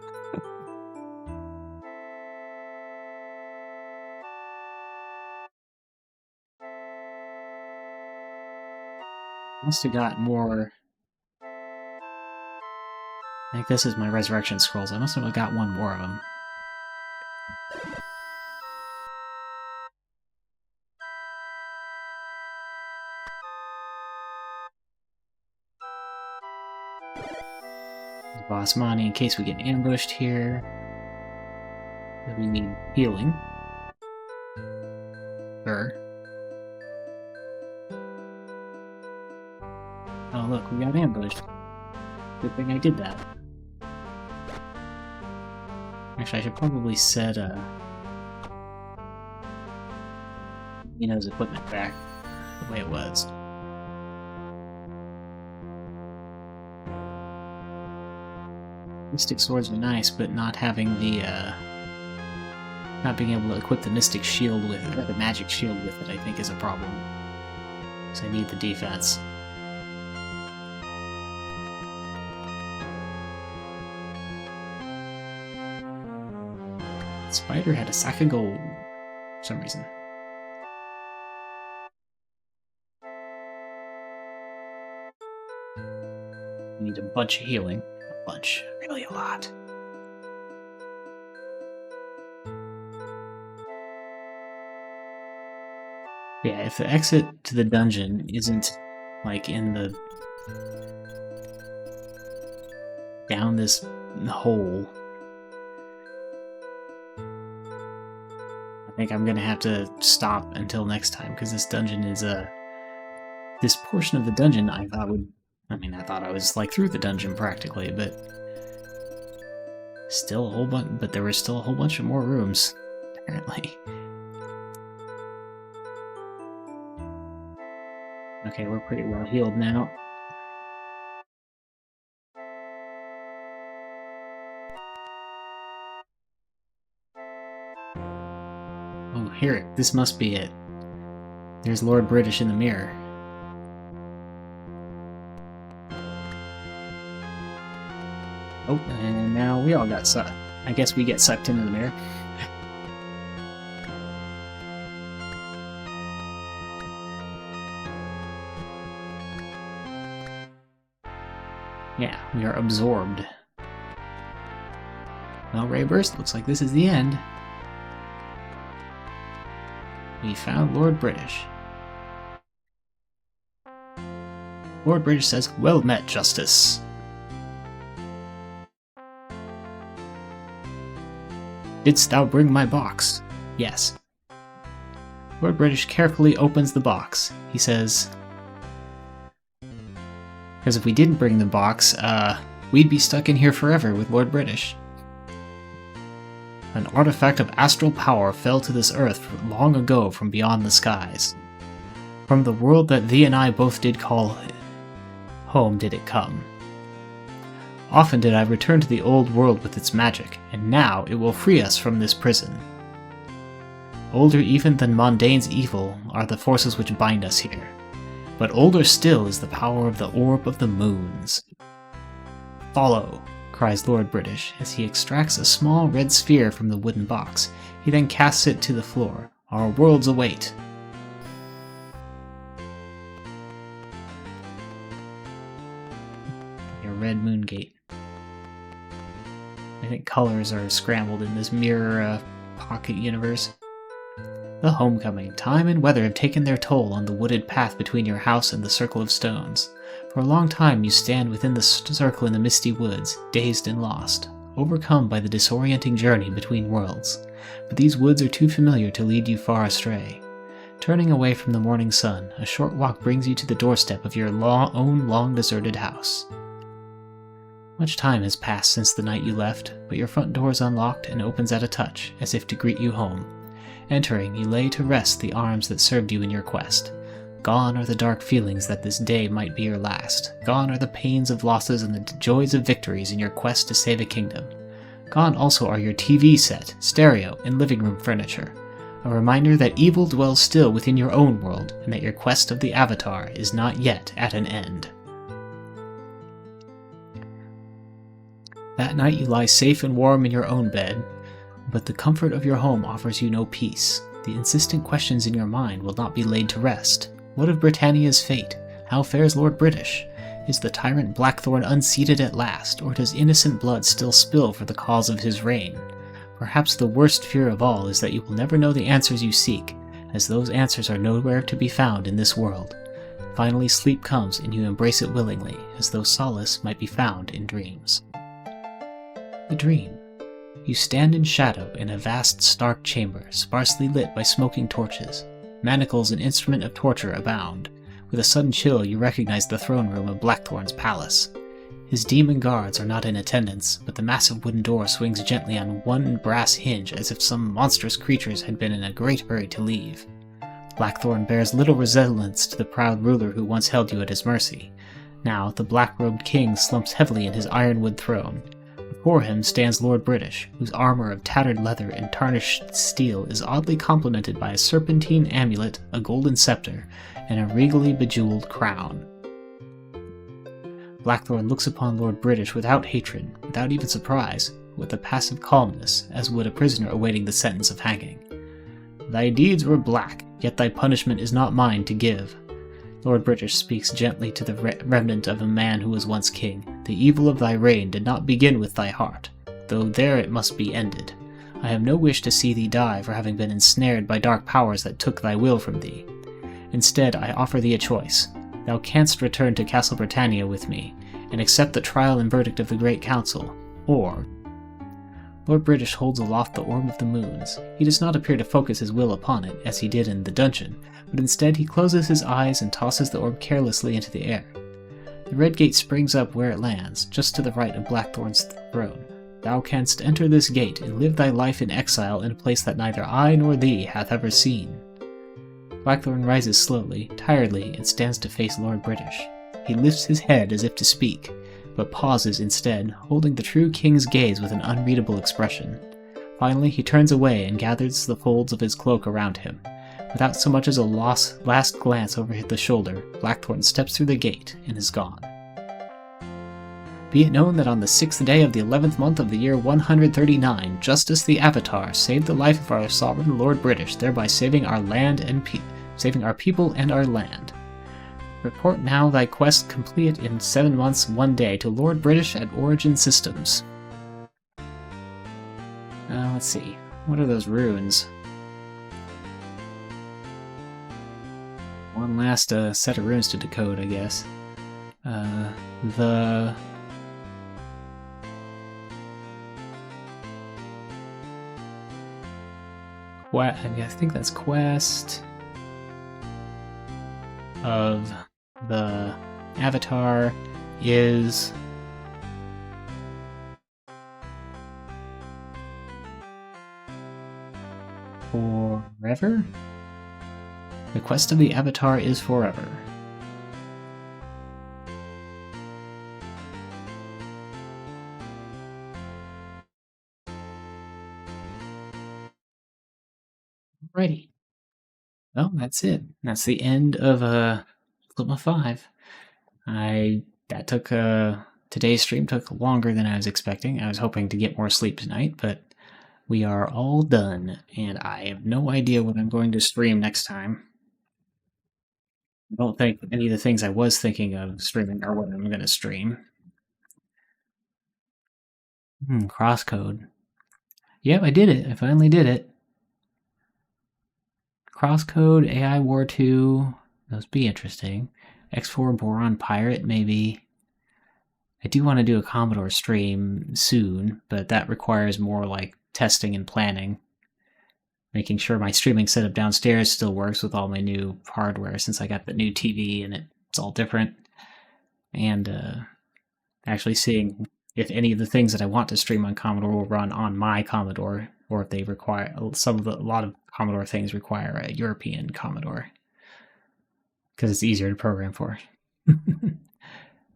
Must have got more. I think this is my resurrection scrolls. I must have got 1 more of them. Boss Monty, in case we get ambushed here. We need healing. Sure. Oh look, we got ambushed. Good thing I did that. Actually, I should probably set Nino's equipment back the way it was. Mystic swords are nice, but not having the not being able to equip the mystic shield with it, or the magic shield with it, I think is a problem. Because I need the defense. Spider had a sack of gold for some reason. We need a bunch of healing. A bunch. Really a lot. Yeah, if the exit to the dungeon isn't like in the down this hole, I think I'm gonna have to stop until next time, because this dungeon is this portion of the dungeon I thought I was like through the dungeon practically, but still a whole bunch. But there were still a whole bunch of more rooms, apparently. Okay, we're pretty well healed now. this must be it. There's Lord British in the mirror. Oh, and now we all got sucked. I guess we get sucked into the mirror. Yeah, we are absorbed. Well, Rayburst, looks like this is the end. We found Lord British. Lord British says, "Well met, Justice." "Didst thou bring my box?" "Yes." Lord British carefully opens the box. He says, "Because if we didn't bring the box, we'd be stuck in here forever with Lord British." "An artifact of astral power fell to this earth long ago from beyond the skies. From the world that thee and I both did call home did it come. Often did I return to the old world with its magic, and now it will free us from this prison. Older even than Mondane's evil are the forces which bind us here, but older still is the power of the Orb of the Moons. Follow," cries Lord British as he extracts a small red sphere from the wooden box. He then casts it to the floor. "Our worlds await." Your red moon gate. I think colors are scrambled in this mirror pocket universe. The homecoming. Time and weather have taken their toll on the wooded path between your house and the circle of stones. For a long time you stand within the circle in the misty woods, dazed and lost, overcome by the disorienting journey between worlds. But these woods are too familiar to lead you far astray. Turning away from the morning sun, a short walk brings you to the doorstep of your own long-deserted house. Much time has passed since the night you left, but your front door is unlocked and opens at a touch, as if to greet you home. Entering, you lay to rest the arms that served you in your quest. Gone are the dark feelings that this day might be your last. Gone are the pains of losses and the joys of victories in your quest to save a kingdom. Gone also are your TV set, stereo, and living room furniture. A reminder that evil dwells still within your own world, and that your quest of the Avatar is not yet at an end. That night you lie safe and warm in your own bed, but the comfort of your home offers you no peace. The insistent questions in your mind will not be laid to rest. What of Britannia's fate? How fares Lord British? Is the tyrant Blackthorn unseated at last, or does innocent blood still spill for the cause of his reign? Perhaps the worst fear of all is that you will never know the answers you seek, as those answers are nowhere to be found in this world. Finally sleep comes and you embrace it willingly, as though solace might be found in dreams. A dream. You stand in shadow in a vast, stark chamber, sparsely lit by smoking torches. Manacles and instrument of torture abound. With a sudden chill, you recognize the throne room of Blackthorn's palace. His demon guards are not in attendance, but the massive wooden door swings gently on one brass hinge as if some monstrous creatures had been in a great hurry to leave. Blackthorn bears little resemblance to the proud ruler who once held you at his mercy. Now, the black-robed king slumps heavily in his ironwood throne. Before him stands Lord British, whose armor of tattered leather and tarnished steel is oddly complemented by a serpentine amulet, a golden scepter, and a regally bejeweled crown. Blackthorn looks upon Lord British without hatred, without even surprise, with a passive calmness, as would a prisoner awaiting the sentence of hanging. "Thy deeds were black, yet thy punishment is not mine to give." Lord British speaks gently to the remnant of a man who was once king. "The evil of thy reign did not begin with thy heart, though there it must be ended. I have no wish to see thee die for having been ensnared by dark powers that took thy will from thee. Instead, I offer thee a choice. Thou canst return to Castle Britannia with me, and accept the trial and verdict of the Great Council, or..." Lord British holds aloft the Orb of the Moons. He does not appear to focus his will upon it, as he did in the dungeon, but instead he closes his eyes and tosses the orb carelessly into the air. The red gate springs up where it lands, just to the right of Blackthorn's throne. "Thou canst enter this gate and live thy life in exile in a place that neither I nor thee hath ever seen." Blackthorn rises slowly, tiredly, and stands to face Lord British. He lifts his head as if to speak, but pauses instead, holding the true king's gaze with an unreadable expression. Finally, he turns away and gathers the folds of his cloak around him. Without so much as a last glance over the shoulder, Blackthorn steps through the gate and is gone. Be it known that on the 6th day of the 11th month of the year 139, Justice the Avatar saved the life of our sovereign Lord British, thereby saving our land and saving our people and our land. Report now thy quest complete in 7 months 1 day to Lord British at Origin Systems. Let's see. What are those runes? One last set of runes to decode, I guess. I think that's quest of the Avatar is forever? The quest of the Avatar is forever. Alrighty. Well, that's it. That's the end of Ultima 5. That took today's stream took longer than I was expecting. I was hoping to get more sleep tonight, but we are all done, and I have no idea what I'm going to stream next time. I don't think any of the things I was thinking of streaming are what I'm going to stream. Crosscode. Yep, I did it. I finally did it. Crosscode, AI War 2, those be interesting. X4 Boron Pirate, maybe. I do want to do a Commodore stream soon, but that requires more like testing and planning. Making sure my streaming setup downstairs still works with all my new hardware since I got the new TV and it's all different. And actually seeing if any of the things that I want to stream on Commodore will run on my Commodore, or if they require a lot of Commodore things require a European Commodore because it's easier to program for.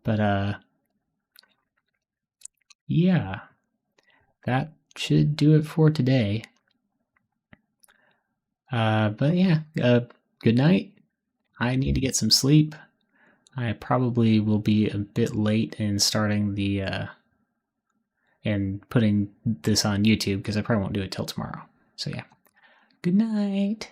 But yeah, that should do it for today. But yeah, good night. I need to get some sleep. I probably will be a bit late in starting the and putting this on YouTube because I probably won't do it till tomorrow. So yeah, good night.